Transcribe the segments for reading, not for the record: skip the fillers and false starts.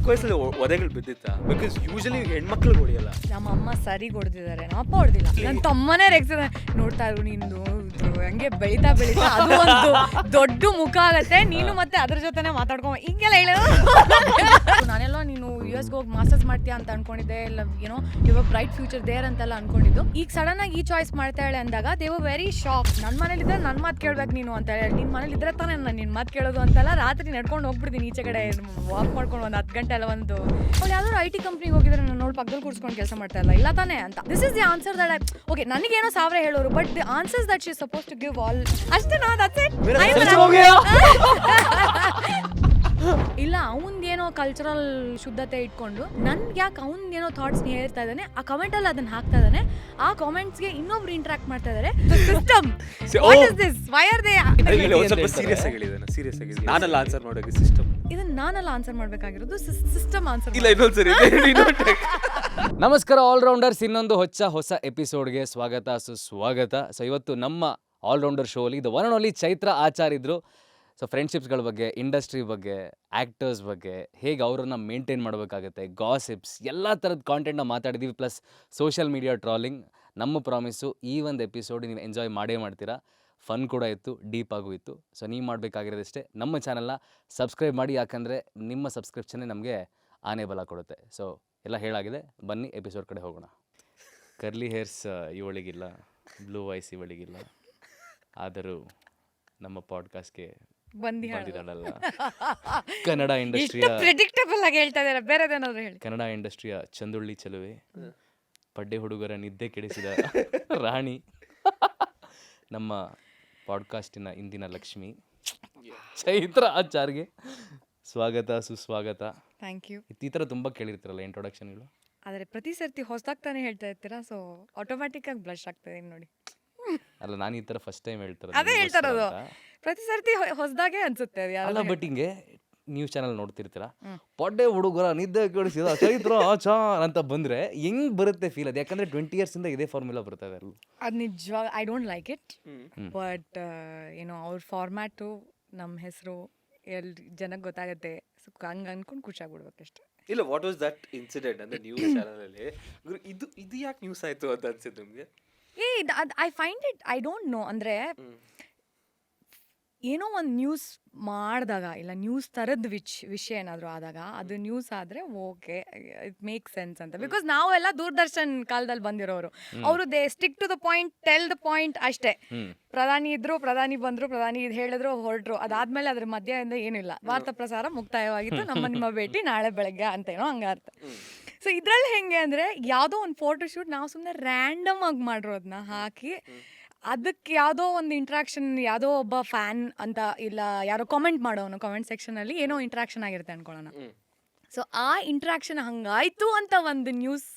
ಚಿಕ್ಕ ವಯಸ್ಸಲ್ಲಿ ಒದೆಗಳು ಬಿದ್ದಿತ್ತಾ? Because usually ಹೆಣ್ಮಕ್ಳಿಗೆ ಹೊಡೆಯಲ್ಲ. ನಮ್ಮ ಅಮ್ಮ ಸರಿ ಹೊಡೆದಿದ್ದಾರೆ, ನಮ್ಮ ಅಪ್ಪ ಹೊಡೆದಿಲ್ಲ. ನನ್ನ ತಮ್ಮನೇ ರೆಕ್ಸಿದ ನೋಡ್ತಾ ಇರು ನಿಂದು ಹಂಗೆ ಬೆಳೀತಾ ಬೆಳೀತಾ ಅದು ಒಂದು ದೊಡ್ಡ ಮುಖ ಆಗತ್ತೆ, ನೀನು ಮತ್ತೆ ಅದ್ರ ಜೊತೆನೆ ಮಾತಾಡ್ಕೊ ಹಿಂಗೆಲ್ಲ ಹೇಳೋದು. ನಾನೆಲ್ಲ ನೀನು US ಹೋಗಿ ಮಾಸ್ಟರ್ಸ್ ಮಾಡ್ತೀಯಾ ಅಂತ ಅನ್ಕೊಂಡಿದ್ದೆ, ಇಲ್ಲ ಏನೋ ಇವಾಗ ಬ್ರೈಟ್ ಫ್ಯೂಚರ್ ದೇರ್ ಅಂತೆಲ್ಲ ಅನ್ಕೊಂಡಿದ್ದು. ಈಗ ಸಡನ್ ಆಗಿ ಈ ಚಾಯ್ಸ್ ಮಾಡ್ತಾಳೆ ಅಂದಾಗ ದೇ ವರ್ ವೆರಿ ಶಾಕ್. ನನ್ನ ಮನೇಲಿದ್ರೆ ನನ್ನ ಮಾತು ಕೇಳ್ಬೇಕು ನೀನು ಅಂತ ಹೇಳಿ, ನಿನ್ನ ಮನೇಲಿ ಇದ್ರೆ ತಾನೇ ನಾನು ನಿನ್ನ ಮಾತು ಕೇಳೋದು ಅಂತೆಲ್ಲ ರಾತ್ರಿ ನಡ್ಕೊಂಡು ಹೋಗ್ಬಿಡ್ತೀನಿ ಈಚೆ ಕಡೆ ವಾಕ್ ಮಾಡ್ಕೊಂಡು ಒಂದು 10 ಗಂಟೆ ಎಲ್ಲ ಒಂದು. ಅವ್ಳು ಯಾವ್ದಾದ್ರು IT ಕಂಪ್ನಿಗೆ ಹೋಗಿದ್ರೆ ನಾನು ನೋಡಿ ಪಕ್ಕದಲ್ಲಿ ಕೂರ್ಸ್ಕೊಂಡು ಕೆಲಸ ಮಾಡ್ತಾ ಇಲ್ಲ ತಾನೇ ಅಂತ. This is the answer that okay ನನಗೇನೋ 1000 ಹೇಳೋರು, but the answers that she is suppose to give all ಅಷ್ಟೇ. That's it. ಇಲ್ಲ ಅವನ್ದೇನೋ ಕಲ್ಚರಲ್ ಶುದ್ಧತೆ ಇಟ್ಕೊಂಡು ನನ್ಗೆ ಯಾಕೆ ಅವನ್ದೇನೋ ಥಾಟ್ಸ್ ಹೇಳ್ತಾ ಇದ್ದಾನೆ, ಆ ಕಮೆಂಟ್ ಅಲ್ಲಿ ಅದನ್ನ ಹಾಕ್ತಾ ಇದ್ದಾನೆ, ಆ ಕಾಮೆಂಟ್ಸ್ಗೆ ಇನ್ನೊಬ್ರು ಇಂಟ್ರಾಕ್ಟ್ ಮಾಡ್ತಾ ಇದಾರೆ. System what is this, why are they? ಸ್ವಲ್ಪ ಸೀರಿಯಸ್ ಆಗಿ ಹೇಳಿದಾನೆ, ಸೀರಿಯಸ್ ಆಗಿ ನಾನಲ್ಲ ಆನ್ಸರ್ ಮಾಡೋಕೆ ಸಿಸ್ಟಮ್. ಇದನ್ನ ನಾನಲ್ಲ ಆನ್ಸರ್ ಮಾಡ್ಬೇಕಾಗಿರೋದು, ಸಿಸ್ಟಮ್ ಆನ್ಸರ್. ಇಲ್ಲ ಇನ್ನೊಂದ್ಸರಿ. ನಮಸ್ಕಾರ ಆಲ್ರೌಂಡರ್ಸ್, ಇನ್ನೊಂದು ಹೊಸ ಎಪಿಸೋಡ್ಗೆ ಸ್ವಾಗತ ಸುಸ್ವಾಗತ. ಸೊ ಇವತ್ತು ನಮ್ಮ ಆಲ್ರೌಂಡರ್ ಶೋಲಿ the one and only Chaitra Achar ಇದ್ರು. ಸೊ ಫ್ರೆಂಡ್ಶಿಪ್ಸ್ಗಳ ಬಗ್ಗೆ, ಇಂಡಸ್ಟ್ರಿ ಬಗ್ಗೆ, ಆ್ಯಕ್ಟರ್ಸ್ ಬಗ್ಗೆ, ಹೇಗೆ ಅವರನ್ನು ಮೇಂಟೈನ್ ಮಾಡಬೇಕಾಗತ್ತೆ, ಗಾಸಿಪ್ಸ್, ಎಲ್ಲ ಥರದ ಕಾಂಟೆಂಟ್ನ ಮಾತಾಡಿದ್ದೀವಿ. Plus social media trolling. ನಮ್ಮ ಪ್ರಾಮಿಸು ಈ ಒಂದು ಎಪಿಸೋಡ್ ನೀವು ಎಂಜಾಯ್ ಮಾಡೇ ಮಾಡ್ತೀರಾ. ಫನ್ ಕೂಡ ಇತ್ತು, ಡೀಪ್ ಆಗೂ ಇತ್ತು. ಸೊ ನೀವು ಮಾಡಬೇಕಾಗಿರೋದಷ್ಟೇ, ನಮ್ಮ ಚಾನಲ್ನ ಸಬ್ಸ್ಕ್ರೈಬ್ ಮಾಡಿ, ಯಾಕಂದರೆ ನಿಮ್ಮ ಸಬ್ಸ್ಕ್ರಿಪ್ಷನ್ನೇ ನಮಗೆ ಆನೆ ಬಲ ಕೊಡುತ್ತೆ. ಸೊ ಎಲ್ಲ ಹೇಳಾಗಿದೆ, ಬನ್ನಿ ಎಪಿಸೋಡ್ ಕಡೆ ಹೋಗೋಣ. ಕರ್ಲಿ ಹೇರ್ಸ್ ಇವಳಿಗಿಲ್ಲ, ಬ್ಲೂ ಐಸ್ ಇವಳಿಗಿಲ್ಲ, ಆದರೂ ನಮ್ಮ ಪಾಡ್ಕಾಸ್ಟ್ಗೆ ಬಂದಿದ್ದಾಳಲ್ಲ ಕನ್ನಡ ಇಂಡಸ್ಟ್ರಿಯ ಪ್ರೆಡಿಕ್ಟಬಲ್ ಆಗಿ ಹೇಳ್ತಾ ಇದ್ದಾರೆ, ಬೇರೆದೇನಾದ್ರು ಹೇಳಿ. ಕನ್ನಡ ಇಂಡಸ್ಟ್ರಿಯ ಚಂದುಳ್ಳಿ ಚೆಲುವೆ, ಪಡ್ಡೆ ಹುಡುಗರ ನಿದ್ದೆ ಕೆಡಿಸಿದ ರಾಣಿ, ನಮ್ಮ ಪಾಡ್ಕಾಸ್ಟಿನ ಇಂದಿನ ಲಕ್ಷ್ಮಿ ಚೈತ್ರ ಆಚಾರ್ಗೆ ಸ್ವಾಗತ ಸುಸ್ವಾಗತ. Thank you. ಈ ಥರ ತುಂಬ ಕೇಳಿರ್ತೀರಲ್ಲ ಇಂಟ್ರೊಡಕ್ಷನ್ಗಳು, ಆದರೆ ಪ್ರತಿ ಸರ್ತಿ ಹೊಸದಾಗ್ತಾನೆ ಹೇಳ್ತಾ ಇರ್ತೀರಾ, ಸೊ ಆಟೋಮ್ಯಾಟಿಕ್ ಆಗಿ ಬ್ಲಶ್ ಆಗ್ತದೆ ನೋಡಿ. ಅಲ್ಲ, ನಾನು ಈ ಥರ ಫಸ್ಟ್ ಟೈಮ್ ಅದೇ ಹೇಳ್ತಾರದು, ಪ್ರತಿ ಸರ್ತಿ ಹೊಸದಾಗೆ ಅನ್ಸುತ್ತೆ ಅದು. ಅಲ್ಲ, ಬಟ್ ಹಿಂಗೆ ನ್ಯೂಸ್ ಚಾನಲ್ ನೋಡ್ತಿರ್ತೀರಾ, ಪಡ್ಡೆ ಹುಡುಗರ ನಿದ್ದೆ ಕೆಡಿಸಿದ ಚೈತ್ರ ಆಚಾರ್ ಅಂತ ಬಂದ್ರೆ ಹೆಂಗ್ ಬರುತ್ತೆ ಫೀಲ್? ಅದು ಯಾಕಂದ್ರೆ 20 years ಇಂದ ಇದೇ ಫಾರ್ಮುಲಾ ಬರ್ತಾ ಇದೆ. ಅದು ನಿಜವಾಗ I don't like it, but ಏನೋ ಅವ್ರ ಫಾರ್ಮ್ಯಾಟು, ನಮ್ಮ ಹೆಸರು ಜನಕ್ಕೆ ಗೊತ್ತಾಗತ್ತೆ, ಸೊ ಹಂಗೆ ಅನ್ಕೊಂಡು ಖುಷಿ ಆಗ್ಬಿಡ್ಬೇಕಷ್ಟೆ. ಇಲ್ಲ, ವಾಟ್ ವಾಸ್ ದಟ್ ಇನ್ಸಿಡೆಂಟ್ ಅಂದ್ರೆ ನ್ಯೂಸ್ ಚಾನಲ್ ಅಲ್ಲಿ ಇದು ಯಾಕೆ ನ್ಯೂಸ್ ಆಯ್ತು ಅಂತ ಅನ್ಸಿದ್ದು ನಿಮ್ಗೆ? I find it, I don't know. ಅಂದರೆ ಏನೋ ಒಂದು ನ್ಯೂಸ್ ಮಾಡಿದಾಗ, ಇಲ್ಲ ನ್ಯೂಸ್ ಥರದ ವಿಷಯ ಏನಾದರೂ ಆದಾಗ ಅದು ನ್ಯೂಸ್ ಆದರೆ ಓಕೆ, ಇಟ್ ಮೇಕ್ ಸೆನ್ಸ್ ಅಂತ. ಬಿಕಾಸ್ ನಾವೆಲ್ಲ ದೂರದರ್ಶನ್ ಕಾಲದಲ್ಲಿ ಬಂದಿರೋರು, ಅವರು they stick to the point, tell the point ಅಷ್ಟೇ. ಪ್ರಧಾನಿ ಇದ್ರು, ಪ್ರಧಾನಿ ಬಂದರು, ಪ್ರಧಾನಿ ಇದು ಹೇಳಿದ್ರು, ಹೊರಟ್ರು, ಅದಾದಮೇಲೆ ಅದ್ರ ಮಧ್ಯದಿಂದ ಏನಿಲ್ಲ. ವಾರ್ತಾ ಪ್ರಸಾರ ಮುಕ್ತಾಯವಾಗಿತ್ತು, ನಿಮ್ಮ ಭೇಟಿ ನಾಳೆ ಬೆಳಗ್ಗೆ ಅಂತೇನೋ ಹಂಗೆ ಅರ್ಥ. ಸೊ ಇದರಲ್ಲಿ ಹೆಂಗೆ ಅಂದರೆ, ಯಾವುದೋ ಒಂದು ಫೋಟೋಶೂಟ್ ನಾವು ಸುಮ್ಮನೆ ರ್ಯಾಂಡಮ್ ಆಗಿ ಮಾಡಿರೋದನ್ನ ಹಾಕಿ, ಅದಕ್ಕೆ ಯಾವುದೋ ಒಂದು ಇಂಟ್ರಾಕ್ಷನ್, ಯಾವುದೋ ಒಬ್ಬ ಫ್ಯಾನ್ ಅಂತ, ಇಲ್ಲ ಯಾರೋ ಕಾಮೆಂಟ್ ಮಾಡೋನು, ಕಾಮೆಂಟ್ ಸೆಕ್ಷನಲ್ಲಿ ಏನೋ ಇಂಟ್ರಾಕ್ಷನ್ ಆಗಿರುತ್ತೆ ಅನ್ಕೊಳ್ಳೋಣ. ಸೊ ಆ ಇಂಟ್ರಾಕ್ಷನ್ ಹಂಗಾಯ್ತು ಅಂತ ಒಂದು ನ್ಯೂಸ್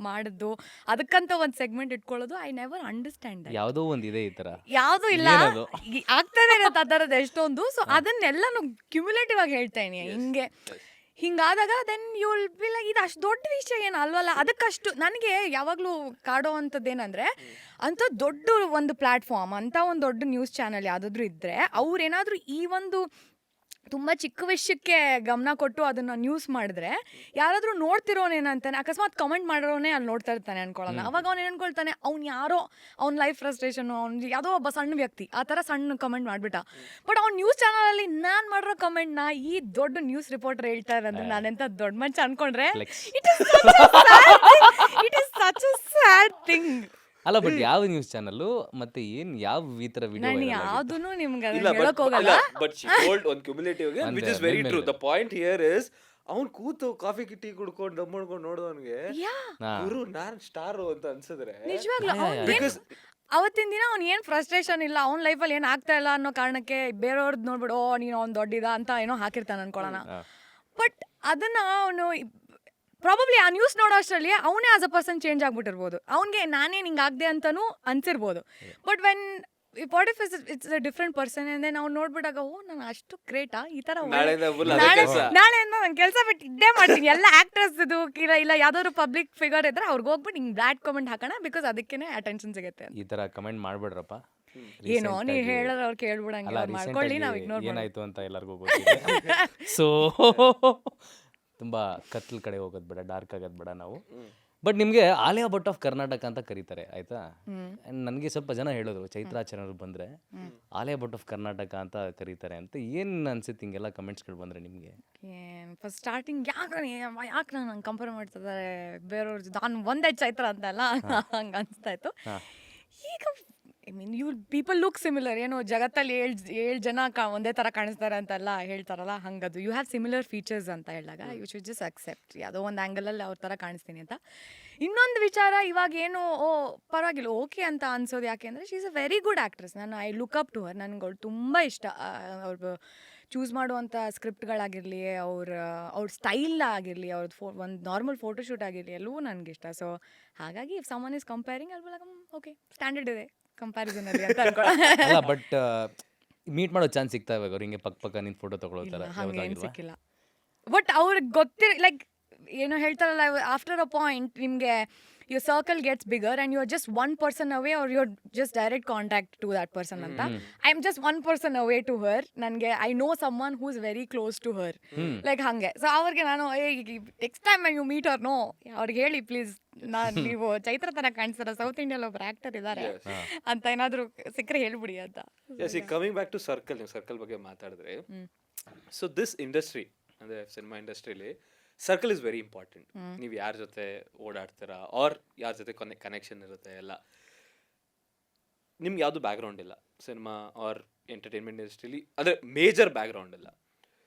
ಮಾಡಿದ್ದು, ಅದಕ್ಕಂತ ಒಂದು ಸೆಗ್ಮೆಂಟ್ ಇಟ್ಕೊಳ್ಳೋದು, ಐ ನೆವರ್ ಅಂಡರ್ಸ್ಟ್ಯಾಂಡ್. ಯಾವುದೋ ಒಂದು ಇದೆ ಈ ಥರ, ಯಾವುದೂ ಇಲ್ಲ, ಆಗ್ತಾನೆ ಇರುತ್ತೆ ಆ ಥರದ್ದು ಎಷ್ಟೊಂದು. ಸೊ ಅದನ್ನೆಲ್ಲನು ಕ್ಯುಮ್ಯುಲೇಟಿವ್ ಆಗಿ ಹೇಳ್ತಾ ಇದೀನಿ. ಹಿಂಗಾದಾಗ then you will be like, ಇದು ಅಷ್ಟು ದೊಡ್ಡ ವಿಷಯ ಏನು ಅಲ್ವಲ್ಲ. ಅದಕ್ಕಷ್ಟು ನನಗೆ ಯಾವಾಗಲೂ ಕಾಡೋ ಅಂಥದ್ದೇನೆಂದರೆ, ಅಂಥ ದೊಡ್ಡ ಒಂದು ಪ್ಲ್ಯಾಟ್ಫಾರ್ಮ್, ಅಂಥ ಒಂದು ದೊಡ್ಡ ನ್ಯೂಸ್ ಚಾನಲ್ ಯಾವುದಾದ್ರೂ ಇದ್ದರೆ, ಅವ್ರೇನಾದರೂ ಈ ಒಂದು ತುಂಬ ಚಿಕ್ಕ ವಿಷಯಕ್ಕೆ ಗಮನ ಕೊಟ್ಟು ಅದನ್ನು ನ್ಯೂಸ್ ಮಾಡಿದ್ರೆ, ಯಾರಾದರೂ ನೋಡ್ತಿರೋನೇನಂತಾನೆ, ಅಕಸ್ಮಾತ್ ಕಮೆಂಟ್ ಮಾಡಿರೋನೇ ಅಲ್ಲಿ ನೋಡ್ತಾ ಇರ್ತಾನೆ ಅನ್ಕೊಳ್ಳೋಣ. ಅವಾಗ ಅವ್ನು ಏನು ಅನ್ಕೊಳ್ತಾನೆ, ಅವ್ನು ಯಾರೋ ಅವ್ನ ಲೈಫ್ ಫ್ರಸ್ಟ್ರೇಷನು, ಅವ್ನು ಯಾವುದೋ ಒಬ್ಬ ಸಣ್ಣ ವ್ಯಕ್ತಿ ಆ ಥರ ಸಣ್ಣ ಕಮೆಂಟ್ ಮಾಡಿಬಿಟ್ಟ. ಬಟ್ ಅವ್ನು ನ್ಯೂಸ್ ಚಾನಲಲ್ಲಿ ನಾನು ಮಾಡಿರೋ ಕಮೆಂಟ್ನ ಈ ದೊಡ್ಡ ನ್ಯೂಸ್ ರಿಪೋರ್ಟರ್ ಹೇಳ್ತಾರೆ ಅಂದರೆ, ನಾನೆಂಥ ದೊಡ್ಡ ಮನುಷ್ಯ ಅನ್ಕೊಂಡ್ರೆ it is such a sad thing. ಅಲ್ಲ, ಬಟ್ ಯಾವ ನ್ಯೂಸ್ ಚಾನಲ್ ಮತ್ತೆ ಏನು ಯಾವ ಈ ತರ ವಿಡಿಯೋ? ನಾನು ಯಾವುದೂ ನಿಮ್ಗೆ ಹೇಳಕ್ ಹೋಗಲ್ಲ. But she told one cumulative which is very true. The point here is, ಅವ್ನು ಕೂತು ಕಾಫಿ ಕಿಟ್ಟಿ ಕುಡ್ಕೊಂಡು ದಮ್ ಮಾಡ್ಕೊಂಡು ನೋಡೋನ್ಗೆ ಗುರು ನಾನ್ ಸ್ಟಾರು ಅಂತ ಅನ್ಸಿದ್ರೆ ನಿಜವಾಗ್ಲೂ ಅವತ್ತಿನ ದಿನ ಅವ್ನು ಏನು ಫ್ರಸ್ಟ್ರೇಷನ್ ಇಲ್ಲ, ಅವ್ನ ಲೈಫಲ್ಲಿ ಏನು ಆಗ್ತಾ ಇಲ್ಲ ಅನ್ನೋ ಕಾರಣಕ್ಕೆ ಬೇರೆಯವ್ರದ್ದು ನೋಡ್ಬಿಡು, ನೀನು ಅವ್ನು ದೊಡ್ಡಿದ ಅಂತ ಏನೋ ಹಾಕಿರ್ತಾನೆ ಅನ್ಕೊಳ್ಳೋಣ. ಬಟ್ ಅದನ್ನ ಅವನು ಪ್ರಾಬಬ್ಲಿ ಆ ನ್ಯೂಸ್ ನೋಡೋ ಅಷ್ಟರಲ್ಲಿ ಅವನೇ ಆಸ್ ಅ ಪರ್ಸನ್ ಚೇಂಜ್ ಆಗ್ಬಿಟ್ಟಿರ್ಬೋದು, ಅವ್ನಿಗೆ ನಾನೇನು ಹಿಂಗಾಗ್ದೆ ಅಂತಲೂ ಅನ್ಸಿರ್ಬೋದು. But when what if it's a different person ಅಂದರೆ ನಾವು ನೋಡ್ಬಿಟ್ಟಾಗ, ಓ ನಾನು ಅಷ್ಟು ಗ್ರೇಟಾ ಈ ಥರ, ನಾಳೆಯಿಂದ ನಾನು ಕೆಲಸ ಬಿಟ್ಟು ಇದ್ದೇ ಮಾಡ್ತೀನಿ. ಎಲ್ಲ ಆ್ಯಕ್ಟರ್ಸ್ ಇದು ಇಲ್ಲ ಯಾವ್ದಾದ್ರು ಪಬ್ಲಿಕ್ ಫಿಗರ್ ಇದ್ರೆ ಅವ್ರಿಗೆ ಹೋಗ್ಬಿಟ್ಟು ಹಿಂಗೆ ಬ್ಯಾಡ್ ಕಮೆಂಟ್ ಹಾಕೋಣ, ಬಿಕಾಸ್ ಅದಕ್ಕೇ ಅಟೆನ್ಷನ್ ಸಿಗುತ್ತೆ. ಈ ಥರ ಕಮೆಂಟ್ ಮಾಡ್ಬೇಡ್ರಪ್ಪ, ಏನೋ ನೀವು ಹೇಳಿದ್ರೆ ಅವ್ರು ಕೇಳ್ಬಿಡಂಗಿಲ್ಲ, ಮಾಡ್ಕೊಳ್ಳಿ, ನಾವು ಇಗ್ನೋರ್ ಏನಾಯ್ತು ಅಂತ ಎಲ್ಲರಿಗೂ ಗೊತ್ತಿದೆ. ಸೊ ತುಂಬ ಕತ್ಲ ಕಡೆ ಹೋಗೋದು ಬೇಡ, ಡಾರ್ಕ್ ಆಗೋದು ಬೇಡ ನಾವು. ಬಟ್ ನಿಮಗೆ ಆಲಿಯಾ ಭಟ್ ಆಫ್ ಕರ್ನಾಟಕ ಅಂತ ಕರೀತಾರೆ ಆಯ್ತಾ. ಆ್ಯಂಡ್ ನನಗೆ ಸ್ವಲ್ಪ ಜನ ಹೇಳಿದ್ರು ಚೈತ್ರಾಚಾರ್ಯರು ಬಂದರೆ ಆಲಿಯಾ ಭಟ್ ಆಫ್ ಕರ್ನಾಟಕ ಅಂತ ಕರೀತಾರೆ ಅಂತ. ಏನು ಅನ್ಸುತ್ತೆ ಹಿಂಗೆಲ್ಲ ಕಮೆಂಟ್ಸ್ಗಳು ಬಂದರೆ ನಿಮಗೆ? ಫಸ್ಟ್ ಸ್ಟಾರ್ಟಿಂಗ್ ಯಾಕೆ ನಂಗೆ ಕಂಪೇರ್ ಮಾಡ್ತಿದ್ದಾರೆ ಬೇರೆಯವ್ರ ಜೊತೆ, ನಾನು ಒಂದೇ ಚೈತ್ರ ಅಂತಲ್ಲ ಹಂಗೆ ಅನಿಸ್ತಾ ಇತ್ತು. ಈಗ I mean you people look similar, ಏನೋ ಜಗತ್ತಲ್ಲಿ ಏಳು ಜನ ಒಂದೇ ಥರ ಕಾಣಿಸ್ತಾರೆ ಅಂತೆಲ್ಲ ಹೇಳ್ತಾರಲ್ಲ, ಹಂಗದು ಯು ಹ್ಯಾವ್ ಸಿಮಿಲರ್ ಫೀಚರ್ಸ್ ಅಂತ ಹೇಳಿದಾಗ ಯು ಶುಡ್ ಜಸ್ಟ್ ಅಕ್ಸೆಪ್ಟ್ ಯಾವುದೋ ಒಂದು ಆ್ಯಂಗಲಲ್ಲಿ ಅವ್ರ ಥರ ಕಾಣಿಸ್ತೀನಿ ಅಂತ. ಇನ್ನೊಂದು ವಿಚಾರ, ಇವಾಗ ಏನು ಪರವಾಗಿಲ್ಲ ಓಕೆ ಅಂತ ಅನ್ಸೋದು ಯಾಕೆ ಅಂದರೆ she is a very good actress. ನಾನು I look up to her. ನನಗೆ ಅವ್ಳು ತುಂಬ ಇಷ್ಟ. ಅವ್ರು ಚೂಸ್ ಮಾಡುವಂಥ ಸ್ಕ್ರಿಪ್ಟ್ಗಳಾಗಿರಲಿ, ಅವ್ರ ಸ್ಟೈಲ್ ಆಗಿರಲಿ, ಅವ್ರದ್ದು ಒಂದು ನಾರ್ಮಲ್ ಫೋಟೋಶೂಟ್ ಆಗಿರಲಿ, ಎಲ್ಲವೂ ನನಗಿಷ್ಟ. ಸೊ ಹಾಗಾಗಿ ಇಫ್ ಸಮನ್ ಈಸ್ ಕಂಪೇರಿಂಗ್ ಅಲ್ಲಿ ಓಕೆ ಸ್ಟ್ಯಾಂಡರ್ಡ್ ಇದೆ ಕಂಪ್ಯಾರಿಸನ್ ಅಲ್ಲಿ ಅಂತ ಅಲ್ಲ. ಬಟ್ ಮೀಟ್ ಮಾಡೋ ಚಾನ್ಸ್ ಸಿಗ್ತಾ ಇವಾಗ ಅವ್ರು ಹಿಂಗೆ ಪಕ್ಕ ನಿಂತು ಫೋಟೋ ತಗೊಳ್ತಾರೆ? ಹಂಗೇನು ಸಿಕ್ಕಿಲ್ಲ. ಬಟ್ ಅವ್ರಿಗೆ ಗೊತ್ತಿರ ಲೈಕ್ ಏನೋ ಹೇಳ್ತಾರಲ್ಲ, ಆಫ್ಟರ್ ಅ ಪಾಯಿಂಟ್ ನಿಮಗೆ your circle gets bigger and you're just one person away or you're just direct contact to that person anta. I'm just one person away to her. Nange I know someone who's very close to her, like hange. So avarge nanu next time when you meet her no avarge heli please ನೀವು ಚೈತ್ರ ತರ ಕಾಣಿಸ್ತಾರ, south ಇಂಡಿಯಲ್ ಒಬ್ಬರು actor ಇದ್ದಾರೆ ಅಂತ ಏನಾದ್ರು ಸಿಕ್ಕರೆ ಹೇಳ್ಬಿಡಿ ಅಂತ. Coming back to circle, ನೀವು ಸರ್ಕಲ್ ಬಗ್ಗೆ ಮಾತಾಡಿದ್ರೆ, ಸೊ ದಿಸ್ ಇಂಡಸ್ಟ್ರಿ ಅಂದ್ರೆ ಸಿನಿಮಾ ಇಂಡಸ್ಟ್ರಿಲಿ ಸರ್ಕಲ್ ಇಸ್ ವೆರಿ ಇಂಪಾರ್ಟೆಂಟ್. ನೀವು ಯಾರ ಜೊತೆ ಓಡಾಡ್ತೀರಾ ಆರ್ ಯಾರ ಜೊತೆ ಕನೆಕ್ಷನ್ ಇರುತ್ತೆ ಎಲ್ಲ. ನಿಮ್ಗೆ ಯಾವುದು ಬ್ಯಾಕ್ಗ್ರೌಂಡ್ ಇಲ್ಲ ಸಿನಿಮಾ ಆರ್ ಎಂಟರ್ಟೈನ್ಮೆಂಟ್ ಇಂಡಸ್ಟ್ರಿಲಿ, ಅಂದರೆ ಮೇಜರ್ ಬ್ಯಾಕ್ಗ್ರೌಂಡ್ ಇಲ್ಲ.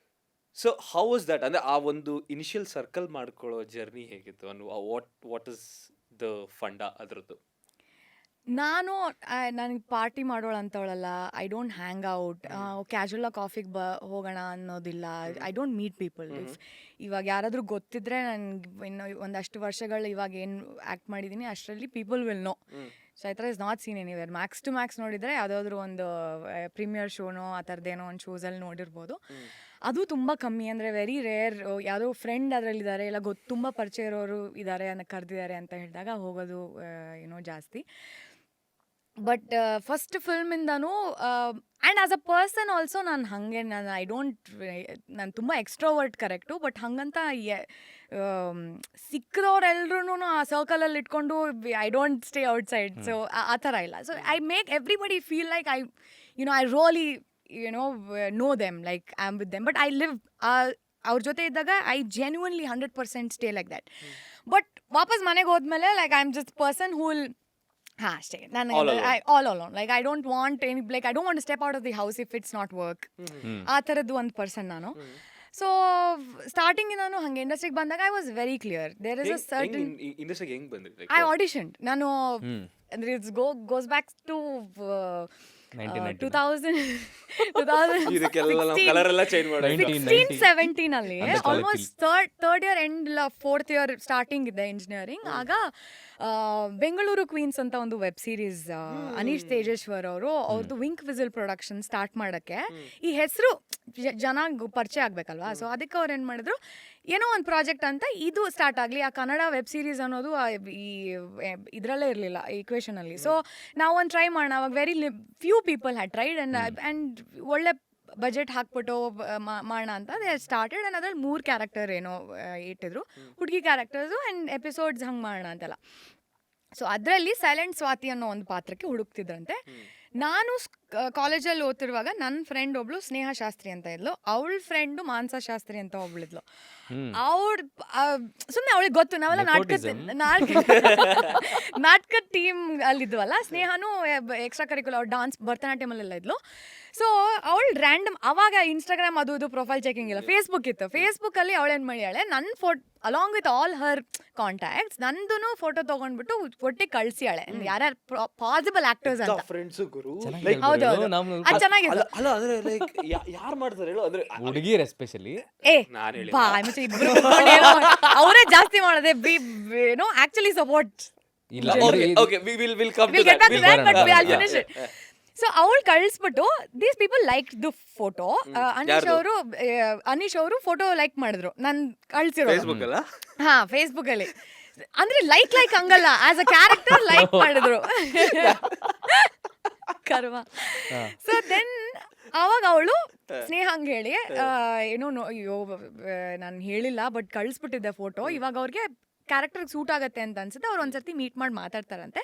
ಸೊ ಹೌ ವಾಸ್ ದಟ್, ಅಂದರೆ ಆ ಒಂದು ಇನಿಷಿಯಲ್ ಸರ್ಕಲ್ ಮಾಡ್ಕೊಳ್ಳೋ ಜರ್ನಿ ಹೇಗಿತ್ತು? ವಾಟ್ ಇಸ್ ದ ಫಂಡ ಅದರದ್ದು? ನಾನು ನನಗೆ ಪಾರ್ಟಿ ಮಾಡೋಳು ಅಂತವಳಲ್ಲ. ಐ ಡೋಂಟ್ ಹ್ಯಾಂಗ್ ಔಟ್, ಕ್ಯಾಶುವಲಾಗಿ ಕಾಫಿಗೆ ಹೋಗೋಣ ಅನ್ನೋದಿಲ್ಲ. I don't meet people. ಇವಾಗ ಯಾರಾದರೂ ಗೊತ್ತಿದ್ರೆ ನನಗೆ ಇನ್ನು ಒಂದಷ್ಟು ವರ್ಷಗಳು ಇವಾಗ ಏನು ಆ್ಯಕ್ಟ್ ಮಾಡಿದ್ದೀನಿ ಅಷ್ಟರಲ್ಲಿ people will know Chaitra is not seen anywhere. Max to max ನೋಡಿದರೆ ಯಾವುದಾದ್ರೂ ಒಂದು ಪ್ರೀಮಿಯರ್ ಶೋನೋ ಆ ಥರದ್ದೇನೋ ಒಂದು ಶೋಸಲ್ಲಿ ನೋಡಿರ್ಬೋದು. ಅದು ತುಂಬ ಕಮ್ಮಿ, ಅಂದರೆ ವೆರಿ ರೇರ್. ಯಾವುದೋ ಫ್ರೆಂಡ್ ಅದರಲ್ಲಿದ್ದಾರೆ, ಇಲ್ಲ ತುಂಬ ಪರಿಚಯ ಇರೋರು ಇದ್ದಾರೆ ಅನ್ನೋ ಕರೆದಿದ್ದಾರೆ ಅಂತ ಹೇಳಿದಾಗ ಹೋಗೋದು ಏನೋ ಜಾಸ್ತಿ. ಬಟ್ ಫಸ್ಟ್ ಫಿಲ್ಮಿಂದನೂ and as a person also ನಾನು ಹಾಗೆ ನಾನು ತುಂಬ ಎಕ್ಸ್ಟ್ರೋವರ್ಟ್ ಕರೆಕ್ಟು. ಬಟ್ ಹಾಗಂತ ಸಿಕ್ಕಿದವ್ರೆಲ್ರೂ ಆ ಸರ್ಕಲಲ್ಲಿ ಇಟ್ಕೊಂಡು I don't stay outside. So ಆ ಥರ ಇಲ್ಲ. So I make everybody feel like I really know them, like I'm with them, but I live ಅವ್ರ ಜೊತೆ ಇದ್ದಾಗ I genuinely 100% stay like that. But ವಾಪಸ್ ಮನೆಗೆ ಹೋದ್ಮೇಲೆ like I am just person who will ಅಷ್ಟೇ. ನಾನು all alone, like I don't want any, like I don't want to step out of the house if it's not work. ಆ ಥರದ್ದು ಒಂದು person ನಾನು. So starting ನಾನು ಹಂಗೆ ಇಂಡಸ್ಟ್ರಿಗೆ ಬಂದಾಗ I was very clear. There is a certain ಇಂಡಸ್ಟ್ರಿಗೆ ಹೆಂಗೆ ಬಂದ್ರಿ? I audition. ನಾನು ಅಂದರೆ ಇಟ್ಸ್ ಗೋಸ್ ಬ್ಯಾಕ್ ಟು 2016-17 ಅಲ್ಲಿ almost third year end fourth year starting ಇದೆ ಇಂಜಿನಿಯರಿಂಗ್. ಆಗ ಬೆಂಗಳೂರು ಕ್ವೀನ್ಸ್ ಅಂತ ಒಂದು ವೆಬ್ ಸೀರೀಸ್ ಅನೀಶ್ ತೇಜೇಶ್ವರ್ ಅವರು ಅವ್ರದ್ದು ವಿಂಕ್ ವಿಸಿಲ್ ಪ್ರೊಡಕ್ಷನ್ ಸ್ಟಾರ್ಟ್ ಮಾಡೋಕ್ಕೆ ಈ ಹೆಸರು ಜನ ಪರಿಚಯ ಆಗಬೇಕಲ್ವಾ. ಸೊ ಅದಕ್ಕೆ ಅವ್ರು ಏನು ಮಾಡಿದ್ರು, ಏನೋ ಒಂದು ಪ್ರಾಜೆಕ್ಟ್ ಅಂತ ಇದು ಸ್ಟಾರ್ಟ್ ಆಗಲಿ. ಆ ಕನ್ನಡ ವೆಬ್ ಸೀರೀಸ್ ಅನ್ನೋದು ಈ ಇದರಲ್ಲೇ ಇರಲಿಲ್ಲ ಈಕ್ವೇಷನಲ್ಲಿ. ಸೊ ನಾವು ಒಂದು ಟ್ರೈ ಮಾಡೋಣ. ಅವಾಗ very few people had tried and ಒಳ್ಳೆ ಬಜೆಟ್ ಹಾಕ್ಬಿಟ್ಟು ಮಾಡೋಣ ಅಂತ ದೇ ಸ್ಟಾರ್ಟೆಡ್. ಆ್ಯಂಡ್ ಅದ್ರಲ್ಲಿ 3 ಕ್ಯಾರೆಕ್ಟರ್ ಏನೋ ಇಟ್ಟಿದ್ರು, ಹುಡುಗಿ ಕ್ಯಾರೆಕ್ಟರ್ಸು ಆ್ಯಂಡ್ ಎಪಿಸೋಡ್ಸ್ ಹಂಗೆ ಮಾಡೋಣ ಅಂತೆಲ್ಲ. ಸೊ ಅದರಲ್ಲಿ ಸೈಲೆಂಟ್ ಸ್ವಾತಿ ಅನ್ನೋ ಒಂದು ಪಾತ್ರಕ್ಕೆ ಹುಡುಕ್ತಿದ್ರಂತೆ. ನಾನು ಕಾಲೇಜಲ್ಲಿ ಓದ್ತಿರುವಾಗ ನನ್ನ ಫ್ರೆಂಡ್ ಒಬ್ಳು ಸ್ನೇಹ ಶಾಸ್ತ್ರಿ ಅಂತ ಇದ್ಲು, ಅವಳ ಫ್ರೆಂಡು ಮಾನಸ ಶಾಸ್ತ್ರಿ ಅಂತ ಒಬ್ಳಿದ್ಲು. ಅವ್ಳು ಸುಮ್ಮನೆ ಅವಳಿಗೆ ಗೊತ್ತು, ನಾವೆಲ್ಲ ನಾಟಕ ಟೀಮ್ ಅಲ್ಲಿದ್ವಲ್ಲ. ಸ್ನೇಹನೂ ಎಕ್ಸ್ಟ್ರಾ ಕರಿಕ್ಯುಲರ್, ಅವ್ಳು ಡಾನ್ಸ್ ಭರತನಾಟ್ಯಮಲ್ಲೆಲ್ಲ ಇದ್ಲು. ಸೊ ಅವಳು ರ್ಯಾಂಡಮ್, ಅವಾಗ ಇನ್ಸ್ಟಾಗ್ರಾಮ್ ಅದು ಇದು ಪ್ರೊಫೈಲ್ ಚೆಕಿಂಗ್ ಇಲ್ಲ, ಫೇಸ್ಬುಕ್ ಇತ್ತು. ಫೇಸ್ಬುಕ್ಕಲ್ಲಿ ಅವಳೇನು ಮಾಡ್ಯಾಳೆ, ನನ್ನ photo along with all Har contacts ನಂದು ಫೋಟೋ ತೊಗೊಂಡ್ಬಿಟ್ಟು ಒಟ್ಟಿಗೆ ಕಳಿಸ್ಯಾಳೆ ಯಾರ್ಯಾರು ಪಾಸಿಬಲ್ ಆಕ್ಟರ್ಸ್ ಅಂತ. ಹೌದೌದು, ಅದು ಚೆನ್ನಾಗಿದೆ. ಹುಡುಗಿಯರ್ ಎಸ್ಪೆಷಲಿ ಅವರೇ ಜಾಸ್ತಿ ಮಾಡೋದೆ ಏನೋ ಆಕ್ಚುಲಿ ಸಪೋರ್ಟ್ ಇಲ್ಲ. ಸೊ ಅವಳು ಕಳಿಸ್ಬಿಟ್ಟು these people like the photo. Anish ಅವರು ಫೋಟೋ ಲೈಕ್ ಮಾಡಿದ್ರು ನಾನು ಕಳ್ಸಿರೋ. ಹಾ, ಫೇಸ್ಬುಕ್ ಅಲ್ಲಿ. ಅಂದ್ರೆ ಲೈಕ್ ಹಂಗಲ್ಲ, ಆಸ್ ಅ ಕ್ಯಾರೆಕ್ಟರ್ ಲೈಕ್ ಮಾಡಿದ್ರು ಕರ್ಮ. ಸೊ ದೆನ್ ಆವಾಗ ಅವಳು ಸ್ನೇಹ ಹಂಗೆ ಹೇಳಿ ಏನೋ ಅಯ್ಯೋ ನಾನು ಹೇಳಿಲ್ಲ ಬಟ್ ಕಳಿಸ್ಬಿಟ್ಟಿದ್ದೆ ಫೋಟೋ, ಇವಾಗ ಅವ್ರಿಗೆ ಕ್ಯಾರೆಕ್ಟರ್ಗೆ ಸೂಟ್ ಆಗುತ್ತೆ ಅಂತ ಅನ್ಸುತ್ತೆ, ಅವ್ರು ಒಂದ್ಸರ್ತಿ ಮೀಟ್ ಮಾಡಿ ಮಾತಾಡ್ತಾರಂತೆ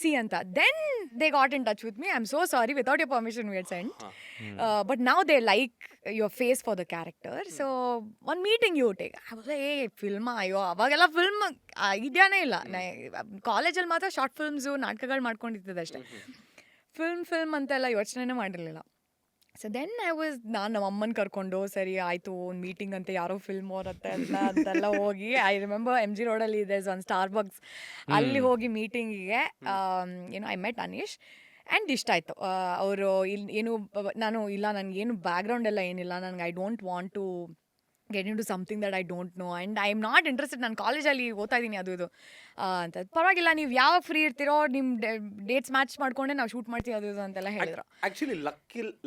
ಸಿ ಅಂತ. Then they got in touch with me, I am so sorry, without your permission we had sent, but now they like your face for the character, so one meeting you take. ಏ ಫಿಲ್ಮಾ, ಅಯ್ಯೋ ಅವಾಗೆಲ್ಲ film ಐಡಿಯಾನೇ ಇಲ್ಲ, ಕಾಲೇಜಲ್ಲಿ ಮಾತ್ರ short films ನಾಟಕಗಳು ಮಾಡ್ಕೊಂಡಿದ್ದದೆ ಅಷ್ಟೇ, film ಅಂತೆಲ್ಲ ಯೋಚನೆನೇ ಮಾಡಿರಲಿಲ್ಲ. ಸೊ ದೆನ್ ನಾನು ನಮ್ಮ ಅಮ್ಮನ ಕರ್ಕೊಂಡು ಸರಿ ಆಯಿತು ಒಂದು ಮೀಟಿಂಗ್ ಅಂತ ಯಾರೋ ಫಿಲ್ಮ್ ಅವರತ್ತೆ ಅಂತೆಲ್ಲ ಹೋಗಿ, ಐ ರಿಮೆಂಬರ್ MG ರೋಡಲ್ಲಿ ಇದೆ ಒಂದು ಸ್ಟಾರ್ಬಕ್ಸ್, ಅಲ್ಲಿ ಹೋಗಿ ಮೀಟಿಂಗಿಗೆ ಏನೋ ಐ ಮೆಟ್ ಅನೀಶ್ ಆ್ಯಂಡ್ ಇಷ್ಟ ಆಯಿತು. ಅವರು ಏನು ನಾನು ಇಲ್ಲ ನನಗೇನು ಬ್ಯಾಕ್ಗ್ರೌಂಡ್ ಎಲ್ಲ ಏನಿಲ್ಲ, ನನಗೆ I don't want to get into something that I don't know and I am not interested, ನಾನು ಕಾಲೇಜಲ್ಲಿ ಓದ್ತಾ ಇದ್ದೀನಿ ಅದು ಇದು ಅಂತ. ಪರವಾಗಿಲ್ಲ ನೀವು ಯಾವಾಗ ಫ್ರೀ ಇರ್ತೀರೋ ನಿಮ್ಮ ಡೇಟ್ಸ್ ಮ್ಯಾಚ್ ಮಾಡ್ಕೊಂಡೆ ನಾವು ಶೂಟ್ ಮಾಡ್ತೀವಿ ಅದು ಇದು ಅಂತೆಲ್ಲ ಹೇಳಿದ್ರು. ಆಕ್ಚುಲಿ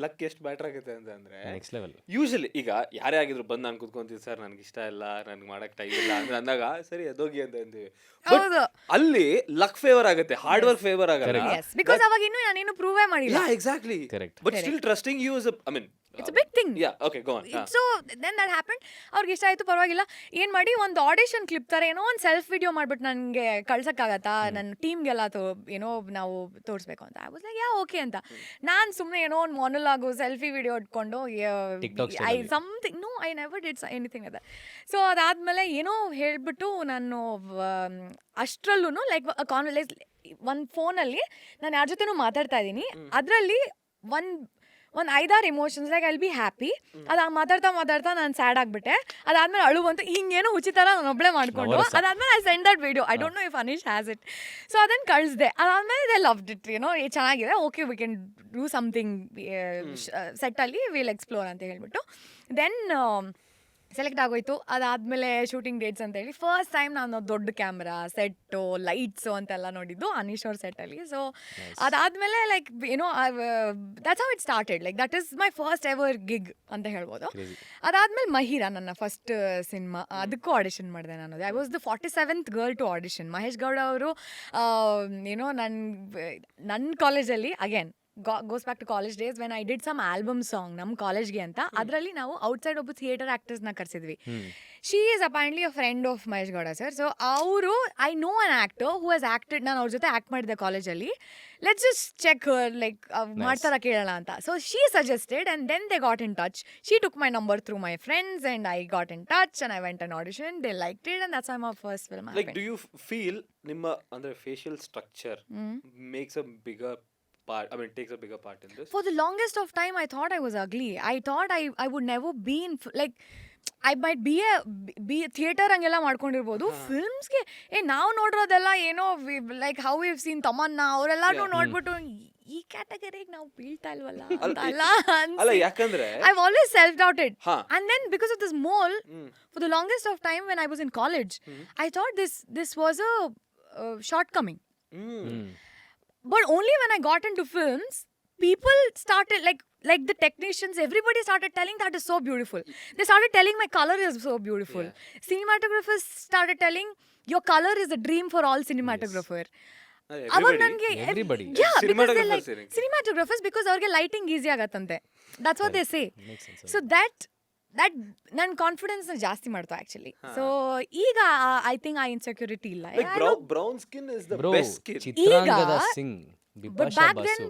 ಲಕ್ ಎಷ್ಟು ಬ್ಯಾಟರ್ ಆಗುತ್ತೆ ಅಂತಂದ್ರೆ ನೆಕ್ಸ್ಟ್ ಲೆವೆಲ್. ಯೂಶಲಿ ಈಗ ಯಾರೇ ಆಗಿದ್ರು ಬಂದು ನಾನು ಕುತ್ಕೊಂತೀವಿ ಸರ್ ನನಗೆ ಇಷ್ಟ ಇಲ್ಲ, ನನಗೆ ಮಾಡಕ್ ಟೈಮ್ ಇಲ್ಲ ಅಂದ್ರೆ ಅಂದಾಗ ಸರಿ ಅದೋಗಿ ಅಂತ ಅಂತೀವಿ. ಹೌದು, ಅಲ್ಲಿ ಲಕ್ ಫೇವರ್ ಆಗುತ್ತೆ, ಹಾರ್ಡ್ ವರ್ಕ್ ಫೇವರ್ ಆಗಲ್ಲ. ಬಿಕಾಸ್ ಅವಾಗ ಇನ್ನೂ ನಾನೇನು ಪ್ರೂವೇ ಮಾಡಿಲ್ಲ. Exactly, correct. But still trusting you is I mean it's a big thing. Okay go on. So then that happen, ಅವ್ರಿಗೆ ಇಷ್ಟ ಆಯಿತು, ಪರವಾಗಿಲ್ಲ ಏನು ಮಾಡಿ ಒಂದು ಆಡಿಷನ್ ಕ್ಲಿಪ್ ಥರ ಏನೋ ಒಂದು ಸೆಲ್ಫ್ ವಿಡಿಯೋ ಮಾಡ್ಬಿಟ್ಟು ನನಗೆ ಕಳ್ಸೋಕ್ಕಾಗತ್ತಾ ನನ್ನ ಟೀಮ್ಗೆಲ್ಲ ಏನೋ ನಾವು ತೋರಿಸ್ಬೇಕು ಅಂತ. ಐ ವಾಸ್ ಲೈಕ್ ಓಕೆ ಅಂತ. ನಾನು ಸುಮ್ಮನೆ ಏನೋ ಒಂದು ಮೊನಲಾಗು ಸೆಲ್ಫಿ ವಿಡಿಯೋ ಇಟ್ಕೊಂಡು something no I never did anything ಅದ. ಸೊ ಅದಾದಮೇಲೆ ಏನೋ ಹೇಳಿಬಿಟ್ಟು ನಾನು ಅಷ್ಟರಲ್ಲೂ ಲೈಕ್ ಒಂದು ಫೋನಲ್ಲಿ ನಾನು ಯಾರ ಜೊತೆನೂ ಮಾತಾಡ್ತಾ ಇದ್ದೀನಿ, ಅದರಲ್ಲಿ ಒಂದು 5-6 emotions like I will be happy, ಅದು ಮಾತಾಡ್ತಾ ನಾನು ಸ್ಯಾಡ್ ಆಗಿಬಿಟ್ಟೆ, ಅದಾದ್ಮೇಲೆ ಅಳು ಬಂತು, ಹಿಂಗೇನೋ ಉಚಿತರ ನಾನು ಒಬ್ಬಳೇ ಮಾಡಿಕೊಂಡು, ಅದಾದ್ಮೇಲೆ I send that video, I don't know if Anish has it. So ಅದನ್ನು ಕಳಿಸ್ದೆ, ಅದಾದ್ಮೇಲೆ ದೇ ಲವ್ಡ್ ಇಟ್, ಏನೋ ಚೆನ್ನಾಗಿದೆ, okay we can do something ಸೆಟ್ಟಲ್ಲಿ ವಿಲ್ ಎಕ್ಸ್ಪ್ಲೋರ್ ಅಂತ ಹೇಳ್ಬಿಟ್ಟು ದೆನ್ ಸೆಲೆಕ್ಟ್ ಆಗೋಯ್ತು. ಅದಾದಮೇಲೆ ಶೂಟಿಂಗ್ ಡೇಟ್ಸ್ ಅಂತ ಹೇಳಿ ಫಸ್ಟ್ ಟೈಮ್ ನಾನು ದೊಡ್ಡ ಕ್ಯಾಮ್ರಾ ಸೆಟ್ಟು ಲೈಟ್ಸು ಅಂತೆಲ್ಲ ನೋಡಿದ್ದು ಅನೀಶ್ ಅವ್ರ ಸೆಟ್ಟಲ್ಲಿ. ಸೊ ಅದಾದಮೇಲೆ ಲೈಕ್ ಏನೋ that's how it started, like that is my first ever gig ಅಂತ ಹೇಳ್ಬೋದು. ಅದಾದಮೇಲೆ ಮಹಿರಾ ನನ್ನ ಫಸ್ಟ್ ಸಿನಿಮಾ, ಅದಕ್ಕೂ ಆಡಿಷನ್ ಮಾಡಿದೆ ನಾನು. I was the 47th girl to audition. Mahesh Gowda ಅವರು ಏನೋ ನನ್ನ ಕಾಲೇಜಲ್ಲಿ again goes back to college days when I did some album song ನಮ್ಮ ಕಾಲೇಜ್ಗೆ ಅಂತ. ಅದರಲ್ಲಿ ನಾವು ಔಟ್ಸೈಡ್ ಒಬ್ಬ ಥಿಯೇಟರ್ ಆ್ಯಕ್ಟರ್ಸ್ನ ಕರೆಸಿದ್ವಿ. She is apparently a friend of Mahesh Gowda sir. So ಅವರು I know an actor who has acted, ನಾನು ಅವ್ರ ಜೊತೆ ಆ್ಯಕ್ಟ್ ಮಾಡಿದ್ದೆ ಕಾಲೇಜಲ್ಲಿ, let's just check her like ಮಾಡ್ತಾರ ಕೇಳೋಣ ಅಂತ. So she suggested and then they got in touch. She took my number through my friends and I got in touch and I went an audition. They liked it and that's my first film. Like do you feel ನಿಮ್ಮ ಅಂದ್ರೆ facial structure makes a bigger part, I mean takes a bigger part in this? For the longest of time I thought I was ugly. I thought I would never be in like I might be theater ಹಂಗೆಲ್ಲ ಮಾಡ್ಕೊಂಡಿರ್ಬೋದು, ಫಿಲ್ಮ್ಸ್ಗೆ ನಾವು ನೋಡಿರೋದೆಲ್ಲ ಏನೋ like how we've seen Tamannaah ಅವರೆಲ್ಲರೂ ನೋಡ್ಬಿಟ್ಟು ಈ ಕ್ಯಾಟಗರಿಗೆ ನಾವು ಬೀಳ್ತಾ ಇಲ್ವಲ್ಲ ಅಲ್ಲ, ಯಾಕಂದ್ರೆ I've always self-doubted. And then because of this mole, for the longest of time when I was in college, I thought this was a shortcoming. But only when I got into films, people started like the technicians, everybody started telling that is so beautiful. They started telling my color is so beautiful. Cinematographers started telling your color is a dream for all cinematographer. Everybody. Yeah, because they like cinematographers because ಅವ್ರಿಗೆ lighting easy ಆಗತ್ತಂತೆ. That's what they say. So that ನನ್ನ confidence ಜಾಸ್ತಿ ಮಾಡ್ತು actually. So ಈಗ I think ಆ insecurity ಇಲ್ಲ. Brown skin is the best skin. Chitrangada Singh, but back then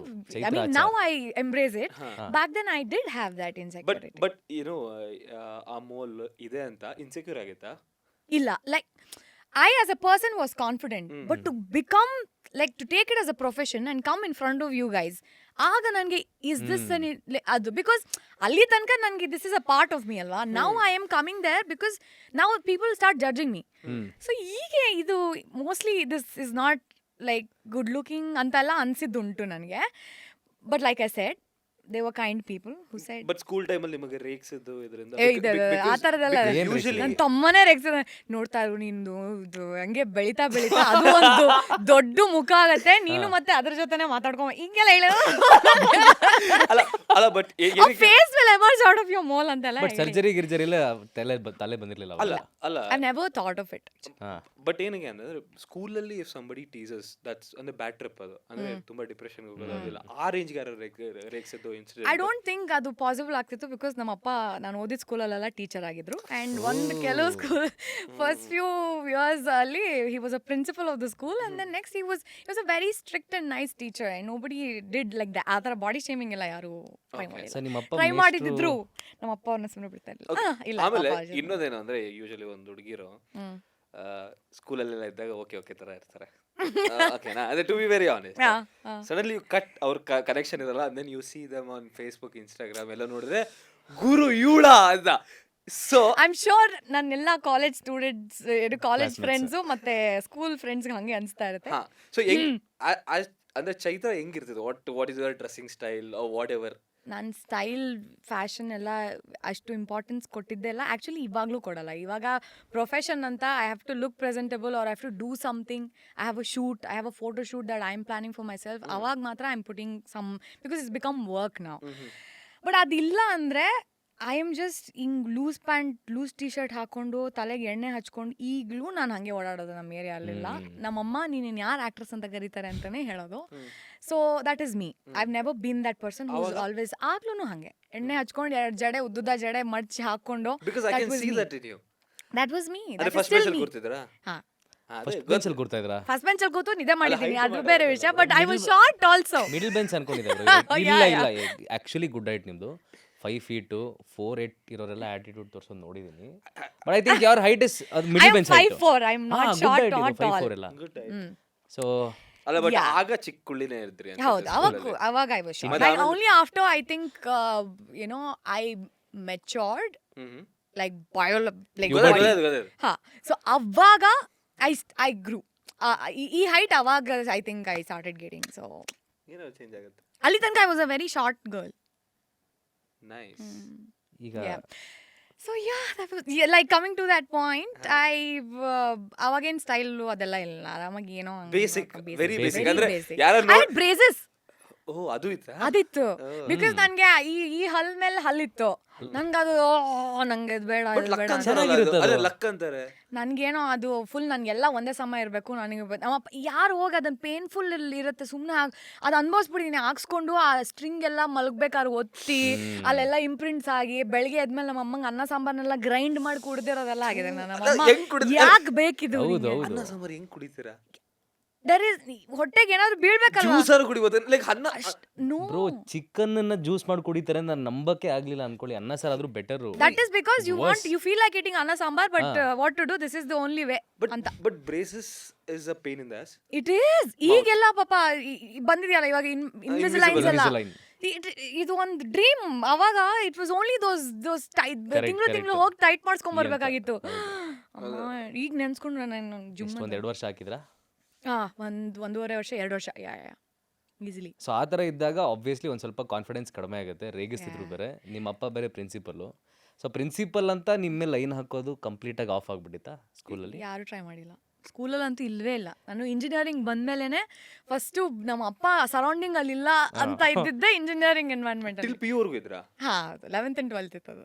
I mean now I embrace it. Back then I did have that insecurity. But you know ಆ mole ಇದೆ ಅಂತ insecure ಆಗಿತ್ತಾ? ಇಲ್ಲ, like I as a person was confident, but to become like to take it as a profession and come in front of you guys, ಆಗ ನನಗೆ is this ಅದು because ಅಲ್ಲಿ ತನಕ ನನಗೆ this is a part of me ಅಲ್ವಾ. Now I am coming there because now people start judging me. So ಈಗ ಇದು mostly this is not like good looking ಅಂತೆಲ್ಲ ಅನ್ಸಿದ್ದುಂಟು ನನಗೆ. But like I said, they were kind people who said. But school time ಅಲ್ಲಿ ನಿಮಗೆ ರೇಕ್ಸಿದ್ದು ಇದರಿಂದ ಆ ಥರದೆಲ್ಲ ನನ್ನ ತಮ್ಮನೇ ರೇಕ್ಸಿದ, ನೋಡ್ತಾ ಇರು ನಿಂದು ಹಂಗೆ ಬೆಳಿತಾ ಅದು ಒಂದು ದೊಡ್ಡ ಮುಖ ಆಗತ್ತೆ, ನೀನು ಮತ್ತೆ ಅದ್ರ ಜೊತೆನೆ ಮಾತಾಡ್ಕೊಂಡ್ ಹಿಂಗೆಲ್ಲ ಹೇಳಿದ್ರು. ಅಲ್ಲ but face will emerge out of your mole ಅಂತೆಲ್ಲ. ಬಟ್ ಸರ್ಜರಿ ಗಿರ್ಜರಿ ತಲೆ ಬಂದಿರಲಿಲ್ಲ. ಅಲ್ಲ I never thought of it. But ಏನಿಗೆ ಅಂದ್ರೆ ಸ್ಕೂಲಲ್ಲಿ ಇಫ್ ಸಂಬಡಿ ಟೀಸಸ್ ದಟ್ಸ್ ಅಂದ್ರೆ ಬ್ಯಾಡ್ ಟ್ರಿಪ್. ಅದು ಅಂದ್ರೆ ತುಂಬಾ ಡಿಪ್ರೆಷನ್ ಹೋಗೋದಿಲ್ಲ, ಆ ರೇಂಜ್ಗೆ ಯಾರು ರೇಕ್ಸಿದ್ದು ಇನ್ಸಿಡೆಂಟ್? ಐ ಡೋಂಟ್ ಥಿಂಕ್ ಅದು ಪಾಸಿಬಲ್ ಆಗ್ತಿತ್ತು ಬಿಕಾಸ್ ನಮ್ಮಪ್ಪ ನಾನು ಓದಿದ ಸ್ಕೂಲಲ್ಲೆಲ್ಲ ಟೀಚರ್ ಆಗಿದ್ರು ಆ್ಯಂಡ್ ಒಂದು ಕೆಲವು ಸ್ಕೂಲ್ ಫಸ್ಟ್ ಫ್ಯೂ ಇಯರ್ಸ್ ಅಲ್ಲಿ he was a principal of the school and then next he was a very strict and nice teacher and nobody did like ಆ ಥರ ಬಾಡಿ ಶೇಮಿಂಗ್ ಎಲ್ಲ ಯಾರು ಟ್ರೈ ಮಾಡಿಲ್ಲ. Sir ನಿಮ್ಮಪ್ಪ try ಮಾಡಿದ್ರು ನಮ್ಮ ಅಪ್ಪ ಅವ್ರನ್ನ ಸುಮ್ಮನೆ ಬಿಡ್ತಾ ಇರಲಿಲ್ಲ. ಇಲ್ಲ ಆಮೇಲೆ apologize. ಇನ್ನೊಂದೇನು ಅಂದ್ರೆ ಯೂಶಲಿ ಒಂದು ಹುಡುಗಿರು ಹ್ಮ್. ಸ್ಕೂಲಲ್ಲೆಲ್ಲ ಇದ್ದಾಗ ಓಕೆ ತರ ಇರ್ತಾರೆ. ಓಕೆನಾ, ಅದೇ to be very honest. Yeah, suddenly you cut ಅವ್ರ ಕನೆಕ್ಷನ್ ಇರಲ್ಲ, and then you see them on Facebook, Instagram ಎಲ್ಲ ನೋಡಿದ್ರೆ ಗುರು ಇವಳ ಅಂತ. ಸೊ ಐ ಆಮ್ ಶೋರ್ ನನ್ನೆಲ್ಲ ಕಾಲೇಜ್ ಸ್ಟೂಡೆಂಟ್ಸ್ ಕಾಲೇಜ್ ಫ್ರೆಂಡ್ಸು ಮತ್ತೆ ಸ್ಕೂಲ್ ಫ್ರೆಂಡ್ಸ್ಗೆ ಹಂಗೆ ಅನಿಸ್ತಾ ಇರುತ್ತೆ. ಹಾ, ಸೊ ಅಂದ್ರೆ ಚೈತ್ರ ಹೆಂಗಿರ್ತದೆ? What is your dressing style whatever? ನಾನು ಸ್ಟೈಲ್ ಫ್ಯಾಷನ್ ಎಲ್ಲ ಅಷ್ಟು ಇಂಪಾರ್ಟೆನ್ಸ್ ಕೊಟ್ಟಿದ್ದೆ ಇಲ್ಲ. ಆ್ಯಕ್ಚುಲಿ ಇವಾಗಲೂ ಕೊಡಲ್ಲ. ಇವಾಗ ಪ್ರೊಫೆಷನ್ ಅಂತ I have to look presentable or I have to do something, I have a shoot, I have a photo shoot that I am planning for myself. ಅವಾಗ ಮಾತ್ರ I am putting some because it's become work ನಾವು. But ಅದಿಲ್ಲ ಅಂದರೆ I am just ಹಿಂಗೆ loose pant loose T shirt ಹಾಕ್ಕೊಂಡು ತಲೆಗೆ ಎಣ್ಣೆ ಹಚ್ಕೊಂಡು ಈಗಲೂ ನಾನು ಹಾಗೆ ಓಡಾಡೋದು ನಮ್ಮ ಏರಿಯಲ್ಲೆಲ್ಲ. ನಮ್ಮಮ್ಮ ನೀನು ಯಾರು ಆ್ಯಕ್ಟ್ರೆಸ್ ಅಂತ ಕರೀತಾರೆ ಅಂತಲೇ ಹೇಳೋದು. So that is me. I have never been that person who is always. ಆಗ್ಲೂ ಹಾಗೆ ಎಣ್ಣೆ ಹಚ್ಕೊಂಡು 2 ಜಡೆ ಉದ್ದುದ ಜಡೆ ಮಡ್ಚಿ ಹಾಕ್ಕೊಂಡು because I can see that in you. That was me. ಅಂದ್ರೆ ಫಸ್ಟ್ ಬೆಂಚಲ್ಲಿ ಕೂರ್ತಿದ್ರಾ? ಹಾಂ, ಫಸ್ಟ್ ಬೆಂಚಲ್ಲಿ ಕೂರ್ತಾ ಇದ್ರಾ? ಫಸ್ಟ್ ಬೆಂಚಲ್ಲಿ ಕೂತು ನಿದ್ದೆ ಮಾಡಿದ್ದೀನಿ, ಅದು ಬೇರೆ ವಿಷಯ. But I was short also. Middle bench ಅನ್ಕೊಂಡಿದ್ದೆ bro. ಇಲ್ಲ ಇಲ್ಲ, ಆಕ್ಚುಲಿ ಗುಡ್ ಹೈಟ್ ನಿಮ್ದು. 5 feet 4'8" ಇರೋರೆಲ್ಲ ಆಟಿಟ್ಯೂಡ್ ತೋರ್ಸೋದು ನೋಡಿದೀನಿ. But I think your height is middle bench I'm height. 5'4", I'm not short or tall. 5'4" ಎಲ್ಲ. ಗುಡ್ ಸೊ ಅಲ್ಲ, ಬಟ್ Yeah. ಆಗ ಚಿಕ್ಕ ಕುಳ್ಳಿನೇ ಇದ್ರಿ ಅನ್ಸುತ್ತೆ ಹೌದು, ಸ್ಕೂಲಲ್ಲಿ. ಅವಾಗ ಐ ವಾಸ್ ಶಾರ್ಟ್. ಮತ್ತೆ Like only after I think I matured like ಗೊತ್ತಾಯ್ತು. ಹಾ. ಸೊ ಅವಾಗ ಐ ಗ್ರೂ. ಈ ಹೈಟ್ ಅವಾಗ I think I started getting. So ಏನೋ ಚೇಂಜ್ ಆಗುತ್ತೆ. ಅಲ್ಲಿ ತನಕ I was a very short girl. Nice. ಈಗ so like coming to that point, ಅವಾಗೇನು ಸ್ಟೈಲು ಅದೆಲ್ಲ ಇಲ್ಲ, ಆರಾಮಾಗಿ ಏನೋ ಬೇಸಿಕ್, ವೆರಿ ಬೇಸಿಕ್. ಅಂದ್ರೆ ಯಾರು ಬ್ರೇಸಸ್ ಓ ಅದು ಇತ್ತಾ? ಅದಿತ್ತು. ಬಿಕಾಸ್ ನನಗೆ ಈ ಹಲ್ ಮೇಲೆ ಹಲ್ಲಿತ್ತು. ನಂಗೆ ಅದು ನಂಗೆ ಇದು ಬೇಡ, ಬಟ್ ಇದು ಲಕ್ ಬೇಡ ಅಂತ. ಚೆನ್ನಾಗಿರುತ್ತೆ ಅದು. ಅದೇ ಲಕ್ ಅಂತಾರೆ. ನನಗೇನೋ ಅದು ಫುಲ್ ನನಗೆಲ್ಲ ಒಂದೇ ಸಮ ಇರಬೇಕು. ನನಗೆ ನಮ್ಮಪ್ಪ ಯಾರು ಹೋಗಿ ಅದನ್ನು ಪೇನ್ಫುಲ್ ಇರುತ್ತೆ ಸುಮ್ಮನೆ ಅದು ಅನ್ಭವಿಸ್ಬಿಟ್ಟಿದ್ದೀನಿ. ಹಾಕ್ಸ್ಕೊಂಡು ಆ ಸ್ಟ್ರಿಂಗ್ ಎಲ್ಲ ಮಲಗ್ಬೇಕಾದ್ರೆ ಒತ್ತಿ ಅಲ್ಲೆಲ್ಲ ಇಂಪ್ರಿಂಟ್ಸ್ ಆಗಿ ಬೆಳಗ್ಗೆ ಎದ್ಮೇಲೆ ನಮ್ಮ ಅಮ್ಮಂಗೆ ಅನ್ನ ಸಾಂಬಾರನ್ನೆಲ್ಲ ಗ್ರೈಂಡ್ ಮಾಡಿ ಕುಡ್ದಿರೋದೆಲ್ಲ ಆಗಿದೆ. ನಮ್ಮ ಹೆಂಗ್ ಕುಡಿದ್ರಿ? ಯಾಕೆ ಬೇಕಿದು? ಹೌದು ಹೌದು. ಅನ್ನ ಸಾಂಬಾರ್ ಹೆಂಗ್ ಕುಡಿತೀರಾ? ದರ್ ಇಸ್ ಹೊಟ್ಟೆಗೆ ಏನಾದ್ರು ಬೀಳ್ಬೇಕಲ್ವಾ? ಜ್ಯೂಸರ್ ಕುಡಿಬೋದು ಲೈಕ್ ಅನ್ನ. ನೋ, ಬ್ರೋ, ಚಿಕನ್ ಅನ್ನ ಜ್ಯೂಸ್ ಮಾಡಿ ಕುಡಿತಾರೆ ನಾನು ನಂಬಕ್ಕೆ ಆಗ್ಲಿಲ್ಲ ಅನ್ಕೊಳ್ಳಿ. ಅನ್ನ ಸಾರ್ ಆದ್ರೂ better. That is because you feel like eating anna sambar, but what to do, this is the only way ಅಂತ. But braces is a pain in the ass. It is. ಈಗೆಲ್ಲ ಪಾಪ ಬಂದಿದೆಯಲ್ಲ ಇವಾಗ ಇನ್ವಿಸಿಲೈನ್ಸ್ ಎಲ್ಲ, Invisalign. ಇದು ಒಂದು ಡ್ರೀಮ್. ಅವಾಗ ಇಟ್ ವಾಸ್ ಓನ್ಲಿ ದೋಸ್ ತಿಂಗಳು ಹೋಗಿ ಟೈಟ್ ಮಾಡ್ಸ್ಕೊಂಡ್ ಬರ್ಬೇಕಾಗಿತ್ತು. ಈಗ ನೆನ್ಸ್ಕೊಂಡ್ರೆ ನಾನು ಜುಮ್ ಒಂದ್ 2 ವರ್ಷ ಹಾಕಿದ್ರಾ? ಒಂದೂವರೆ ವರ್ಷ 2 ವರ್ಷ ಈಸಿಲಿ. ಸೊ ಆ ಥರ ಇದ್ದಾಗ ಆಬ್ವಿಯಸ್ಲಿ ಒಂದು ಸ್ವಲ್ಪ ಕಾನ್ಫಿಡೆನ್ಸ್ ಕಡಿಮೆ ಆಗುತ್ತೆ. ರೇಗಿಸ್ತಿದ್ರು ಬೇರೆ, ನಿಮ್ಮ ಅಪ್ಪ ಬೇರೆ ಪ್ರಿನ್ಸಿಪಲ್ಲು. ಸೊ ಪ್ರಿನ್ಸಿಪಲ್ ಅಂತ ನಿಮ್ಮ ಮೇಲೆ ಲೈನ್ ಹಾಕೋದು ಕಂಪ್ಲೀಟಾಗಿ ಆಫ್ ಆಗಿಬಿಟ್ಟಿತ್ತಾ ಸ್ಕೂಲಲ್ಲಿ? ಯಾರು ಟ್ರೈ ಮಾಡಿಲ್ಲ ಸ್ಕೂಲಲ್ಲಂತೂ, ಇಲ್ಲವೇ ಇಲ್ಲ. ನಾನು ಇಂಜಿನಿಯರಿಂಗ್ ಬಂದ್ಮೇಲೆ ಫಸ್ಟು ನಮ್ಮ ಅಪ್ಪ ಸರೌಂಡಿಂಗ್ ಅಲ್ಲಿ ಇಲ್ಲ ಅಂತ ಇದ್ದಿದ್ದೆ ಇಂಜಿನಿಯರಿಂಗ್ ಎನ್ವೈರನ್ಮೆಂಟ್ ಅಲ್ಲಿ. ಟಿಲ್ ಪಿ ವರ್ಗೂ ಇದ್ರಾ? ಹೌದು, 11th and 12th ಇತ್ತದು.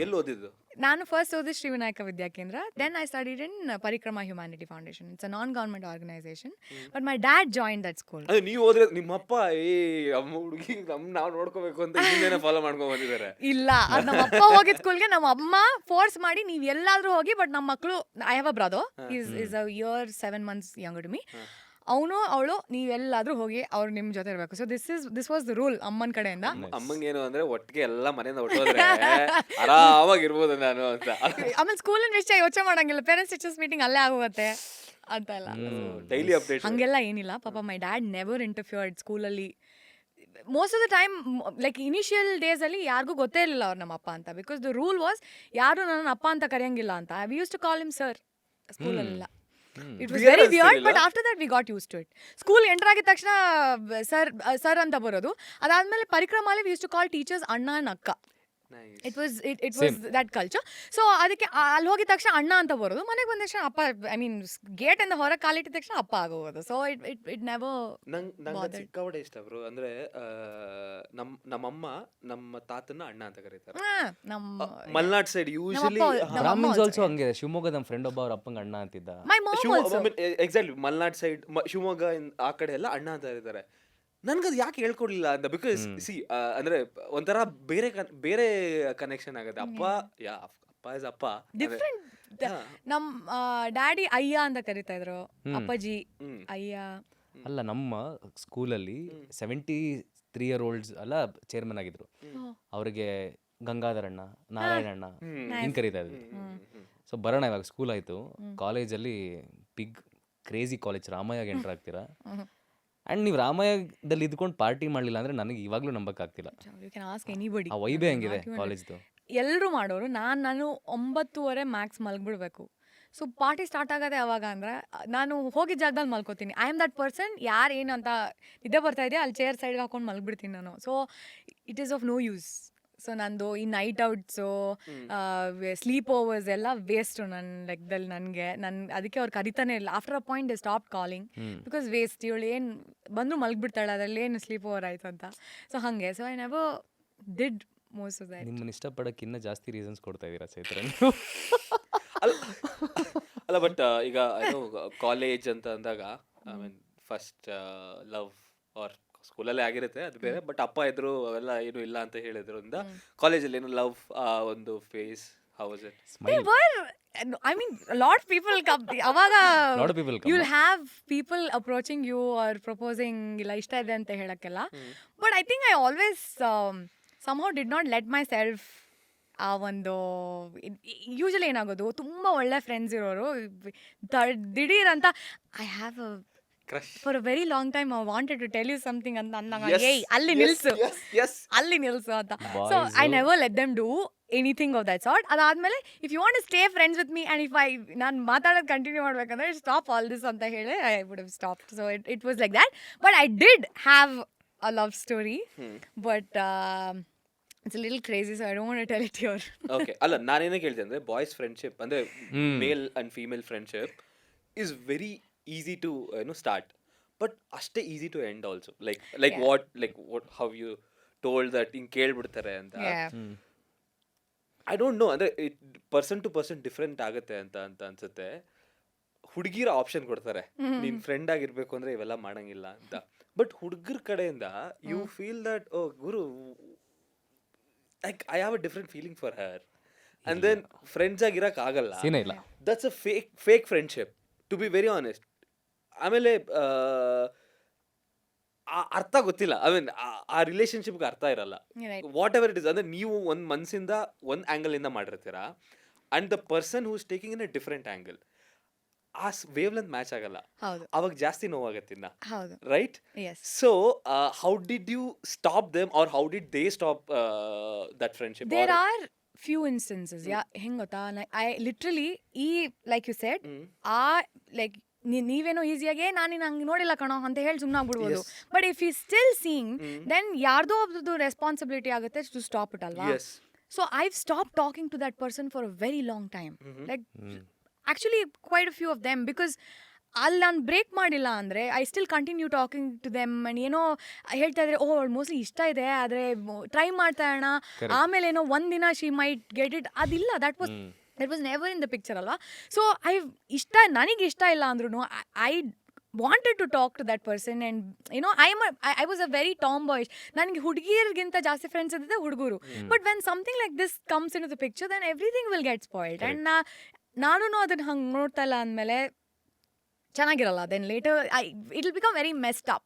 ಎಲ್ಲಿ ಓದಿದ್ದು? ನಾನು ಫಸ್ಟ್ ಓದಿ Shri Vinayaka Vidyakendra. Then I studied in Parikrama humanity foundation. It's a non government organisation, but my dad join that school. ಅದೇ ನೀವು ಹೋದ್ರೆ ನಿಮ್ಮಪ್ಪ ಅಮ್ಮ ಹುಡುಗಿ ನಾವು ನೋಡ್ಕೋಬೇಕು ಅಂತ ಇನ್ನೇನೋ ಫಾಲೋ ಮಾಡ್ಕೊಂಡ್ ಬಂದಿದ್ದಾರೆ. ಇಲ್ಲ, ಅದು ನಮ್ಮ ಅಪ್ಪ ಹೋಗಿದ್ ಸ್ಕೂಲ್ಗೆ ನಮ್ಮ ಅಮ್ಮ ಫೋರ್ಸ್ ಮಾಡಿ ನೀವು ಎಲ್ಲಾದ್ರೂ ಹೋಗಿ, ಬಟ್ ನಮ್ಮ ಮಕ್ಕಳು, I have a brother, is a year 7 months younger to me. ಅವಳು ನೀವೆಲ್ಲಾದ್ರೂ ಹೋಗಿ ಅವ್ರು ನಿಮ್ ಜೊತೆ ಇರಬೇಕು. So this was the rule ಅಮ್ಮನ ಕಡೆಯಿಂದ. ಅಮ್ಮಂಗೆ ಏನು ಅಂದ್ರೆ ಒಟ್ಟಿಗೆ ಎಲ್ಲ ಮನೆಯಿಂದ ಹೊಟ್ಟೋದ್ರೆ ಆರಾಮಾಗಿರ್ಬೋದು ನಾನು ಅಂತ. ಆಮೇಲೆ ಸ್ಕೂಲಿನ ವಿಷಯ ಯೋಚನೆ ಮಾಡಂಗಿಲ್ಲ, ಪೇರೆಂಟ್ಸ್ ಟೀಚರ್ಸ್ ಮೀಟಿಂಗ್ ಅಲ್ಲೇ ಆಗೋಗುತ್ತೆ ಅಂತ ಎಲ್ಲ. ಡೈಲಿ ಅಪ್ಡೇಟ್ ಹಂಗೆಲ್ಲ ಏನಿಲ್ಲ. ಪಾಪ ಮೈ ಡ್ಯಾಡ್ ನೆವರ್ ಇಂಟರ್ಫಿಯರ್ಡ್ ಸ್ಕೂಲಲ್ಲಿ. Most of the time like initial days ಅಲ್ಲಿ ಯಾರಿಗೂ ಗೊತ್ತೇ ಇರಲಿಲ್ಲ ಅವ್ರು ನಮ್ಮ ಅಪ್ಪ ಅಂತ. ಬಿಕಾಸ್ ದ ರೂಲ್ ವಾಸ್ ಯಾರು ನನ್ನ ಅಪ್ಪ ಅಂತ ಕರೆಯಂಗಿಲ್ಲ ಅಂತ. We use to call him sir ಸ್ಕೂಲಲ್ಲೆಲ್ಲ. It was very weird, but after that we got used to it. School enter ಆಗಿದ ತಕ್ಷಣ ಸರ್ ಅಂತ ಬರೋದು. ಅದಾದ್ಮೇಲೆ ಪರಿಕ್ರಮಲ್ಲಿ we used to call teachers ಅಣ್ಣ and ಅಕ್ಕ. It was that culture. So ಅದಕ್ಕೆ ಅಲ್ಲಿ ಹೋಗಿದ ತಕ್ಷಣ ಅಣ್ಣ ಅಂತ ಬರೋದು. ಮನೆಗೆ ಬಂದ ತಕ್ಷಣ ಅಪ್ಪ, ಐ ಮೀನ್ ಗೇಟ್ ಇಂದ ಹೊರಗೆ ಕಾಲಿಟ್ಟಿದ ತಕ್ಷಣ ಅಪ್ಪ ಆಗೋದು. So it never. ನಂಗೆ ಸಿಕ್ಕಾಪಟ್ಟೆ ಇಷ್ಟ ಬ್ರೋ. ಅಂದ್ರೆ ನಮ್ಮಮ್ಮ ನಮ್ಮ ತಾತನ ಅಣ್ಣ ಅಂತ ಕರೀತಾರೆ. ನಮ್ಮ Malnad side usually Brahmins also ಹಂಗೆ. ಶಿವಮೊಗ್ಗ ನಮ್ಮ ಫ್ರೆಂಡ್ ಒಬ್ಬ ಅವ್ರ ಅಪ್ಪಂಗೆ ಅಣ್ಣ ಅಂತಿದ್ದ. my mom also. Exactly Malnad side Shivamogga ಆ ಕಡೆ ಎಲ್ಲ ಅಣ್ಣ ಅಂತ ಇರ್ತಾರೆ. ನನ್ಗದು ಯಾಕೆ ಹೇಳ್ಕೊಡ್ಲಿಲ್ಲ ಅಂತ. ಬಿಕಾಸ್ ಸಿ ಅಂದ್ರೆ ಒಂಥರ ಬೇರೆ ಬೇರೆ ಕನೆಕ್ಷನ್ ಆಗುತ್ತೆ. ಅಪ್ಪ ಅಪ್ಪ ಇಸ್ ಅಪ್ಪ. ಡಿಫ್ರೆಂಟ್. ನಮ್ ಡ್ಯಾಡಿ ಅಯ್ಯ ಅಂತ ಕರಿತಾ ಇದ್ರು, ಅಪ್ಪಾಜಿ ಅಯ್ಯ. ಅಲ್ಲ, ನಮ್ಮ ಸ್ಕೂಲಲ್ಲಿ 73-year-olds ಅಲ್ಲ ಚೇರ್ಮನ್ ಆಗಿದ್ರು. ಅವ್ರಿಗೆ ಗಂಗಾಧರಣ್ಣ, ನಾರಾಯಣಣ್ಣ ಹಿಂಗೆ ಕರೀತಾ ಇದ್ರು. ಸೊ ಬರೋಣ, ಇವಾಗ ಸ್ಕೂಲ್ ಆಯಿತು, ಕಾಲೇಜಲ್ಲಿ ಬಿಗ್ ಕ್ರೇಜಿ ಕಾಲೇಜ್ ರಾಮಯ್ಯಗೆ ಎಂಟರ್ ಆಗ್ತೀರಾ. ಆ್ಯಂಡ್ ನೀವು ರಾಮಯ್ಯದಲ್ಲಿ ಇದ್ಕೊಂಡು ಪಾರ್ಟಿ ಮಾಡಲಿಲ್ಲ ಅಂದರೆ ನನಗೆ ಇವಾಗಲೂ ನಂಬಕ್ಕಾಗ್ತಿಲ್ಲ. You can ask anybody. ಆ ವೈಬೇ ಹೆಂಗಿದೆ ಕಾಲೇಜ್ದು. ಎಲ್ಲರೂ ಮಾಡೋರು. ನಾನು 9:30 ಮ್ಯಾಕ್ಸ್ ಮಲ್ಗಿಬಿಡ್ಬೇಕು. ಸೊ ಪಾರ್ಟಿ ಸ್ಟಾರ್ಟ್ ಆಗೋದೆ ಯಾವಾಗ ಅಂದರೆ, ನಾನು ಹೋಗಿದ್ದ ಜಾಗದಲ್ಲಿ ಮಲ್ಕೋತೀನಿ. I am that person. ಯಾರು ಏನು ಅಂತ ನಿದ್ದೆ ಬರ್ತಾ ಇದೆಯಾ ಅಲ್ಲಿ ಚೇರ್ ಸೈಡ್ಗೆ ಹಾಕೊಂಡು ಮಲ್ಗಿಬಿಡ್ತೀನಿ ನಾನು. So it is of no use. So ನಂದು ಈ ನೈಟ್ ಔಟ್ಸು, ಸ್ಲೀಪ್ ಓವರ್ಸ್ ಎಲ್ಲ ವೇಸ್ಟು ನನ್ನ ಲೆಕ್ಕದಲ್ಲಿ. ನನಗೆ ಅದಕ್ಕೆ ಅವ್ರು ಕರಿತಾನೆ ಇಲ್ಲ. After a point they stop calling because waste. ಇವಳು ಏನು ಬಂದರೂ ಮಲ್ಗಿಬಿಡ್ತಾಳೆ, ಅದರಲ್ಲಿ ಏನು ಸ್ಲೀಪ್ ಓವರ್ ಆಯ್ತು ಅಂತ. ಸೊ ಹಾಗೆ. So I never did most of that. ನಿಮ್ಮನ್ನ ಇಷ್ಟಪಡೋಕೆ ಇನ್ನೂ ಜಾಸ್ತಿ ರೀಸನ್ಸ್ ಕೊಡ್ತಾ ಇದ್ದೀರಾ ಚೈತ್ರ. ಅಲ್ಲ ಬಟ್ ಈಗ ಏನು ಕಾಲೇಜ್ ಅಂತ ಅಂದಾಗ I mean first love or ಸ್ಕೂಲಲ್ಲೇ ಆಗಿರುತ್ತೆ, ಅದು ಬೇರೆ. ಬಟ್ ಅಪ್ಪ ಇದ್ರು ಅವೆಲ್ಲ ಏನು ಇಲ್ಲ ಅಂತ ಹೇಳಿದ್ರಿಂದ ಕಾಲೇಜಲ್ಲಿ ಏನು ಲವ್ ಒಂದು face, how was it? I mean, a lot of people come. Avaga, lot of people come. You'll have people approaching you or proposing illa ishta ide anta helakella. But I think I always somehow did not let myself ಆ ಒಂದು. Usually ಏನಾಗೋದು, ತುಂಬ ಒಳ್ಳೆ friends ಇರೋರು ದಿಢೀರ್ ಅಂತ I have a for a very long time I wanted to tell you something ಅಂತ ಅಂದಾಗ, ಏಯ್ ಅಲ್ಲಿ ನಿಲ್ಸು ಅಲ್ಲಿ ನಿಲ್ಸು ಅಂತ. So I never let them do anything of that sort. ಅದಾದಮೇಲೆ if you want to stay friends with me and if ನಾನು ಮಾತಾಡೋದು ಕಂಟಿನ್ಯೂ ಮಾಡ್ಬೇಕಂದ್ರೆ ಸ್ಟಾಪ್ ಆಲ್ ದಿಸ್ ಅಂತ ಹೇಳಿ I would have stop. So it was like that. But I did have a love story, but it's a little crazy, so I don't want to tell it here. Okay. ಅಲ್ಲ, ನಾನೇನೇ ಕೇಳ್ತೀನಿ ಅಂದರೆ boys friendship ಅಂದರೆ male and female friendship is very easy to start, but ಅಷ್ಟೇ easy to end also. Like what how you told that ಹಿಂಗೆ ಕೇಳ್ಬಿಡ್ತಾರೆ ಅಂತ. I don't know, ಅಂದರೆ person to person different ಆಗುತ್ತೆ ಅಂತ ಅನ್ಸುತ್ತೆ. ಹುಡುಗಿರ ಆಪ್ಷನ್ ಕೊಡ್ತಾರೆ, ನಿನ್ನ ಫ್ರೆಂಡ್ ಆಗಿರ್ಬೇಕು ಅಂದರೆ ಇವೆಲ್ಲ ಮಾಡಂಗಿಲ್ಲ ಅಂತ. ಬಟ್ ಹುಡುಗರ ಕಡೆಯಿಂದ ಯು ಫೀಲ್ ದಟ್ ಓ ಗುರು, like I have a different feeling for her, and then friends ಆಗಿರಕ್ ಆಗಲ್ಲ. That's a fake friendship, to be very honest. ಆಮೇಲೆ ಅರ್ಥ ಗೊತ್ತಿಲ್ಲ, ಐ ಮೀನ್ ಆ ರಿಲೇಶನ್ಶಿಪ್ಗೆ ಅರ್ಥ ಇರಲ್ಲ. ವಾಟ್ ಎವರ್ ಇಟ್ ಇಸ್, ಅಂದ್ರೆ ನೀವು ಒಂದು ಮನಸ್ಸಿಂದ ಒಂದು ಆ್ಯಂಗಲ್ ಇಂದ ಮಾಡಿರ್ತೀರಾ, and the person who is taking in a different angle, ಆ ವೇವ್ ಲೆಂತ್ ಮ್ಯಾಚ್ ಆಗಲ್ಲ, ಅವಾಗ ಜಾಸ್ತಿ ನೋವಾಗತ್ತಿನ್ನ, right? So how did you stop them or how did they stop that friendship? There are few instances. ಹೆಂಗ್ ಗೊತ್ತಾ, I literally ಈ like you said, ಆ like ನೀವೇನೋ ಈಸಿಯಾಗೆ ನಾನು ಹಂಗೆ ನೋಡಿಲ್ಲ ಕಣೋ ಅಂತ ಹೇಳಿ ಸುಮ್ಮನೆ ಆಗ್ಬಿಡ್ಬೋದು. But if you still seeing, then ಯಾರ್ದೋ ಒಬ್ರದ್ದು ರೆಸ್ಪಾನ್ಸಿಬಿಲಿಟಿ ಆಗುತ್ತೆ ಟು ಸ್ಟಾಪ್ ಇಟ್ ಅಲ್ವಾ? So I've stop talking to that person for a very long time. Like actually quite a few of them, because ಅಲ್ಲಿ ನಾನು ಬ್ರೇಕ್ ಮಾಡಿಲ್ಲ ಅಂದರೆ I still continue talking to them. And ಏನೋ ಹೇಳ್ತಾ ಇದ್ರೆ, ಓ mostly ಇಷ್ಟ ಇದೆ, ಆದರೆ ಟ್ರೈ ಮಾಡ್ತಾ ಇರೋಣ, ಆಮೇಲೆ ಏನೋ ಒಂದಿನ ಶಿ ಮೈಟ್ ಗೆಟ್ ಇಟ್. ಅದಿಲ್ಲ, that was never in the picture ಅಲ್ವಾ? ಸೊ ನನಗೆ ಇಷ್ಟ ಇಲ್ಲ ಅಂದ್ರೂ I wanted to talk to that person, and I was a very tomboyish. ನನಗೆ ಹುಡುಗಿಯರಿಗಿಂತ ಜಾಸ್ತಿ ಫ್ರೆಂಡ್ಸ್ ಇದ್ದಿದ್ದೆ ಹುಡುಗರು. But when something like this comes in the picture, then everything will get spoiled. And ನಾನು ಅದನ್ನ ಹಂಗೆ ನೋಡ್ತಾ ಇಲ್ಲ ಅಂದಮೇಲೆ ಚೆನ್ನಾಗಿರಲ್ಲ. Then later it will become very messed up.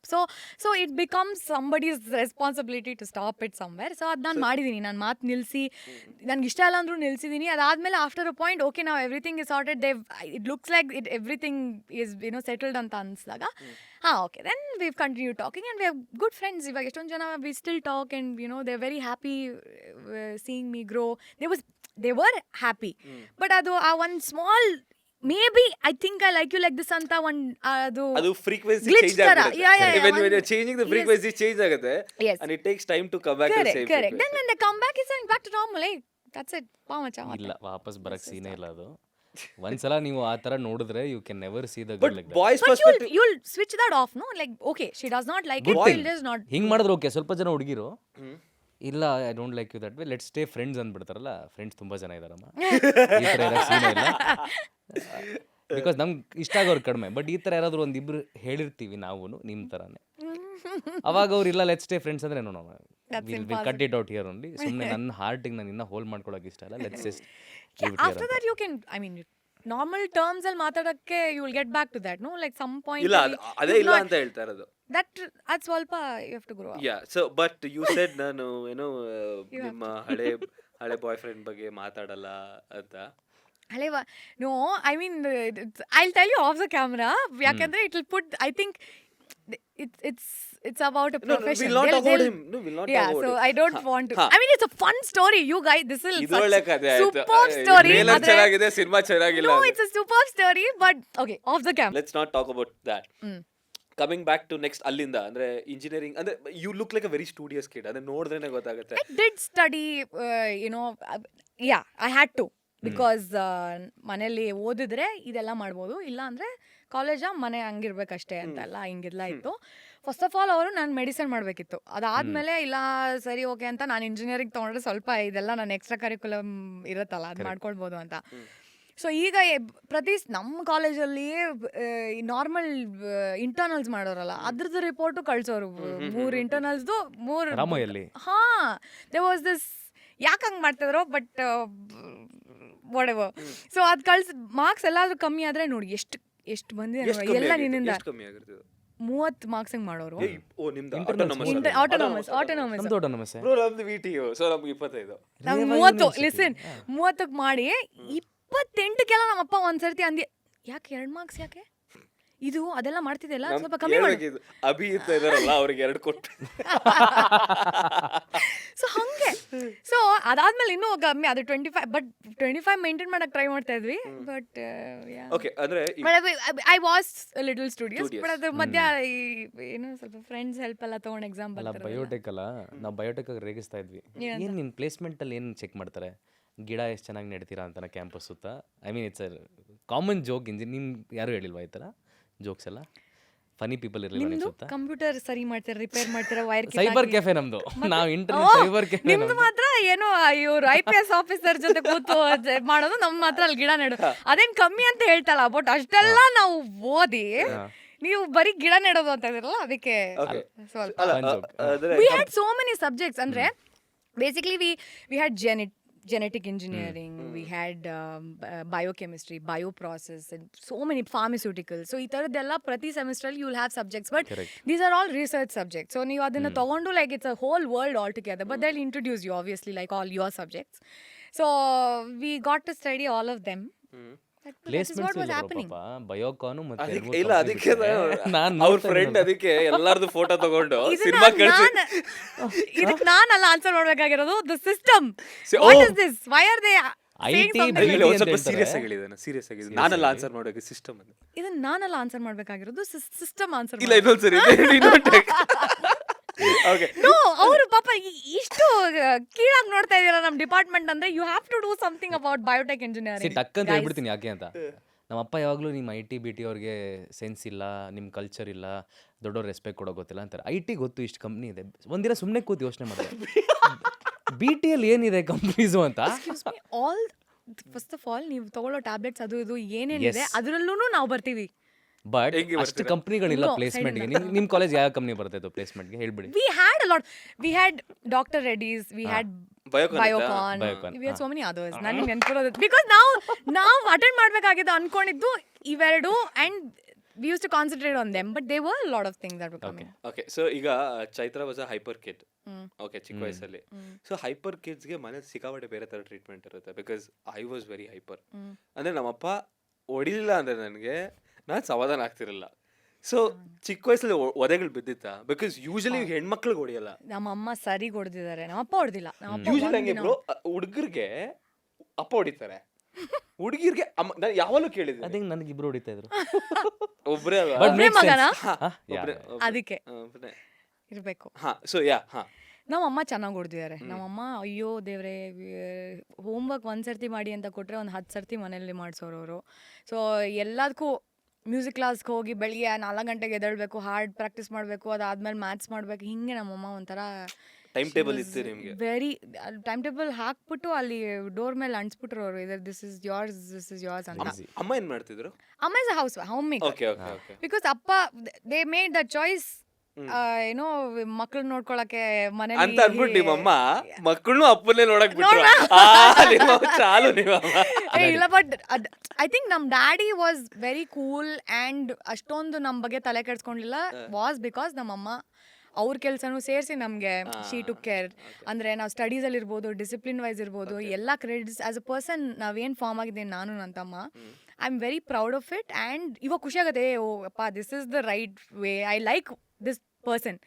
So it becomes somebody's responsibility to stop it somewhere. So ಅದು ನಾನು ಮಾಡಿದ್ದೀನಿ, ನಾನು ಮಾತು ನಿಲ್ಲಿಸಿ, ನನಗೆ ಇಷ್ಟ ಇಲ್ಲ ಅಂದರೂ ನಿಲ್ಲಿಸಿದ್ದೀನಿ. ಅದಾದಮೇಲೆ ಆಫ್ಟರ್ ಅ ಪಾಯಿಂಟ್, ಓಕೆ ನಾವು everything is sorted, it looks like everything is settled ಅಂತ ಅನಿಸಿದಾಗ, okay then we continue talking and we have good friends. ಇವಾಗ ಎಷ್ಟೊಂದು ಜನ we still talk and they very happy seeing me grow. They were happy. But ಅದು ಆ ಒಂದು small maybe I think I like you like this anta adu frequency change agutte. When you are changing the frequency change agutte, and it takes time to come back to the same frequency. Then when they come back, it's back to normal. That's it. ಪಾಮಚ ಇಲ್ಲ, ವಾಪಸ್ ಬರಕ್ ಸೀನೇ ಇಲ್ಲ ಅದು. ಒಂದ್ಸಲ ನೀವು ಆ ತರ ನೋಡಿದ್ರೆ you can never see the girl like that. Boys perspective, you'll switch that off, no? Like okay, she does not like it, she'll just not. ಹಿಂಗ್ ಮಾಡಿದ್ರೆ ಓಕೆ. ಸ್ವಲ್ಪ ಜನ ಹುಡುಗಿರು ಇಲ್ಲ, I don't like you that way, let's stay friends ಅಂದ್ಬಿಡ್ತಾರಲ್ಲ. Friends ತುಂಬ ಜನ ಇದಾರಮ್ಮ, ಈ ಥರ ಇರೋ ಸೀನೇ ಇಲ್ಲ. ಬಿಕಾಸ್ ನಮ್ಗೆ ಇಷ್ಟ ಆಗೋರು ಕಡಿಮೆ. ಬಟ್ ಈ ಥರ ಯಾರಾದರೂ ಒಂದಿಬ್ರು ಹೇಳಿರ್ತೀವಿ ನಾವು ನಿಮ್ಮ ಥರನೇ. ಅವಾಗ ಅವ್ರು ಇಲ್ಲ ಲೆಟ್ಸ್ ಸ್ಟೇ ಫ್ರೆಂಡ್ಸ್ ಅಂದ್ರೆ no That's will cut it out here only. ಸುಮ್ಮನೆ ನನ್ನ ಹಾರ್ಟಿಗೆ ನಾನು ಇನ್ನೂ ಹೋಲ್ಡ್ ಮಾಡ್ಕೊಳಕ್ಕೆ ಇಷ್ಟ ಇಲ್ಲ. Let's just after that you can I mean normal terms ಅಲ್ಲಿ ಮಾತಾಡಕ್ಕೆ you will get back to that no like some point ಇಲ್ಲ ಅದೇ ಇಲ್ಲ ಅಂತ ಹೇಳ್ತಾ ಇರೋದು. ದಟ್ ಅದು ಸ್ವಲ್ಪ you have to grow up. Yeah so but you said ನಾನು ಏನೋ ನಿಮ್ಮ ಹಳೆ ಬಾಯ್ ಫ್ರೆಂಡ್ ಬಗ್ಗೆ ಮಾತಾಡಲ್ಲ ಅಂತ. ಹಳೆವ no I mean I will tell you off the camera ಯಾಕಂದ್ರೆ it will put I think it's about a profession. We'll not talk about him. No, we'll not yeah, talk about so him. I don't want to. I mean, it's a fun story. You guys, this will ಇದು ಒಳ್ಳೆ ಕಥೆ ಆಯ್ತು. superb story. Trailer ಚೆನ್ನಾಗಿದೆ, cinema ಚೆನ್ನಾಗಿಲ್ಲ. No, it's a superb story, but okay, off the cam. Let's not talk about that. Coming back to next ಅಲ್ಲಿಂದ ಅಂದ್ರೆ engineering ಅಂದ್ರೆ you look like a very studious kid. ಅಂದ್ರೆ ನೋಡಿದ್ರೇನೆ ಗೊತ್ತಾಗುತ್ತೆ. I did study, yeah, I had to. Because ಮನೇಲಿ ಓದಿದ್ರೆ ಇದೆಲ್ಲ ಮಾಡ್ಬೋದು, ಇಲ್ಲ ಅಂದರೆ ಕಾಲೇಜ ಮನೆ ಹಂಗಿರ್ಬೇಕಷ್ಟೇ ಅಂತೆಲ್ಲ ಹಿಂಗೆಲ್ಲ ಇತ್ತು. ಫಸ್ಟ್ ಆಫ್ ಆಲ್ ಅವರು ನಾನು ಮೆಡಿಸನ್ ಮಾಡಬೇಕಿತ್ತು. ಅದಾದಮೇಲೆ ಇಲ್ಲ ಸರಿ ಓಕೆ ಅಂತ ನಾನು ಇಂಜಿನಿಯರಿಂಗ್ ತೊಗೊಂಡ್ರೆ ಸ್ವಲ್ಪ ಇದೆಲ್ಲ ನಾನು ಎಕ್ಸ್ಟ್ರಾ ಕರಿಕ್ಯುಲಮ್ ಇರುತ್ತಲ್ಲ ಅದು ಮಾಡ್ಕೊಳ್ಬೋದು ಅಂತ. ಸೊ ಈಗ ನಮ್ಮ ಕಾಲೇಜಲ್ಲಿ ನಾರ್ಮಲ್ ಇಂಟರ್ನಲ್ಸ್ ಮಾಡೋರಲ್ಲ ಅದ್ರದ್ದು ರಿಪೋರ್ಟು ಕಳ್ಸೋರು. 3 ಇಂಟರ್ನಲ್ಸ್ದು 3 ಹಾಂ ದೇ ವಾಸ್ ದಿಸ್ ಯಾಕೆ ಹಂಗೆ ಮಾಡ್ತಿದ್ರು ಬಟ್ ವಾಟೆವರ್. ಸೊ ಅದು ಮಾರ್ಕ್ಸ್ ಎಲ್ಲಾದ್ರೂ ಕಮ್ಮಿ ಆದರೆ ನೋಡಿ ಎಷ್ಟು ಬಂದಿದೆ ಎಲ್ಲ ನಿನ್ನಿಂದ 30 ಮಾರ್ಕ್ಸ್ ಹಂಗೆ ಮಾಡೋರು. ಆಟೋನಮಸ್ 30 ಲಿಸನ್ 30ಕ್ಕೆ ಮಾಡಿ 28ಕ್ಕೆಲ್ಲ ನಮ್ಮಪ್ಪ ಒಂದ್ಸರ್ತಿ ಅಂದಿ ಯಾಕೆ 2 ಮಾರ್ಕ್ಸ್ ಯಾಕೆ ಇದು ಅದೆಲ್ಲ ಮಾಡ್ತಿದ್ದೆಲ್ಲ ಸ್ವಲ್ಪ ಕಮ್ಮಿ ಮಾಡಿ ಅಭಿ ಇದ್ದಾರಲ್ಲ ಅವ್ರಿಗೆ 2 ಕೊಟ್ಟು. ಸೊ ಹಂಗೆ ಸೊ ಅದಾದ್ಮೇಲೆ ಇನ್ನೂ ಕಮ್ಮಿ ಅದು 25 ಬಟ್ 25 ಮೇಂಟೈನ್ ಮಾಡಕ್ ಟ್ರೈ ಮಾಡ್ತಾ ಇದ್ವಿ. ಬಟ್ ಓಕೆ ಅಂದ್ರೆ I was little studios but ಅದ್ರ ಮಧ್ಯ ಏನೋ ಸ್ವಲ್ಪ ಫ್ರೆಂಡ್ಸ್ ಹೆಲ್ಪ್ ಎಲ್ಲ ತಗೊಂಡು ಎಕ್ಸಾಮ್ ಬರ್ತಾರೆ. ಬಯೋಟೆಕ್ ಅಲ್ಲ, ನಾವು ಬಯೋಟೆಕ್ ರೇಗಿಸ್ತಾ ಇದ್ವಿ. ಏನು ನಿಮ್ಮ ಪ್ಲೇಸ್ಮೆಂಟ್ ಅಲ್ಲಿ ಏನು ಚೆಕ್ ಮಾಡ್ತಾರೆ? ಗಿಡ ಎಷ್ಟು ಚೆನ್ನಾಗಿ ನೆಡ್ತೀರಾ ಅಂತ ಕ್ಯಾಂಪಸ್ ಸುತ್ತ. I mean it's common joke. ನಿಮ್ಗೆ ಯಾರು ಹೇಳಿಲ್ವಾ ಈ ಥರ ಜೋಕ್ಸ್ ಎಲ್ಲ? ಫನಿ ಪೀಪಲ್ ಇರಲಿಲ್ಲ. ಕಂಪ್ಯೂಟರ್ ಸರಿ ಮಾಡ್ತೀರಾ, ರಿಪೇರ್ ಮಾಡ್ತೀರಾ, ವೈರ್ ಸೈಬರ್ ಕೆಫೆ ನಮ್ದು. ನಾವು ಇಂಟರ್ನೆಟ್ ಸೈಬರ್ ಕೆಫೆ. ನಿಮ್ದು ಮಾತ್ರ ಏನೋ ಇವ್ರು IPS ಆಫೀಸರ್ ಜೊತೆ ಕೂತು ಮಾಡೋದು, ನಮ್ಮ ಮಾತ್ರ ಅಲ್ಲಿ ಗಿಡ ನೆಡೋದು. ಅದೇನ್ ಕಮ್ಮಿ ಅಂತ ಹೇಳ್ತಲ್ಲ ಬಟ್ ಅಷ್ಟೆಲ್ಲ ನಾವು ಓದಿ ನೀವು ಬರೀ ಗಿಡ ನೆಡೋದು ಅಂತ ಇದ್ರಲ್ಲ ಅದಕ್ಕೆ ಸ್ವಲ್ಪ. We had so many subjects. ಅಂದ್ರೆ basically we had genetic engineering, we had biochemistry, bioprocess, and so many pharmaceuticals. So itaradella prati semester you will have subjects, but these are all research subjects. So ನೀವು ಅದನ್ನ ತಗೊಂಡು like it's a whole world altogether, but they'll introduce you obviously like all your subjects. So we got to study all of them. ಬಯೋಕಾನು ಇಲ್ಲ ಅದಕ್ಕೆ ಅವ್ರ friend ಅದಕ್ಕೆ ಎಲ್ಲಾರ್ದು photo ತಗೊಂಡು cinema ಕಳಿಸಿ ಇದಕ್ಕೆ ನಾನಲ್ಲ ಆನ್ಸರ್ ಮಾಡ್ಬೇಕಾಗಿರೋದು. The system what is this, why are they ಸ್ವಲ್ಪ ಸೀರಿಯಸ್ ಆಗಿದೆ ನಾನಲ್ಲ ಆನ್ಸರ್ ಮಾಡೋಕೆ ಸಿಸ್ಟಮ್ ಅದು. ಇದನ್ನ ನಾನಲ್ಲ ಆನ್ಸರ್ ಮಾಡ್ಬೇಕಾಗಿರೋದು, ಸಿಸ್ಟಮ್ ಆನ್ಸರ್ ಇಲ್ಲ. ಇನ್ನೊಂದ್ಸರಿ ಅವರು ಪಾಪ ಇಷ್ಟು ಕೀಳಾಗಿ ನೋಡ್ತಾ ಇದೀರ ನಮ್ಮ ಡಿಪಾರ್ಟ್ಮೆಂಟ್ ಅಂದ್ರೆ you have to do something about biotech engineering. ಟಕ್ ಅಂತ ಹೇಳ್ಬಿಡ್ತೀನಿ ಯಾಕೆ ಅಂತ. ನಮ್ಮ ಅಪ್ಪ ಯಾವಾಗಲೂ ನಿಮ್ಮ IT ಅವ್ರಿಗೆ ಸೆನ್ಸ್ ಇಲ್ಲ, ನಿಮ್ಮ ಕಲ್ಚರ್ ಇಲ್ಲ, ದೊಡ್ಡವ್ರು ರೆಸ್ಪೆಕ್ಟ್ ಕೊಡೋ ಗೊತ್ತಿಲ್ಲ ಅಂತಾರೆ. IT ಗೊತ್ತು, ಇಷ್ಟು ಕಂಪ್ನಿ ಇದೆ, ಒಂದಿನ ಸುಮ್ಮನೆ ಕೂತು ಯೋಚನೆ ಮಾಡಿದೆ BTಯಲ್ಲಿ ಏನಿದೆ ಕಂಪ್ನೀಸು ಅಂತ. ಆಲ್ ಫಸ್ಟ್ ಆಫ್ ಆಲ್ ನೀವು ತಗೊಳ್ಳೋ ಟ್ಯಾಬ್ಲೆಟ್ಸ್ ಅದು ಇದು ಏನೇನಿದೆ ಅದರಲ್ಲೂ ನಾವು ಬರ್ತೀವಿ. ಬಟ್ ಅಷ್ಟು ಕಂಪ್ನಿಗಳಿಲ್ಲ ಪ್ಲೇಸ್ಮೆಂಟ್ಗೆ. ನಿಮ್ಮ ಕಾಲೇಜ್ ಯಾವ ಕಂಪ್ನಿ ಬರ್ತಾಯಿತ್ತು ಪ್ಲೇಸ್ಮೆಂಟ್ಗೆ ಹೇಳ್ಬಿಡಿ. We had a lot. We had Dr. Reddy's, we had Biocon, we had so many others. ನನಗೆ ನೆನಪಿರೋದು ಬಿಕಾಸ್ ನಾವು ಅಟೆಂಡ್ ಮಾಡಬೇಕಾಗಿದ್ದು ಅನ್ಕೊಂಡಿದ್ದು ಇವೆರಡು and we used to concentrate on them, but there were a lot of things that were coming. Okay, so ಈಗ Chaitra was a hyper kid. Okay, ಚಿಕ್ಕ ವಯಸ್ಸಲ್ಲಿ. So hyper ಕಿಡ್ಸ್ಗೆ ಮನೇಲಿ ಸಿಕ್ಕಾಪಟ್ಟೆ ಬೇರೆ ಥರ ಟ್ರೀಟ್ಮೆಂಟ್ ಇರುತ್ತೆ. Because I was very hyper. ಅಂದರೆ ನಮ್ಮಪ್ಪ ಹೊಡಿಲಿಲ್ಲ ಅಂದರೆ ನನಗೆ ನಾನು ಸಮಾಧಾನ ಆಗ್ತಿರಲಿಲ್ಲ. ಸೊ ಚಿಕ್ಕ ವಯಸ್ಸಲ್ಲಿ ಒದೆಗಳು ಬಿದ್ದಿತ್ತ? ಬಿಕಾಸ್ ಯೂಶಲಿ ಹೆಣ್ಮಕ್ಳಿಗೆ ಹೊಡಿಯಲ್ಲ. ನಮ್ಮಮ್ಮ ಸರಿ ಹೊಡೆದಿದ್ದಾರೆ, ನಮ್ಮಪ್ಪ ಹೊಡೆದಿಲ್ಲ. ಯೂಶಲಿ ಹಂಗೆ ಬ್ರೋ, ಹುಡುಗರಿಗೆ ಅಪ್ಪ ಹೊಡಿತಾರೆ, ಹುಡುಗಿರ್ಗೆ ಅಮ್ಮ. ನಾನು ಯಾವಾಗಲೂ ಕೇಳಿದ್ದೆ. ಅದೇ ನನಗೆ ಇಬ್ರು ಹೊಡಿತಾ ಇದ್ರು. ಒಬ್ಬರೇ ಅಲ್ಲ, ಒಬ್ಬನೇ ಮಗನ, ಒಬ್ಬರೇ ಅದಕ್ಕೆ ಇರಬೇಕು. ಸೊ ನಮ್ಮಮ್ಮ ಚೆನ್ನಾಗಿ ಹೊಡೆದಿದ್ದಾರೆ. ನಮ್ಮಮ್ಮ ಅಯ್ಯೋ ದೇವ್ರೆ, ಹೋಮ್ವರ್ಕ್ ಒಂದ್ಸರ್ತಿ ಮಾಡಿ ಅಂತ ಕೊಟ್ಟರೆ ಒಂದು 10 ಸರ್ತಿ ಮನೇಲಿ ಮಾಡಿಸೋರು ಅವರು. ಸೊ ಎಲ್ಲದಕ್ಕೂ ಮ್ಯೂಸಿಕ್ ಕ್ಲಾಸ್ಗೆ ಹೋಗಿ ಬೆಳಿಗ್ಗೆ 4 ಗಂಟೆಗೆ ಎದ್ದೇಳಬೇಕು, ಹಾರ್ಡ್ ಪ್ರಾಕ್ಟೀಸ್ ಮಾಡಬೇಕು, ಅದಾದ್ಮೇಲೆ ಮ್ಯಾಥ್ಸ್ ಮಾಡಬೇಕು. ಹಿಂಗೆ ನಮ್ಮಮ್ಮ ಒಂಥರ ಟೈಮ್ ಟೇಬಲ್ ಇತ್ತು ನಿಮಗೆ? ವೆರಿ ಟೈಮ್ ಟೇಬಲ್ ಹಾಕ್ಬಿಟ್ಟು ಅಲ್ಲಿ ಡೋರ್ ಮೇಲೆ ಅಂಟಿಸ್ಬಿಟ್ರು ಅವರು, ಇದರ್ ದಿಸ್ ಇಸ್ ಯೋರ್ಸ್ ಅಂತ. ಅಮ್ಮ ಏನು ಮಾಡ್ತಿದ್ರು? ಅಮ್ಮ is a house home maker. Because ಅಪ್ಪ ದೇ ಮೇಡ್ ದ ಚಾಯ್ಸ್ ಏನೋ ಮಕ್ಳು ನೋಡ್ಕೊಳಕ್ಕೆ ಅಂತ ಮನೇಲಿ ಅನ್ಬಿಟ್ಟು ನಿಮ್ಮಮ್ಮ ಮಕ್ಕಳನ್ನು ಅಪ್ಪನ್ನೇ ನೋಡಕ್ ಬಿಟ್ರು ನಿಮ್ಮಮ್ಮ ಚಾಲು ನಿಮ್ಮಮ್ಮ ಇಲ್ಲ ಬಟ್ ಐ ಥಿಂಕ್ ನಮ್ daddy was very cool and ಅಷ್ಟೊಂದು ನಮ್ ಬಗ್ಗೆ ತಲೆ ಕೆಡ್ಸ್ಕೊಂಡಿಲ್ಲ ವಾಸ್ ಬಿಕಾಸ್ ನಮ್ಮಮ್ಮ ಅವ್ರ ಕೆಲ್ಸನೂ ಸೇರಿಸಿ ನಮಗೆ ಶಿ ಟು ಕೇರ್. ಅಂದರೆ ನಾವು ಸ್ಟಡೀಸಲ್ಲಿ ಇರ್ಬೋದು, ಡಿಸಿಪ್ಲಿನ್ ವೈಸ್ ಇರ್ಬೋದು, ಎಲ್ಲ ಕ್ರೆಡಿಟ್ಸ್ ಆಸ್ ಅ ಪರ್ಸನ್ ನಾವೇನು ಫಾರ್ಮ್ ಆಗಿದ್ದೀನಿ ನಾನು ನನ್ನ ತಮ್ಮ, I am very proud of it. And ಇವಾಗ ಖುಷಿ ಆಗುತ್ತೆ, ಓ ಅಪ್ಪ this is the right way, I like this person.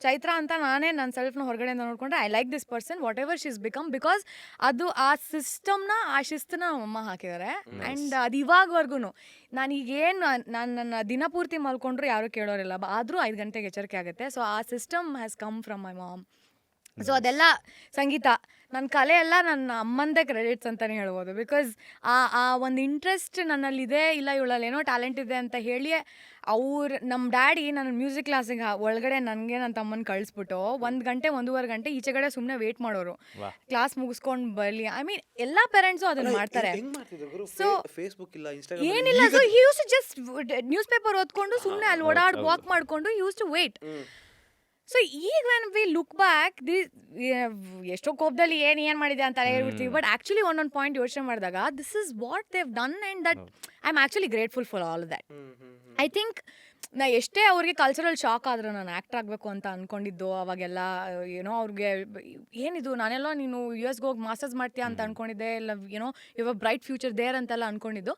Chaitra ಅಂತ ನಾನೇ ನನ್ನ ಸೆಲ್ಫ್ನ ಹೊರಗಡೆಯಿಂದ ನೋಡ್ಕೊಂಡ್ರೆ I like this person what ever she is become, because ಅದು ಆ ಸಿಸ್ಟಮ್ನ, ಆ ಶಿಸ್ತನ್ನ ನಮ್ಮಮ್ಮ ಹಾಕಿದ್ದಾರೆ. ಆ್ಯಂಡ್ ಅದು ಇವಾಗವರೆಗೂ ನಾನು ಈಗೇನು ನನ್ನ ದಿನಪೂರ್ತಿ ಮಲ್ಕೊಂಡ್ರು ಯಾರೂ ಕೇಳೋರಿಲ್ಲ, ಆದರೂ 5 ಗಂಟೆಗೆ ಎಚ್ಚರಿಕೆ ಆಗುತ್ತೆ. ಸೊ ಆ system has come from my mom. So ಅದೆಲ್ಲ ಸಂಗೀತ, ನನ್ನ ಕಲೆ ಎಲ್ಲ ನನ್ನ ಅಮ್ಮಂದೇ ಕ್ರೆಡಿಟ್ಸ್ ಅಂತಲೇ ಹೇಳ್ಬೋದು. ಬಿಕಾಸ್ ಆ ಒಂದು ಇಂಟ್ರೆಸ್ಟ್ ನನ್ನಲ್ಲಿದೆ, ಇಲ್ಲ ಇವಳಲ್ಲಿ ಏನೋ ಟ್ಯಾಲೆಂಟ್ ಇದೆ ಅಂತ ಹೇಳಿ ನಮ್ಮ ಡ್ಯಾಡಿ ನನ್ನ ಮ್ಯೂಸಿಕ್ ಕ್ಲಾಸಿಗೆ ಒಳಗಡೆ ನನಗೆ ನನ್ನ ತಮ್ಮನ ಕಳಿಸ್ಬಿಟ್ಟು 1 ಗಂಟೆ 1.5 ಗಂಟೆ ಈಚೆಗಡೆ ಸುಮ್ಮನೆ ವೇಟ್ ಮಾಡೋರು, ಕ್ಲಾಸ್ ಮುಗಿಸ್ಕೊಂಡು ಬರಲಿ. ಐ ಮೀನ್ ಎಲ್ಲ ಪೇರೆಂಟ್ಸು ಅದನ್ನ ಮಾಡ್ತಾರೆ. ಸೊ ಫೇಸ್ಬುಕ್ ಇಲ್ಲ, ಏನಿಲ್ಲ, so he use to just newspaper ಓದ್ಕೊಂಡು ಸುಮ್ಮನೆ ಅಲ್ಲಿ ಓಡಾಡಿ ವಾಕ್ ಮಾಡಿಕೊಂಡು ಯೂಸ್ ಟು ವೇಟ್. ಸೊ ಈಗ ವೆನ್ ವಿ ಲುಕ್ ಬ್ಯಾಕ್, ಎಷ್ಟೋ ಕೋಪದಲ್ಲಿ ಏನು ಮಾಡಿದೆ ಅಂತ ಹೇಳ್ಬಿಡ್ತೀವಿ, ಬಟ್ ಆ್ಯಕ್ಚುಲಿ ಒಂದೊಂದು ಪಾಯಿಂಟ್ ಯೋಚನೆ ಮಾಡಿದಾಗ this is what they've done and that I am actually grateful for all that. I think ನಾ ಎಷ್ಟೇ ಅವ್ರಿಗೆ ಕಲ್ಚರಲ್ ಶಾಕ್ ಆದರೂ ನಾನು ಆ್ಯಕ್ಟರ್ ಆಗಬೇಕು ಅಂತ ಅಂದ್ಕೊಂಡಿದ್ದು ಅವಾಗೆಲ್ಲ, ಏನೋ ಅವ್ರಿಗೆ ಏನಿದು ನಾನೆಲ್ಲ ನೀನು US ಹೋಗಿ ಮಾಸ್ಟರ್ಸ್ ಮಾಡ್ತೀಯಾ ಅಂತ ಅಂದ್ಕೊಂಡಿದ್ದೆ, ಇಲ್ಲ ಏನೋ ಇವಾಗ ಬ್ರೈಟ್ ಫ್ಯೂಚರ್ ದೇರ್ ಅಂತೆಲ್ಲ ಅಂದ್ಕೊಂಡಿದ್ದು.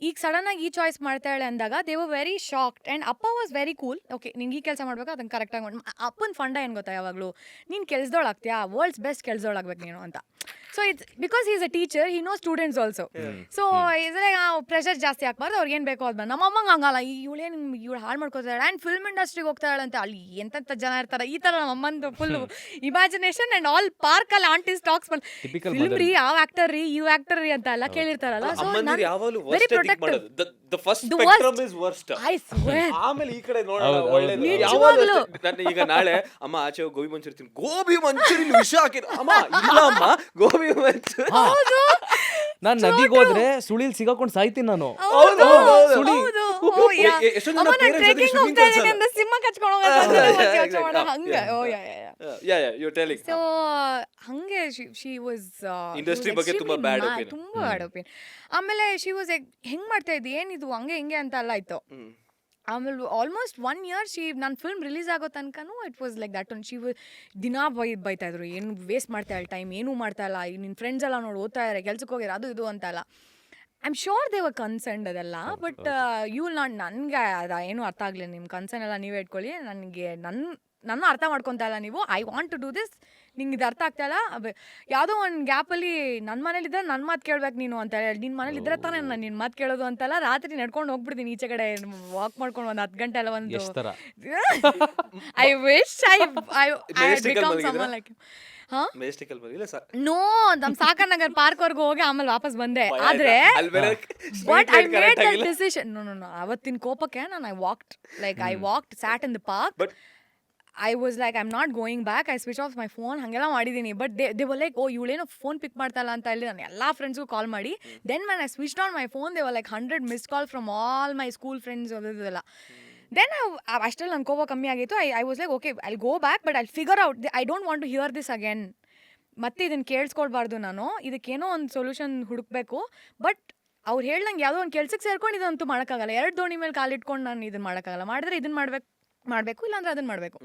ಈಗ ಸಡನ್ನಾಗಿ ಈ ಚಾಯ್ಸ್ ಮಾಡ್ತಾಳೆ ಅಂದಾಗ they were very shocked. And ಅಪ್ಪ ವಾಸ್ ವೆರಿ ಕೂಲ್. ಓಕೆ ನಿಂಗೆ ಈ ಕೆಲಸ ಮಾಡ್ಬೇಕು, ಅದನ್ನು ಕರೆಕ್ಟಾಗಿ ಮಾಡಿ. ಅಪ್ಪನ ಫಂಡ ಏನು ಗೊತ್ತಾ ಯಾವಾಗಲೂ, ನೀನು ಕೆಲ್ಸದೊಳಾಗ್ತೀಯಾ, ವರ್ಲ್ಡ್ಸ್ ಬೆಸ್ಟ್ ಕೆಲ್ಸದೊಳಾಗ್ಬೇಕು ನೀನು ಅಂತ. So it's because he is a teacher, he no students also. So ಇದ್ರೆ ಪ್ರೆಷರ್ ಜಾಸ್ತಿ ಆಗ್ಬಾರ್ದು, ಅವ್ರಿಗೆ ಏನು ಬೇಕೋ ಅದು ನಮ್ಮ ಅಮ್ಮಂಗೆ ಹಂಗಲ್ಲ, ಇವಳು ಹಾಳು ಮಾಡ್ಕೋತಾಳೆ ಆ್ಯಂಡ್ ಫಿಲ್ಮ್ ಇಂಡಸ್ಟ್ರಿಗೆ ಹೋಗ್ತಾಳೆ ಅಂತ, ಅಲ್ಲಿ ಎಂತೆಂಥ ಜನ ಇರ್ತಾರೆ, ಈ ಥರ ನಮ್ಮ ಅಮ್ಮಂದು ಫುಲ್ ಇಮ್ಯಾಜಿನೇಷನ್ ಆ್ಯಂಡ್ ಆಲ್ ಪಾರ್ಕಲ್ಲಿ ಆಂಟಿ ಸ್ಟಾಕ್ಸ್ ಫಿಲ್ಮ್ ರೀ, ಯಾವ ಆ್ಯಕ್ಟರ್ ರೀ, ಇವ್ ಆ್ಯಕ್ಟರ್ ರೀ ಅಂತ ಎಲ್ಲ ಕೇಳಿರ್ತಾರಲ್ಲ. So very protective. The first spectrum is worst. I swear. ಆಮೇಲೆ ಈ ಕಡೆ ನೋಡೋಣ ಒಳ್ಳೇದು. ಯಾವಾಗಲೂ ಈಗ ನಾಳೆ ಅಮ್ಮ ಆಚೆ ಗೋಬಿ ಮಂಚೂರಿ ತಿನ್, ಗೋಬಿ ಮಂಚೂರಿ ವಿಷ ಹಾಕಿದ ಅಮ್ಮ, ಇಲ್ಲ ಅಮ್ಮ ಗೋಬಿ ಮಂಚೂರಿ. ನಾನು ನದಿಗೆ ಹೋದ್ರೆ ಸುಳಿಲ್ ಸಿಗಾಕೊಂಡು ಸಾಯ್ತೀನಿ ನಾನು. ಸಿಂಹ ಕಚ್ಕೊಂಡು ಹಂಗೆ ಸೊ ಹಂಗೆ ಶಿ ವಾಸ್ ಇಂಡಸ್ಟ್ರಿ ಬಗ್ಗೆ ತುಂಬಾ ಬ್ಯಾಡ್ ಒಪಿನಿಯನ್. ಆಮೇಲೆ ಶಿ ವಾಸ್ ಹೆಂಗ್ ಮಾಡ್ತಾ ಇದ್ದಿ, ಏನಿದು ಹಂಗೆ ಹಿಂಗೆ ಅಂತ ಎಲ್ಲ ಆಯ್ತು. ಆಮೇಲೆ ಆಲ್ಮೋಸ್ಟ್ 1 year ನನ್ನ ಫಿಲ್ಮ್ ರಿಲೀಸ್ ಆಗೋ ತನಕನೂ it was like that. She ದಿನ ಬೈತಾ ಇದ್ರು, ಏನು ವೇಸ್ಟ್ ಮಾಡ್ತಾ ಇಲ್ಲ ಟೈಮ್, ಏನೂ ಮಾಡ್ತಾ ಇಲ್ಲ, ನಿನ್ನ ಫ್ರೆಂಡ್ಸ್ ಎಲ್ಲ ನೋಡಿ ಓದ್ತಾ ಇದ್ದಾರೆ, ಕೆಲ್ಸಕ್ಕೆ ಹೋಗಿರ ಅದು ಇದು ಅಂತಲ್ಲ. I am sure they were concerned ಅದೆಲ್ಲ. ಬಟ್ ಯು ವಿಲ್ ನಾಟ್, ನನಗೆ ಅದು ಏನೂ ಅರ್ಥ ಆಗಲಿಲ್ಲ. ನಿಮ್ಮ ಕನ್ಸರ್ನ್ ಎಲ್ಲ ನೀವೇ ಇಟ್ಕೊಳ್ಳಿ, ನನಗೆ ನನ್ನ ಅರ್ಥ ಮಾಡ್ಕೊತಾ ಇಲ್ಲ ನೀವು. I want to do this, ನಿಂಗೆ ಇದು ಅರ್ಥ ಆಗ್ತಾ ಇಲ್ಲ. ಯಾವುದೋ ಒಂದು ಗ್ಯಾಪಲ್ಲಿ ನನ್ನ ಮನೇಲಿದ್ದರೆ ನನ್ನ ಮಾತು ಕೇಳ್ಬೇಕು ನೀನು ಅಂತ ಹೇಳಿ, ನಿನ್ನ ಮನೇಲಿ ಇದ್ರೆ ತಾನೇ ನಾನು ನಿನ್ನ ಮಾತು ಕೇಳೋದು ಅಂತೆಲ್ಲ ರಾತ್ರಿ ನಡ್ಕೊಂಡು ಹೋಗ್ಬಿಡ್ತೀನಿ ಈಚೆ ಕಡೆ ವಾಕ್ ಮಾಡ್ಕೊಂಡು ಒಂದು 10 ಗಂಟೆ ಎಲ್ಲ ಒಂದು. I wish I become someone like no, ನಮ್ ಸಾಕರ್ನಗರ್ ಪಾರ್ಕ್ ವರ್ಗು ಹೋಗಿ ಆಮೇಲೆ ವಾಪಸ್ ಬಂದೆ. ಆದ್ರೆ but I made that decision. No ಅವತ್ತಿನ ಕೋಪಕ್ಕೆ ನಾನು I walked sat in the park. I was like, I'm not going back. I switch off my phone. ಹಂಗೆಲ್ಲ ಮಾಡಿದ್ದೀನಿ. But they were like, oh ಇವಳೇನೋ ಫೋನ್ ಪಿಕ್ ಮಾಡ್ತಾಯಿಲ್ಲ ಅಂತ ಹೇಳಿ ನಾನು ಎಲ್ಲ ಫ್ರೆಂಡ್ಸ್ಗೂ ಕಾಲ್ ಮಾಡಿ, then when I switched on my phone, they were like 100 missed call from all my school friends ಅದೆಲ್ಲ. ದೆನ್ ಅಷ್ಟರಲ್ಲಿ ನನ್ನ ಕೋಪ ಕಮ್ಮಿ ಆಗಿತ್ತು. I was like, okay, I'll go back, but I'll figure out. I don't want to hear this again. ಮತ್ತೆ ಇದನ್ನು ಕೇಳಿಸ್ಕೊಳ್ಬಾರ್ದು, ನಾನು ಇದಕ್ಕೇನೋ ಒಂದು ಸೊಲ್ಯೂಷನ್ ಹುಡುಕ್ಬೇಕು. ಬಟ್ ಅವ್ರು ಹೇಳ್ದಂಗೆ ಯಾವುದೋ ಒಂದು ಕೆಲ್ಸಕ್ಕೆ ಸೇರ್ಕೊಂಡು ಇದಂತೂ ಮಾಡೋಕ್ಕಾಗಲ್ಲ. 2 ದೋಣಿ ಮೇಲೆ ಕಾಲಿಟ್ಕೊಂಡು ನಾನು ಇದನ್ನು ಮಾಡೋಕ್ಕಾಗಲ್ಲ. ಮಾಡಿದ್ರೆ ಇದನ್ನು ಮಾಡಬೇಕು, ಇಲ್ಲಾಂದ್ರೆ ಅದನ್ನು ಮಾಡಬೇಕು.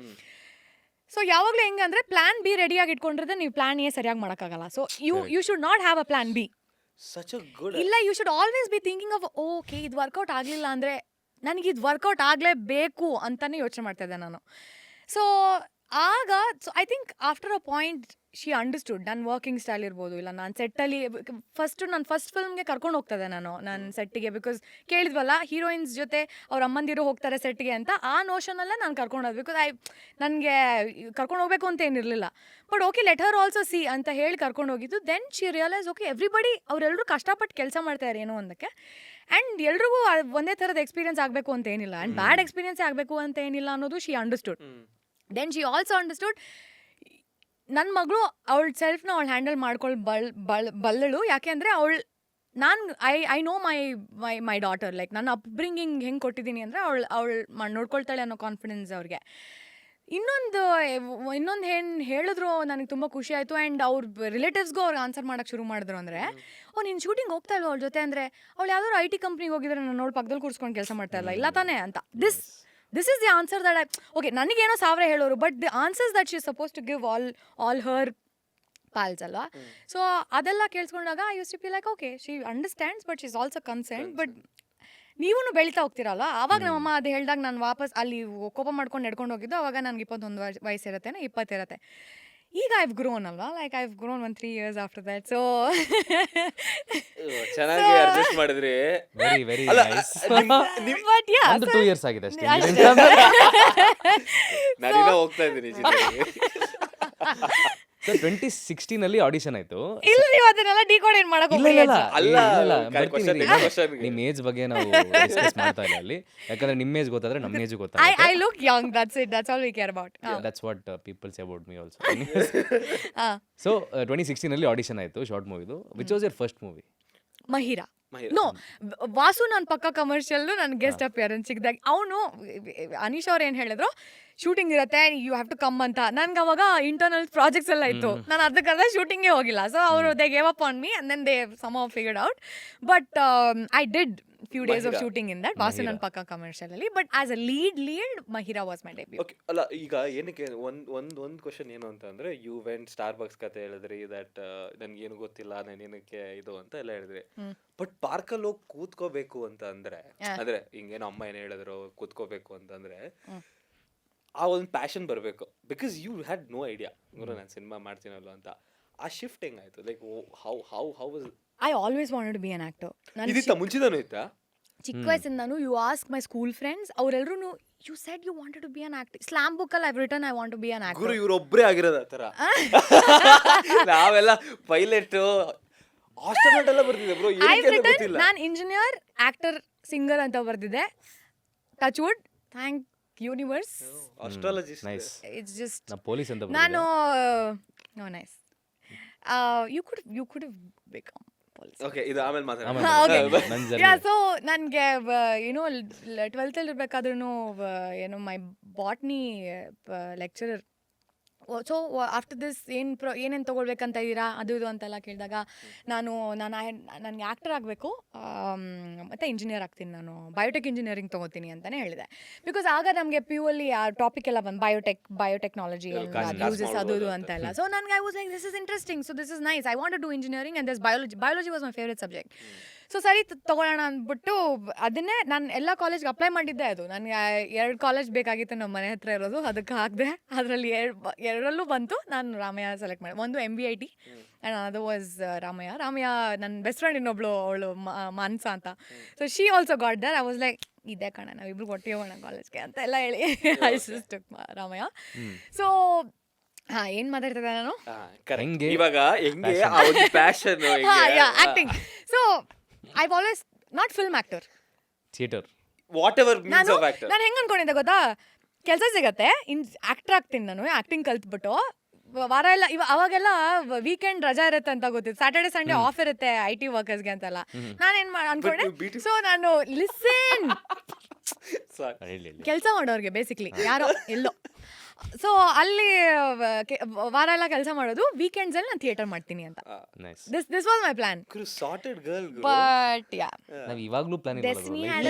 ಸೊ ಯಾವಾಗಲೂ ಹೆಂಗೆ ಅಂದರೆ ಪ್ಲಾನ್ ಬಿ ರೆಡಿಯಾಗಿ ಇಟ್ಕೊಂಡಿದ್ರೆ ನೀವು ಪ್ಲಾನ್ ಎ ಸರಿಯಾಗಿ ಮಾಡೋಕ್ಕಾಗಲ್ಲ. So you should not have a plan B. ಇಲ್ಲ, you should always be thinking of okay ಇದು ವರ್ಕೌಟ್ ಆಗಲಿಲ್ಲ ಅಂದರೆ ನನಗೆ ಇದು ವರ್ಕೌಟ್ ಆಗಲೇಬೇಕು ಅಂತಲೇ ಯೋಚನೆ ಮಾಡ್ತಾಯಿದ್ದೆ ನಾನು. ಸೊ ಆಗ I think after a point she understood ನನ್ನ ವರ್ಕಿಂಗ್ ಸ್ಟೈಲ್ ಇರ್ಬೋದು, ಇಲ್ಲ ನಾನು ಸೆಟ್ಟಲ್ಲಿ ನನ್ನ ಫಸ್ಟ್ ಫಿಲ್ಮ್ಗೆ ಕರ್ಕೊಂಡು ಹೋಗ್ತದೆ ನಾನು ನನ್ನ ಸೆಟ್ಟಿಗೆ. ಬಿಕಾಸ್ ಕೇಳಿದ್ವಲ್ಲ ಹೀರೋಯಿನ್ಸ್ ಜೊತೆ ಅವ್ರ ಅಮ್ಮಂದಿರು ಹೋಗ್ತಾರೆ ಸೆಟ್ಟಿಗೆ ಅಂತ, ಆ ನೋಷನಲ್ಲೇ ನಾನು ಕರ್ಕೊಂಡೋದು. ಬಿಕಾಸ್ ನನಗೆ ಕರ್ಕೊಂಡು ಹೋಗ್ಬೇಕು ಅಂತ ಏನಿರಲಿಲ್ಲ. But okay let her also see ಅಂತ ಹೇಳಿ ಕರ್ಕೊಂಡು ಹೋಗಿದ್ದು. Then she realise okay everybody ಅವರೆಲ್ಲರೂ ಕಷ್ಟಪಟ್ಟು ಕೆಲಸ ಮಾಡ್ತಾರೆ ಏನೋ ಒಂದಕ್ಕೆ, ಆ್ಯಂಡ್ ಎಲ್ರಿಗೂ ಒಂದೇ ಥರದ ಎಕ್ಸ್ಪೀರಿಯನ್ಸ್ ಆಗಬೇಕು ಅಂತ ಏನಿಲ್ಲ, ಆ್ಯಂಡ್ ಬ್ಯಾಡ್ ಎಕ್ಸ್ಪೀರಿಯನ್ಸ್ ಆಗಬೇಕು ಅಂತ ಏನಿಲ್ಲ ಅನ್ನೋದು she understood. Then she also understood ನನ್ನ ಮಗಳು ಅವಳ ಸೆಲ್ಫ್ನ ಅವಳು ಹ್ಯಾಂಡಲ್ ಮಾಡ್ಕೊಳ್ಳಿ ಬಲ್ಲಳು. ಯಾಕೆ ಅಂದರೆ I know my daughter, like ನನ್ನ ಅಪ್ಬ್ರಿಂಗಿಂಗ್ ಹೆಂಗೆ ಕೊಟ್ಟಿದ್ದೀನಿ ಅಂದರೆ ಅವಳು ನೋಡ್ಕೊಳ್ತಾಳೆ ಅನ್ನೋ ಕಾನ್ಫಿಡೆನ್ಸ್ ಅವ್ರಿಗೆ. ಇನ್ನೊಂದು ಹೇಳಿದ್ರು ನನಗೆ ತುಂಬ ಖುಷಿ ಆಯಿತು. ಆ್ಯಂಡ್ ಅವ್ರ ರಿಲೇಟಿವ್ಸ್ಗೂ ಅವ್ರು ಆನ್ಸರ್ ಮಾಡೋಕ್ಕೆ ಶುರು ಮಾಡಿದ್ರು. ಅಂದರೆ ನೀನು ಶೂಟಿಂಗ್ ಹೋಗ್ತಾ ಇಲ್ವ ಅವಳ ಜೊತೆ? ಅಂದರೆ ಅವಳು ಯಾವ್ದಾದ್ರು IT ಕಂಪ್ನಿಗೆ ಹೋಗಿದ್ರೆ ನಾನು ನೋಡಿ ಪಕ್ಕದಲ್ಲಿ ಕೂರಿಸ್ಕೊಂಡು ಕೆಲಸ ಮಾಡ್ತಾ ಇಲ್ಲ ಇಲ್ಲ ತಾನೇ ಅಂತ. This is the answer that okay ನನಗೇನೋ 1000 ಹೇಳೋರು, but the answers that she is suppose to give all her pals ಅಲ್ವಾ. ಸೊ ಅದೆಲ್ಲ ಕೇಳಿಸ್ಕೊಂಡಾಗ I use to be like okay she understands but she is also concern. But ನೀವು ಬೆಳೀತಾ ಹೋಗ್ತೀರಲ್ವ, ಆವಾಗ ನಮ್ಮಮ್ಮ ಅದು ಹೇಳಿದಾಗ ನಾನು ವಾಪಸ್ ಅಲ್ಲಿ ಕೋಪ ಮಾಡ್ಕೊಂಡು ನಡ್ಕೊಂಡು ಹೋಗಿದ್ದು. ಅವಾಗ ನನಗೆ 21 ವಯಸ್ಸು ಇರುತ್ತೆ, 20 ಇರುತ್ತೆ. ಈಗ ಐವ್ ಗ್ರೋನ್ ಅಲ್ವಾ, like I've grown 1 3 years after that. So ಚೆನ್ನಾಗಿ ಅಡ್ಜಸ್ಟ್ ಮಾಡಿದ್ರಿ. ವೆರಿ ವೆರಿ ಅಲ್ಲ, ನೈಸ್. ಬಟ್ ಯಾ ಒಂದು 2 years ಆಗಿದೆ ಅಷ್ಟೇ. ನಾನಿನ್ನ ಹೋಗ್ತಾ ಇದ್ದೀನಿ ಸೊ 2016 ಅಲ್ಲಿ ಆಡಿಷನ್ ಆಯ್ತು. ಇಲ್ಲ ನೀವು ಅದನ್ನೆಲ್ಲ ಡಿಕೋಡ್ ಏನ್ ಮಾಡಕ್ ಇಲ್ಲ ಇಲ್ಲ ಅಲ್ಲ, ಇಲ್ಲ, question ಬರ್ತೀನಿ. ಇದೆ, question ಗೆ. ನಿಮ್ಮ ಏಜ್ ಬಗ್ಗೆ ನಾವು ಡಿಸ್ಕಸ್ ಮಾಡ್ತಾ ಇಲ್ಲ ಅಲ್ಲಿ, ಯಾಕಂದ್ರೆ ನಿಮ್ಮ ಏಜ್ ಗೊತ್ತಾದ್ರೆ ನಮ್ಮ ಏಜ್ I ಗೊತ್ತಾಗುತ್ತೆ. look young, that's it, that's all we care about. That's what people say about me also. So 2016 ಅಲ್ಲಿ ಆಡಿಷನ್ ಆಯ್ತು ಶಾರ್ಟ್ ಮೂವಿದು. Which was your first movie? Mahira. Mahira. No, ವಾಸು ನಾನು ಪಕ್ಕ ಕಮರ್ಷಿಯಲ್ ನನ್ನ ಗೆಸ್ಟ್ ಅಪಿಯರೆನ್ಸ್ ಸಿಗ್ದಾಗ ಅವನು ಅನೀಶ್ ಅವ್ರು ಏನು ಹೇಳಿದ್ರು, ಶೂಟಿಂಗ್ ಇರುತ್ತೆ ಯು ಹ್ಯಾವ್ ಟು ಕಮ್ ಅಂತ. ನನ್ಗೆ ಅವಾಗ ಇಂಟರ್ನಲ್ ಪ್ರಾಜೆಕ್ಟ್ಸ್ ಎಲ್ಲ ಇತ್ತು, ನಾನು ಅದಕ್ಕೆ ಶೂಟಿಂಗೇ ಹೋಗಿಲ್ಲ. ಸೊ ಅವರು they gave up on me and then they somehow figured out. But I did few days of shooting in that Vaasu ನನ್ನ ಪಕ್ಕ ಕಮರ್ಷಿಯಲ್ ಅಲ್ಲಿ. But as a lead Mahira was my debut. Okay, ಅಲ್ಲ ಈಗ ಏನಕ್ಕೆ ಒಂದು ಕ್ವಶನ್ ಏನು ಅಂತ ಅಂದ್ರೆ, ಯು ವೆಂಟ್ ಸ್ಟಾರ್ಬಕ್ಸ್ ಕತೆ ಹೇಳಿದ್ರಿ, ದಟ್ ನನ್ಗೇನು ಗೊತ್ತಿಲ್ಲ ನಾನು ಏನಕ್ಕೆ ಇದು ಅಂತ ಎಲ್ಲ ಹೇಳಿದ್ರಿ. ಬಟ್ ಪಾರ್ಕಲ್ಲಿ ಹೋಗಿ ಕೂತ್ಕೋಬೇಕು ಅಂತ ಅಂದ್ರೆ ಹಿಂಗೇನೋ ಅಮ್ಮ ಏನು ಹೇಳಿದ್ರು ಕೂತ್ಕೋಬೇಕು ಅಂತಂದ್ರೆ ಆ ಒಂದು ಪ್ಯಾಷನ್ ಬರಬೇಕು. Because you had no idea ನಾನು ಸಿನಿಮಾ ಮಾಡ್ತೀನಲ್ಲ ಅಂತ. ಆ ಶಿಫ್ಟ್ ಹೆಂಗಾಯ್ತು? Like how I always wanted to be an actor. ಇದಿತ್ತ ಮುಂಚಿದಾನು ಇತ್ತಾ? ಚಿಕ್ಕ ವಯಸ್ಸಿಂದಾನು you ask my school friends, ಅವರೆಲ್ಲರೂ you said you wanted to be an actor. Slam book ಅಲ್ಲಿ I written I want to be an actor. ಗುರು ಇವ್ರೊಬ್ಬರೇ ಆಗಿರೋದು ಆ ಥರ. ನಾವೆಲ್ಲ ಪೈಲಟ್ ಆಸ್ಟ್ರೋನಾಟ್ ಎಲ್ಲ ಬರ್ತಿದೆ ಬ್ರೋ, ಏನಕ್ಕೆ ಗೊತ್ತಿಲ್ಲ. ನಾನು ಇಂಜಿನಿಯರ್, ಆಕ್ಟರ್, ಸಿಂಗರ್ ಅಂತ ಬರ್ದಿದೆ. Touch wood, thank universe. Astrologist. Nice. It's just ನಾ ಪೊಲೀಸ್ ಅಂತ ನಾನು no nice. You could have become police. Okay, ಇದು ಆಮೇಲೆ ಯಾ, ಸೊ ನನಗೆ ಏನೋ 12th ಅಲ್ಲಿ ಇರಬೇಕಾದ್ರೂ ಏನೋ my botany lecturer, so after this ಏನೇನು ತೊಗೊಳ್ಬೇಕಂತ ಇದ್ದೀರಾ ಅದು ಇದು ಅಂತೆಲ್ಲ ಕೇಳಿದಾಗ ನನಗೆ ಆ್ಯಕ್ಟರ್ ಆಗಬೇಕು ಮತ್ತು ಇಂಜಿನಿಯರ್ ಆಗ್ತೀನಿ, ನಾನು ಬಯೋಟೆಕ್ ಇಂಜಿನಿಯರಿಂಗ್ ತೊಗೋತೀನಿ ಅಂತಲೇ ಹೇಳಿದೆ. ಬಿಕಾಸ್ ಆಗ ನಮಗೆ PU ಅಲ್ಲಿ ಆ ಟಾಪಿಕ್ ಎಲ್ಲ ಬಂದು ಬಯೋಟೆಕ್ನಾಲಜಿ ಯೂಸಸ್ ಅದು ಇದು ಅಂತೆಲ್ಲ. ಸೊ ನನಗೆ I was like this is interesting, so this is nice, I want to do engineering and this biology was my favourite subject. So ಸರಿ ತೊಗೊಳ್ಳೋಣ ಅಂದ್ಬಿಟ್ಟು ಅದನ್ನೇ ನಾನು ಎಲ್ಲ ಕಾಲೇಜ್ಗೆ ಅಪ್ಲೈ ಮಾಡಿದ್ದೆ. ಅದು ನನಗೆ 2 ಕಾಲೇಜ್ ಬೇಕಾಗಿತ್ತು ನಮ್ಮ ಮನೆ ಹತ್ರ ಇರೋದು, ಅದಕ್ಕೆ ಹಾಕಿದೆ. ಅದರಲ್ಲಿ ಎರಡರಲ್ಲೂ ಬಂತು. ನಾನು ರಾಮಯ್ಯ ಸೆಲೆಕ್ಟ್ ಮಾಡಿದೆ. ಒಂದು MBIT ಆ್ಯಂಡ್ ಅದು ವಾಸ್ ರಾಮಯ್ಯ. ನನ್ನ ಬೆಸ್ಟ್ ಫ್ರೆಂಡ್ ಇನ್ನೊಬ್ಳು, ಅವಳು ಮಾನ್ಸ ಅಂತ. So she also got there. I was like ಇದೇ ಕಣ, ನಾವಿಬ್ರು ಒಟ್ಟಿಗೆ ಹೋಗೋಣ ಕಾಲೇಜ್ಗೆ ಅಂತ ಎಲ್ಲ ಹೇಳಿ I just took Ramaiah. So ಏನ್ ಮಾತಾಡ್ತಿದ್ದೆ ನಾನು? ಇವಾಗ ಹೆಂಗೆ ಆ ಒಂದು passion acting. So I've always not film actor, theatre, whatever means of actor. ನಾನು ಹೆಂಗೆ ಅನ್ಕೊಂಡಿದ್ದೆ ಗೊತ್ತಾ, ಕೆಲಸ ಸಿಗತ್ತೆ, ಆಕ್ಟರ್ ಆಗ್ತೀನಿ ನಾನು, ಆಕ್ಟಿಂಗ್ ಕಲ್ತ್ಬಿಟ್ಟು ವಾರ ಎಲ್ಲ ಅವಾಗೆಲ್ಲ ವೀಕೆಂಡ್ ರಜಾ ಇರುತ್ತೆ ಅಂತ ಗೊತ್ತಿತ್ತು, ಸ್ಯಾಟರ್ಡೆ ಸಂಡೇ ಆಫ್ ಇರುತ್ತೆ IT ವರ್ಕರ್ಸ್ಗೆ ಅಂತೆಲ್ಲ. ನಾನೇನ್ ಅನ್ಕೊಂಡೆ, ಸೊ ನಾನು ಲಿಸನ್ ಕೆಲಸ ಮಾಡೋರಿಗೆ ಬೇಸಿಕ್ಲಿ ಯಾರೋ ಎಲ್ಲೋ. ಸೊ ಅಲ್ಲಿ ವಾರ ಎಲ್ಲ ಕೆಲಸ ಮಾಡೋದು, ವೀಕೆಂಡ್ಸ್ ಅಲ್ಲಿ ನಾನು ಥಿಯೇಟರ್ ಮಾಡ್ತೀನಿ ಅಂತ. This was my plan. But yeah, ನಾವು ಇವಾಗ್ಲೂ ಪ್ಲಾನ್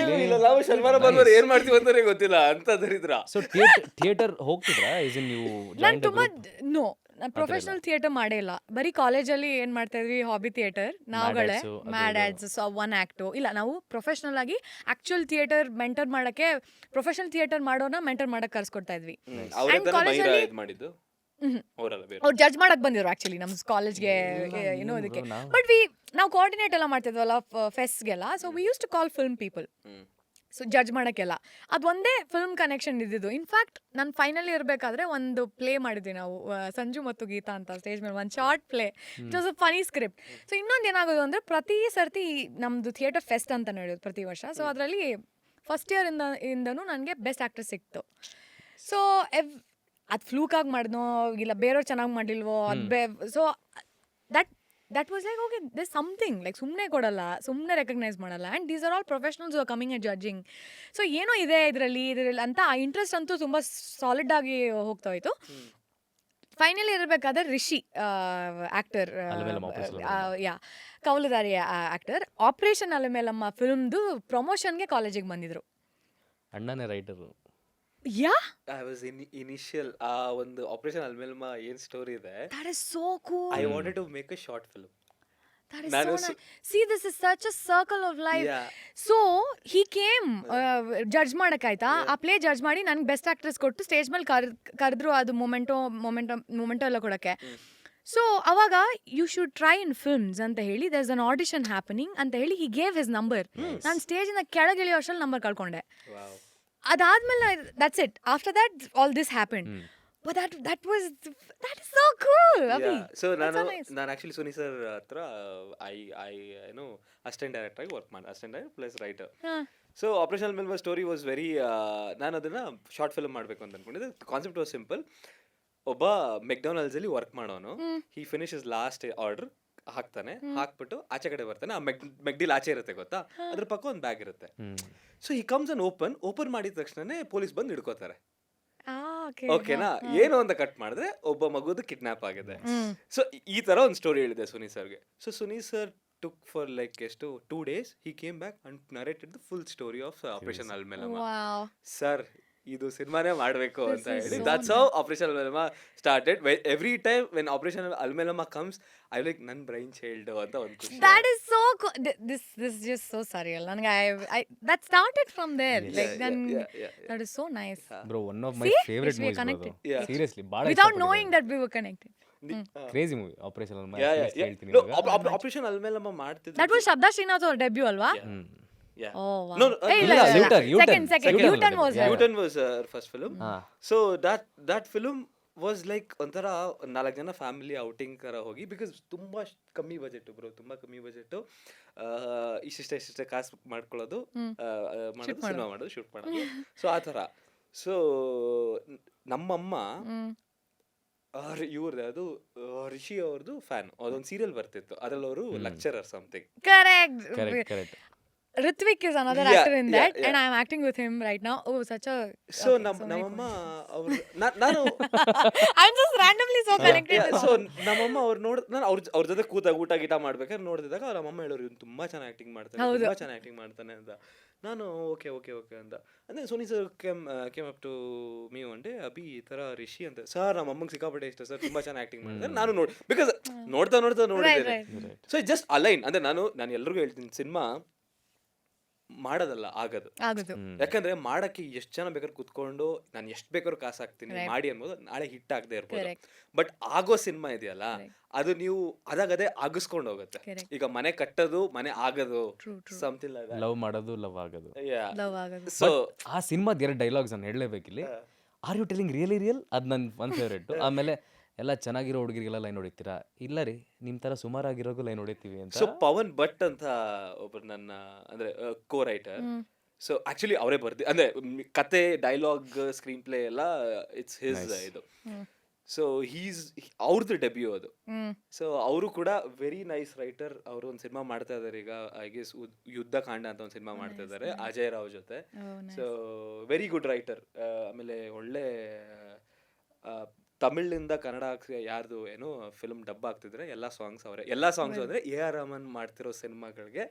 ಶನಿವಾರ ಭಾನುವಾರ ಏನ್ ಮಾಡ್ತೀವಿ ಅಂತಾನೆ ಗೊತ್ತಿಲ್ಲ ಅಂತ ದರಿದ್ರ. ಸೊ ಥಿಯೇಟರ್ ಹೋಗ್ತಿದ್ರಾ? ಇಸ್ ಇನ್ ನೀವು ನಾನು ತುಂಬಾ ನೋ, ನಾನು ಪ್ರೊಫೆಷನಲ್ ಥಿಯೇಟರ್ ಮಾಡೇ ಇಲ್ಲ. ಬರೀ ಕಾಲೇಜಲ್ಲಿ ಏನು ಮಾಡ್ತಾ ಇದ್ವಿ, ಹಾಬಿ ಥಿಯೇಟರ್ ನಾವುಗಳೇ, ಮ್ಯಾಡ್ ಆಡ್ಸ್, 1 ಆ್ಯಕ್ಟು ಇಲ್ಲ. ನಾವು ಪ್ರೊಫೆಷ್ನಲ್ ಆಗಿ ಆಕ್ಚುಯಲ್ ಥಿಯೇಟರ್ ಮೆಂಟರ್ ಮಾಡೋಕ್ಕೆ, ಪ್ರೊಫೆಷನಲ್ ಥಿಯೇಟರ್ ಮಾಡೋನ ಮೆಂಟರ್ ಮಾಡಕ್ಕೆ ಕರ್ಸ್ಕೊಡ್ತಾ ಇದ್ವಿ. ಅವ್ರು ಜಡ್ಜ್ ಮಾಡಕ್ ಬಂದಿದ್ರು ಆಕ್ಚುಲಿ ನಮ್ಮ ಕಾಲೇಜ್ಗೆ ಏನೋ ಇದಕ್ಕೆ. ಬಟ್ ನಾವು ಕೋಆರ್ಡಿನೇಟ್ ಎಲ್ಲ ಮಾಡ್ತಿದ್ವಲ್ಲ ಫೆಸ್ಟ್ಗೆಲ್ಲ. So we use to call film people, so judge ಮಾಡೋಕ್ಕೆಲ್ಲ. ಅದು ಒಂದೇ ಫಿಲ್ಮ್ ಕನೆಕ್ಷನ್ ಇದ್ದಿದ್ದು. ಇನ್ಫ್ಯಾಕ್ಟ್ ನಾನು ಫೈನಲ್ ಇರಬೇಕಾದ್ರೆ ಒಂದು ಪ್ಲೇ ಮಾಡಿದ್ವಿ ನಾವು, ಸಂಜು ಮತ್ತು ಗೀತಾ ಅಂತ, ಸ್ಟೇಜ್ ಮೇಲೆ ಒಂದು short play. It was a funny script. So ಇನ್ನೊಂದು ಏನಾಗೋದು ಅಂದರೆ, ಪ್ರತಿ ಸರ್ತಿ ನಮ್ಮದು ಥಿಯೇಟರ್ ಫೆಸ್ಟ್ ಅಂತ ನಡೆಯೋದು ಪ್ರತಿ ವರ್ಷ. ಸೊ ಅದರಲ್ಲಿ ಫಸ್ಟ್ ಇಂದನೂ ನನಗೆ ಬೆಸ್ಟ್ ಆ್ಯಕ್ಟರ್ ಸಿಕ್ತು. ಸೊ ಅದು ಫ್ಲೂಕಾಗಿ ಮಾಡಿದ್ನೋ ಇಲ್ಲ ಬೇರೆಯವ್ರು ಚೆನ್ನಾಗಿ ಮಾಡಿಲ್ವೋ, ಅದು so that was like, okay, there's something, like ಸುಮ್ಮನೆ ಕೊಡಲ್ಲ, ಸುಮ್ಮನೆ ರೆಕಗ್ನೈಸ್ ಮಾಡಲ್ಲ, and these are all professionals are coming at judging. So ಏನೋ ಇದೆ ಇದರಲ್ಲಿ ಅಂತ ಆ ಇಂಟ್ರೆಸ್ಟ್ ಅಂತೂ ತುಂಬ ಸಾಲಿಡ್ ಆಗಿ ಹೋಗ್ತಾ ಹೋಯ್ತು. ಫೈನಲಿ ಇರಬೇಕಾದ್ರೆ Rishi actor, Alamelamma, yeah Kavaludaari actor, operation Alamelamma ಫಿಲ್ಮ್ದು ಪ್ರಮೋಷನ್ಗೆ ಕಾಲೇಜಿಗೆ ಬಂದಿದ್ರು. ಅಣ್ಣನೇ writer. Yeah I was initial ಆ ಒಂದು ಆಪರೇಷನ್ ಅಲ್ಮೇಲ್ಮ ಏನ್ ಸ್ಟೋರಿ ಇದೆ, that is so cool. I wanted to make a short film. That is so nice. See, this is such a circle of life. Yeah. So he came judge ಮಾಡಕ್ಕಾಯ್ತಾ, ಆ play judge ಮಾಡಿ ನನಗೆ best actress ಕೊಟ್ಟು stage ಮೇಲೆ ಕರೆದ್ರು, ಅದು ಮೊಮೆಂಟೋ ಎಲ್ಲ ಕೊಡಕ್ಕೆ. ಸೊ ಅವಾಗ ಯು ಶುಡ್ ಟ್ರೈ ಇನ್ ಫಿಲ್ಮ್ಸ್ ಅಂತ ಹೇಳಿ, ದೇರ್ಸ್ ಅನ್ ಆಡಿಷನ್ ಹ್ಯಾಪನಿಂಗ್ ಅಂತ ಹೇಳಿ, ಹಿ ಗೇವ್ ಹಿಸ್ ನಂಬರ್. ನಾನು ಸ್ಟೇಜಿಂದ ಕೆಳಗಿಳಿಯೋ ಅಷ್ಟರಲ್ಲಿ ನಂಬರ್ ಕಳ್ಕೊಂಡೆ. ಅದಾದ್ಮೇಲೆ that's it. After that all this happen. But that is so cool. So ನಾನು ಆಕ್ಚುಲಿ ಸುನಿ ಸರ್ ಹತ್ರ ಐ ಏನೋ ಅಸಿಸ್ಟೆಂಟ್ ಡೈರೆಕ್ಟರ್ ಆಗಿ ವರ್ಕ್ ಮಾಡಿ, assistant director plus writer. So operation Alamelamma story was very, ನಾನು ಅದನ್ನ ಶಾರ್ಟ್ ಫಿಲ್ಮ್ ಮಾಡಬೇಕು ಅಂತ ಅನ್ಕೊಂಡಿದ್ದೆ. Concept was simple. ಒಬ್ಬ ಮೆಕ್ಡೊನಾಲ್ಡ್ಸ್ ಅಲ್ಲಿ ವರ್ಕ್ ಮಾಡೋನು, he finish is last order ಹಾಕ್ತಾನೆ, ಹಾಕ್ಬಿಟ್ಟು ಆಚೆ ಕಡೆ ಬರ್ತಾನೆ, ಆ ಮೆಕ್ಡಿಲ್ ಆಚೆ ಇರುತ್ತೆ ಗೊತ್ತಾ, ಅದ್ರ ಪಕ್ಕ ಒಂದು ಬ್ಯಾಗ್ ಇರುತ್ತೆ. So he comes an open ಮಾಡಿದ ತಕ್ಷಣನೇ ಪೊಲೀಸ್ ಬಂದು ಹಿಡ್ಕೋತಾರೆ. ಓಕೆನಾ, ಏನು ಅಂತ ಕಟ್ ಮಾಡಿದ್ರೆ ಒಬ್ಬ ಮಗುದು ಕಿಡ್ನಾಪ್ ಆಗಿದೆ. ಸೊ ಈ ತರ ಒಂದು ಸ್ಟೋರಿ ಹೇಳಿದೆ ಸುನಿ ಸರ್ಗೆ. So Suni sir took for like ಎಷ್ಟು 2 days, he came back and narrated the full story of Operation Almelama. Wow. Sir, ಇದು ಸಿನಿಮಾನೇ ಮಾಡಬೇಕು ಅಂತ ಹೇಳಿ, that's how Operation Almelama started. Every time when Operation Almelama comes, I like ನನ್ನ brain child ಅಂತ ಒಂದು ಖುಷಿ. That is so cool. This is just so surreal. ನನಗೆ I that started from there. Like then that is so nice. Bro, one of my favorite movies, bro. Seriously, bada Without knowing that we were connected. Crazy movie Operation Almelama. ಹೇಳ್ತೀನಿ No, ಇವಾಗ. Operation Almelama ಮಾಡ್ತಿದ್ರು. That was Shabda Srinath ಅವ್ರ debut ಅಲ್ವಾ? Yeah. Oh wow. No, ಇಲ್ಲ, U-turn. second U-turn was there. U-turn was her first film. So that film was like ಒಂಥರ 4 ಜನ family outing ತರ ಹೋಗಿ, ಬಿಕಾಸ್ ತುಂಬಾ ಕಮ್ಮಿ ಬಜೆಟ್ ಬ್ರೋ, ತುಂಬಾ ಕಮ್ಮಿ ಬಜೆಟ್, ಇಷ್ಟಿಷ್ಟೇ ಕಾಸು ಮಾಡ್ಕೊಳ್ಳೋದು, ಮಾಡೋದು, ಸಿನಿಮಾ ಮಾಡೋದು, ಶೂಟ್ ಮಾಡೋದು. ಸೊ ಆ ಥರ. ಸೊ ನಮ್ಮಮ್ಮ ಇವ್ರದ್ದು ಅದು ರಿಷಿ ಅವ್ರದ್ದು ಫ್ಯಾನ್. ಅದೊಂದು ಸೀರಿಯಲ್ ಬರ್ತಿತ್ತು, ಅದ್ರಲ್ಲಿ ಅವರು lecturer something. Correct. Ritvik is another actor in that, and I am acting with him right now. Oh, such a. So ನಮ್ಮಮ್ಮ ಅವರು ನಾನು I'm just randomly so connected. So ನಮ್ಮಮ್ಮ ಅವ್ರು ನಾನು ಅವ್ರ ಜೊತೆ ಕೂತಾಗ ಊಟ ಗೀಟ ಮಾಡ್ಬೇಕಾದ್ರೆ ನೋಡಿದಾಗ ಅವ್ರ ಅಮ್ಮಮ್ಮ ಹೇಳೋರು, ಇವ್ನು ತುಂಬಾ ಚೆನ್ನಾಗಿ ಆಕ್ಟಿಂಗ್ ಮಾಡ್ತಾನೆ ಅಂತ. ನಾನು ಓಕೆ ಅಂತ ಅಂದ್ರೆ Soni sir came up to me one day, Abhi ಈ ತರ ರಿಷಿ ಅಂತ. ಸರ್ ನಮ್ಮ ಅಮ್ಮಂಗೆ ಸಿಕ್ಕಾಪಟ್ಟೆ ಇಷ್ಟ ಸರ್, ತುಂಬಾ ಚೆನ್ನಾಗಿ ಆಕ್ಟಿಂಗ್ ಮಾಡ್ತಾರೆ. ನಾನು ಬಿಕಾಸ್ ನೋಡ್ತಾ ನೋಡಿದ್ದೇನೆ. So it just align. ಅಂದ್ರೆ ನಾನು ಎಲ್ರಿಗೂ ಹೇಳ್ತೀನಿ, ಸಿನಿಮಾ ಮಾಡೋದಲ್ಲ, ಆಗೋದು. ಯಾಕಂದ್ರೆ ಮಾಡಕ್ಕೆ ಎಷ್ಟು ಜನ ಬೇಕಾದ್ರೆ ಕುತ್ಕೊಂಡು ನಾನು ಎಷ್ಟು ಬೇಕಾದ್ರೂ ಕಾಸು ಹಾಕ್ತೀನಿ ಮಾಡಿ ಅನ್ಬೋದು, ನಾಳೆ ಹಿಟ್ ಆಗದೆ ಇರ್ಬೋದು. ಬಟ್ ಆಗೋ ಸಿನಿಮಾ ಇದೆಯಲ್ಲ, ಅದು ನೀವು ಅದೇ ಆಗಿಸ್ಕೊಂಡು ಹೋಗುತ್ತೆ. ಈಗ ಮನೆ ಕಟ್ಟೋದು, ಮನೆ ಆಗೋದು, ಸಮಥಿಂಗ್ ಲೈಕ್ ದಟ್. ಲವ್ ಮಾಡೋದು, ಲವ್ ಆಗೋದು. ಸೊ ಆ ಸಿನಿಮಾದ 2 ಡೈಲಾಗ್ಸ್ ನಾನು ಹೇಳಲೇಬೇಕಿಲ್ಲಿ. Are you telling really real, ಅದು ನನ್ನ ಒನ್ ಫೇವ್ರೇಟ್. ಆಮೇಲೆ ಎಲ್ಲ ಚೆನ್ನಾಗಿರೋ ಹುಡುಗಿರಿಗೆಲ್ಲ ಲೈನ್ ಹೊಡಿತೀರಾ, ಇಲ್ಲ ರೀ ನಿಮ್ಮ ಥರ ಸುಮಾರಾಗಿರೋಗೂ ಲೈನ್ ಹೊಡಿತೀವಿ ಅಂತ. ಸೊ ಪವನ್ ಭಟ್ ಅಂತ ಒಬ್ಬರು ನನ್ನ ಅಂದ್ರೆ ಕೋ ರೈಟರ್. ಸೊ ಆಕ್ಚುಲಿ ಅವರೇ ಬರ್ದಿ, ಅಂದ್ರೆ ಕತೆ, ಡೈಲಾಗ್, ಸ್ಕ್ರೀನ್ ಪ್ಲೇ ಎಲ್ಲ ಇಟ್ಸ್ ಹಿಸ್ ಇದು. ಸೊ ಅವ್ರದ್ದು ಡೆಬ್ಯೂ ಅದು. ಸೊ ಅವರು ಕೂಡ ವೆರಿ ನೈಸ್ ರೈಟರ್. ಅವರು ಒಂದು ಸಿನಿಮಾ ಮಾಡ್ತಾ ಇದಾರೆ ಈಗ, ಐ ಗೆಸ್ ಯುದ್ಧ ಕಾಂಡ ಅಂತ ಒಂದು ಸಿನಿಮಾ ಮಾಡ್ತಾ ಇದ್ದಾರೆ ಅಜಯ್ ರಾವ್ ಜೊತೆ. So very good writer. ಆಮೇಲೆ ಒಳ್ಳೆ ತಮಿಳಿಂದ ಕನ್ನಡ ಯಾರ್ದು ಏನು ಫಿಲ್ಮ್ ಡಬ್ಬ ಆಗ್ತಿದ್ರೆ ಎಲ್ಲ ಸಾಂಗ್ಸ್ ಅಂದ್ರೆ AR ರಹಮಾನ್ ಮಾಡ್ತಿರೋ ಸಿನಿಮಾಗಳಿಗೆ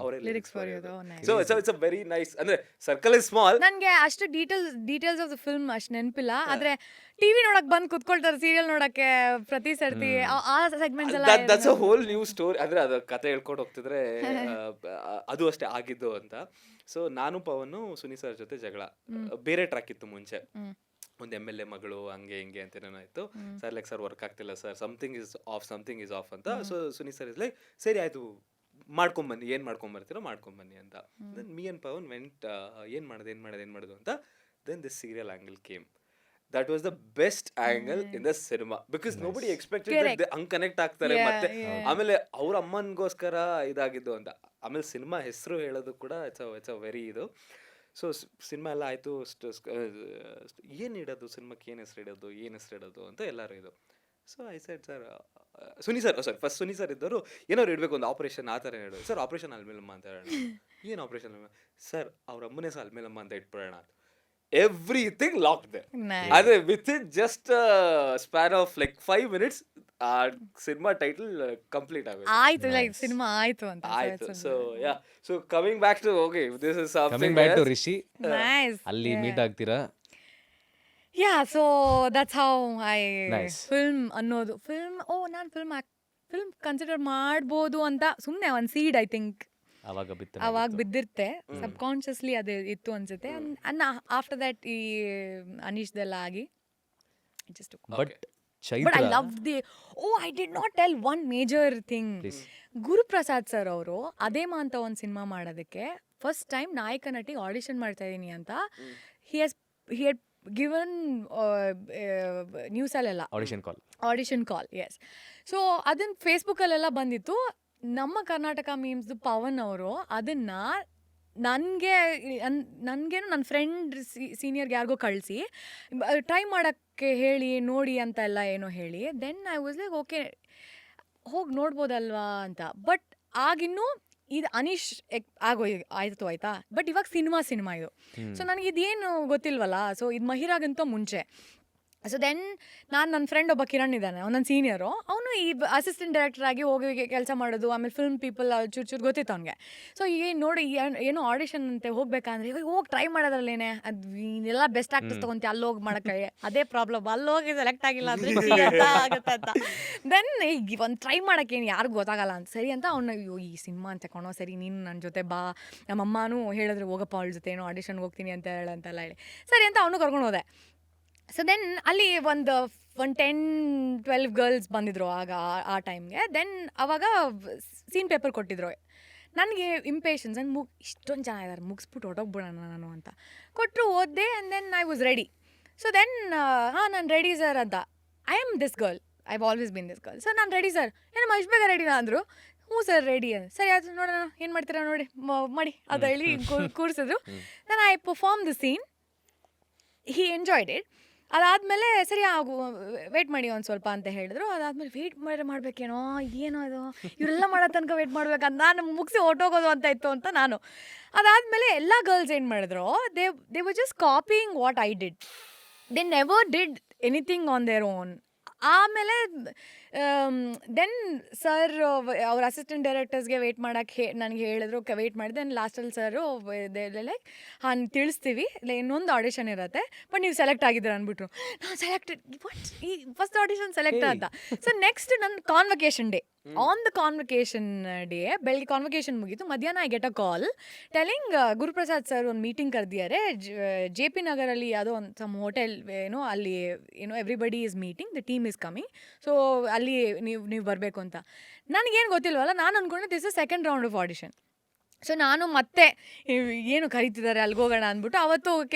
ಅವರೇ ಲಿರಿಕ್ಸ್ ಬರೆಯೋದು. So it's a very nice. ಅಂದ್ರೆ ಸರ್ಕಲ್ ಇಸ್ ಸ್ಮಾಲ್. ನನಗೆ ಅಷ್ಟು ಡೀಟೇಲ್ಸ್ ಆಫ್ ದ ಫಿಲ್ಮ್ ಅಷ್ಟು ನೆನಪಿಲ್ಲ, ಆದ್ರೆ ಟಿವಿ ನೋಡಕ್ ಬಂದು ಕುತ್ಕೊಳ್ತಾರೆ ಸೀರಿಯಲ್ ನೋಡಕ್ಕೆ ಪ್ರತಿ ಸರ್ತಿ. ಆ ಸೆಗ್ಮೆಂಟ್ಸ್ ಎಲ್ಲ that's a hole new story. ಅಂದ್ರೆ ಅದ ಕತೆ ಹೇಳ್ಕೊಂಡು ಹೋಗ್ತಿದ್ರೆ ಅದು ಅಷ್ಟೇ ಆಗಿದ್ದು ಅಂತ. ಸೊ ನಾನು ಪವನು ಸುನಿ ಸರ್ ಜೊತೆ ಜಗಳ, ಬೇರೆ ಟ್ರ್ಯಾಕ್ ಇತ್ತು ಮುಂಚೆ, ಒಂದು MLA ಮಗಳು ಹಂಗೆ ಹಿಂಗೆ ಅಂತ ಏನಾಯ್ತು. ಸರ್ ಲೈಕ್ ಸರ್ ವರ್ಕ್ ಆಗ್ತಿಲ್ಲ ಸರ್, ಸಮಥಿಂಗ್ ಇಸ್ ಆಫ್ ಅಂತ. So Suni sir is like ಸರಿ ಆಯ್ತು ಮಾಡ್ಕೊಂಬನ್ನಿ, ಏನ್ ಮಾಡ್ಕೊಂಬರ್ತೀರೋ ಮಾಡ್ಕೊಂಬನ್ನಿ ಅಂತ. Then me and Pavan went, ಏನ್ ಮಾಡೋದು ಅಂತ. Then this serial angle came. That was the best angle in the cinema, because nobody expected ಹಂಗ್ ಕನೆಕ್ಟ್ ಆಗ್ತಾರೆ. ಮತ್ತೆ ಆಮೇಲೆ ಅವ್ರ ಅಮ್ಮನ್ಗೋಸ್ಕರ ಇದಾಗಿದ್ದು ಅಂತ. ಆಮೇಲೆ ಸಿನಿಮಾ ಹೆಸರು ಹೇಳೋದು ಕೂಡ ಇಟ್ಸ್ ಅ ವೆರಿ ಇದು. ಸೊ ಸಿನಿಮಾ ಎಲ್ಲ ಆಯಿತು, ಏನು ಇಡೋದು ಸಿನಿಮಾಕ್ಕೆ, ಏನು ಹೆಸರು ಇಡೋದು ಅಂತ ಎಲ್ಲರೂ ಇದು. So I said sir Suni sir first Suni sir ಇದ್ದವರು ಏನಾದ್ರು ಇಡಬೇಕು ಒಂದು ಆಪರೇಷನ್ ಆ ಥರ ಹೇಳೋದು ಸರ್ ಆಪರೇಷನ್ ಅಲ್ಮೇಲಮ್ಮ ಅಂತ ಹೇಳೋಣ ಏನು ಆಪರೇಷನ್ ಸರ್ ಅವ್ರ ಅಮ್ಮನೇ ಸಹ ಅಲ್ಮೇಲಮ್ಮ ಅಂತ ಇಟ್ಬಿಡೋಣ ಎವ್ರಿಥಿಂಗ್ ಲಾಕ್ ದೆ ಅದೇ with it just span of like 5 minutes ಆ ಸಿನಿಮಾ ಟೈಟಲ್ ಕಂಪ್ಲೀಟ್ ಆಗುತ್ತೆ ಆಯ್ತು ಲೈಕ್ ಸಿನಿಮಾ ಆಯ್ತು ಅಂತ ಆಯ್ತು so yeah so coming back to okay this is coming something back to Rishi nice ಅಲ್ಲಿ ಮೀಟ್ ಆಗ್ತೀರಾ yeah so that's how I Nice. Film ಅನ್ನೋದು ನಾನು ಫಿಲ್ಮ್ ಕನ್ಸಿಡರ್ ಮಾಡ್ಬೋದು ಅಂತ ಸುಮ್ಮನೆ ಒಂದು ಸೀಡ್ ಐ ಥಿಂಕ್ ಅವಾಗ ಬಿತ್ತು ಅವಾಗ ಬಿದ್ದಿರುತ್ತೆ ಸಬ್ ಕಾನ್ಷಿಯಸ್ಲಿ ಅದು ಇತ್ತು ಅನ್ಸುತ್ತೆ ಅನ್ನ ಆಫ್ಟರ್ ದಟ್ ಈ ಅನೀಶ್ದೆಲ್ಲ ಆಗಿ just but but Chaitra I love I did not tell one major thing Please. Guruprasad sir ಅವರು ಅದೇಮಾ ಅಂತ ಒಂದು ಸಿನಿಮಾ ಮಾಡೋದಕ್ಕೆ ಫಸ್ಟ್ ಟೈಮ್ ನಾಯಕ ನಟಿ ಆಡಿಷನ್ ಮಾಡ್ತಾ ಇದೀನಿ ಅಂತ ಹಿ ಹೆಡ್ ಗಿವನ್ ನ್ಯೂಸಲ್ಲೆಲ್ಲ ಆಡಿಷನ್ ಕಾಲ್ ಎಸ್ ಸೊ ಅದನ್ನ ಫೇಸ್ಬುಕ್ಕಲ್ಲೆಲ್ಲ ಬಂದಿತ್ತು. ನಮ್ಮ ಕರ್ನಾಟಕ ಮೀಮ್ಸ್ದು ಪವನ್ ಅವರು ಅದನ್ನು ನನಗೇನು ನನ್ನ ಫ್ರೆಂಡ್ ಸೀನಿಯರ್ಗೆ ಯಾರಿಗೋ ಕಳಿಸಿ ಟ್ರೈ ಮಾಡೋಕ್ಕೆ ಹೇಳಿ ನೋಡಿ ಅಂತ ಎಲ್ಲ ಏನೋ ಹೇಳಿ then I was like okay ಹೋಗಿ ನೋಡ್ಬೋದಲ್ವಾ ಅಂತ. ಬಟ್ ಆಗಿನ್ನೂ ಇದು ಅನೀಶ್ ಆಯಿತು ಆಯಿತಾ, ಬಟ್ ಇವಾಗ ಸಿನಿಮಾ ಇದು. ಸೊ ನನಗೆ ಇದೇನು ಗೊತ್ತಿಲ್ವಲ್ಲ. ಸೊ ಇದು ಮಹಿರಾಗಂತೂ ಮುಂಚೆ. ಸೊ ದೆನ್ ನನ್ನ ಫ್ರೆಂಡ್ ಒಬ್ಬ ಕಿರಣ್ ಇದ್ದಾನೆ, ಅವ್ನು ನನ್ನ ಸೀನಿಯರು. ಅವನು ಈ ಅಸಿಸ್ಟೆಂಟ್ ಡೈರೆಕ್ಟರ್ ಆಗಿ ಹೋಗಿ ಕೆಲಸ ಮಾಡೋದು, ಆಮೇಲೆ ಫಿಲ್ಮ್ ಪೀಪಲ್ ಚೂರು ಗೊತ್ತಿತ್ತು ಅವನಿಗೆ. ಸೊ ಈಗ ನೋಡಿ ಏನೋ ಆಡಿಷನ್ ಅಂತೆ ಹೋಗ್ಬೇಕಂದ್ರೆ ಹೋಗಿ ಟ್ರೈ ಮಾಡೋದ್ರಲ್ಲೇನೆ ಅದು ಎಲ್ಲ ಬೆಸ್ಟ್ ಆಕ್ಟರ್ಸ್ ತೊಗೊಂತೀವಿ, ಅಲ್ಲಿ ಹೋಗಿ ಮಾಡೋಕ್ಕೆ ಅದೇ ಪ್ರಾಬ್ಲಮ್. ಅಲ್ಲಿ ಹೋಗಿ ಸೆಲೆಕ್ಟ್ ಆಗಿಲ್ಲ ಅಂದರೆ ಆಗುತ್ತೆ ಅಂತ. ದೆನ್ ಈಗ ಒಂದು ಟ್ರೈ ಮಾಡೋಕ್ಕೇನು ಯಾರಿಗೂ ಗೊತ್ತಾಗಲ್ಲ ಅಂತ ಸರಿ ಅಂತ ಅವ್ನು ಈ ಸಿನಿಮಾ ಅಂತ ಕಣೋ ಸರಿ ನೀನು ನನ್ನ ಜೊತೆ ಬಾ, ನಮ್ಮಮ್ಮನೂ ಹೇಳಿದ್ರೆ ಹೋಗಪ್ಪ ಅವಳ ಜೊತೆ ಏನೋ ಆಡಿಷನ್ಗೆ ಹೋಗ್ತೀನಿ ಅಂತ ಹೇಳಂತೆಲ್ಲ ಹೇಳಿ ಸರಿ ಅಂತ ಅವನು ಕರ್ಕೊಂಡು ಹೋದೆ. ಸೊ ದೆನ್ ಅಲ್ಲಿ ಒಂದು 10-12 ಗರ್ಲ್ಸ್ ಬಂದಿದ್ರು ಆಗ ಆ ಟೈಮ್ಗೆ. ದೆನ್ ಅವಾಗ ಸೀನ್ ಪೇಪರ್ ಕೊಟ್ಟಿದ್ರು. ನನಗೆ ಇಂಪೇಷನ್ಸ್ ಇಷ್ಟೊಂದು ಜನ ಇದ್ದಾರೆ, ಮುಗಿಸ್ಬಿಟ್ಟು ಹೊಟ್ಟೋಗ್ಬಿಡೋಣ ನಾನು ಅಂತ ಕೊಟ್ಟರು. ಓದ್ದೆ and then I was ready. So then ನಾನು ರೆಡಿ ಸರ್ ಅಂತ. I am this girl, I have always been this girl. Sir ನಾನು ರೆಡಿ ಸರ್, ಏನು ಇಷ್ಟು ಬೇಗ ರೆಡಿನಾ ಅಂದರು. ಹ್ಞೂ ಸರ್ ರೆಡಿ ಅಂತ. ಸರಿ ಆಯ್ತು ನೋಡೋಣ ಏನು ಮಾಡ್ತೀರಾ ನೋಡಿ ಮಾಡಿ ಅಂತ ಹೇಳಿ ಕೂರಿಸಿದ್ರು. Then I perform the scene. He enjoyed it. ಅದಾದಮೇಲೆ ಸರಿ ವೆಯ್ಟ್ ಮಾಡಿ ಒಂದು ಸ್ವಲ್ಪ ಅಂತ ಹೇಳಿದ್ರು. ಅದಾದಮೇಲೆ ವೆಯ್ಟ್ ಮಾಡಬೇಕೇನೋ ಏನೋ ಅದು ಇವರೆಲ್ಲ ಮಾಡೋ ತನಕ ವೆಯ್ಟ್ ಮಾಡ್ಬೇಕಂತ ನಾನು ಮುಗಿಸಿ ಹೊರ್ಟೋಗೋದು ಅಂತ ಇತ್ತು ಅಂತ ನಾನು. ಅದಾದಮೇಲೆ ಎಲ್ಲ ಗರ್ಲ್ಸ್ ಏನು ಮಾಡಿದ್ರು, they were just copying what I did. They never did anything on their own. ಆಮೇಲೆ ದೆನ್ ಸರ್ ಅವ್ರ ಅಸಿಸ್ಟೆಂಟ್ ಡೈರೆಕ್ಟರ್ಸ್ಗೆ ವೆಯ್ಟ್ ಮಾಡೋಕ್ಕೆ ನನಗೆ ಹೇಳಿದ್ರು. ವೆಯ್ಟ್ ಮಾಡಿದೆ. ದೆನ್ ಲಾಸ್ಟಲ್ಲಿ ಸರು ಲೈಕ್ ಹಾಂ ತಿಳಿಸ್ತೀವಿ, ಇನ್ನೊಂದು ಆಡಿಷನ್ ಇರುತ್ತೆ, ಬಟ್ ನೀವು ಸೆಲೆಕ್ಟ್ ಆಗಿದ್ದೀರ ಅಂದ್ಬಿಟ್ರು. ನಾನು ಸೆಲೆಕ್ಟೆಡ್ ಬಟ್ ಈ ಫಸ್ಟ್ ಆಡಿಷನ್ ಸೆಲೆಕ್ಟ್ ಅಂತ. ಸೊ ನೆಕ್ಸ್ಟ್ ನನ್ನ convocation day, on the convocation day ಬೆಳಗ್ಗೆ ಕಾನ್ವಕೇಶನ್ ಮುಗೀತು. ಮಧ್ಯಾಹ್ನ I get a call telling Guruprasad sir ಒಂದು ಮೀಟಿಂಗ್ ಕರೆದಿದ್ದಾರೆ JP ನಗರಲ್ಲಿ ಯಾವುದೋ ಒಂದು ಸಮ್ ಹೋಟೆಲ್ ಏನೋ, ಅಲ್ಲಿ ಏನೋ everybody is meeting, the team is coming, so ಅಲ್ಲಿ ನೀವು ಬರಬೇಕು ಅಂತ. ನನಗೇನು ಗೊತ್ತಿಲ್ವಲ್ಲ, ನಾನು ಅಂದ್ಕೊಂಡೆ this is second round of audition. So ನಾನು ಮತ್ತೆ ಏನು ಕರೀತಿದ್ದಾರೆ ಅಲ್ಲಿಗೆ ಹೋಗೋಣ ಅಂದ್ಬಿಟ್ಟು. ಅವತ್ತು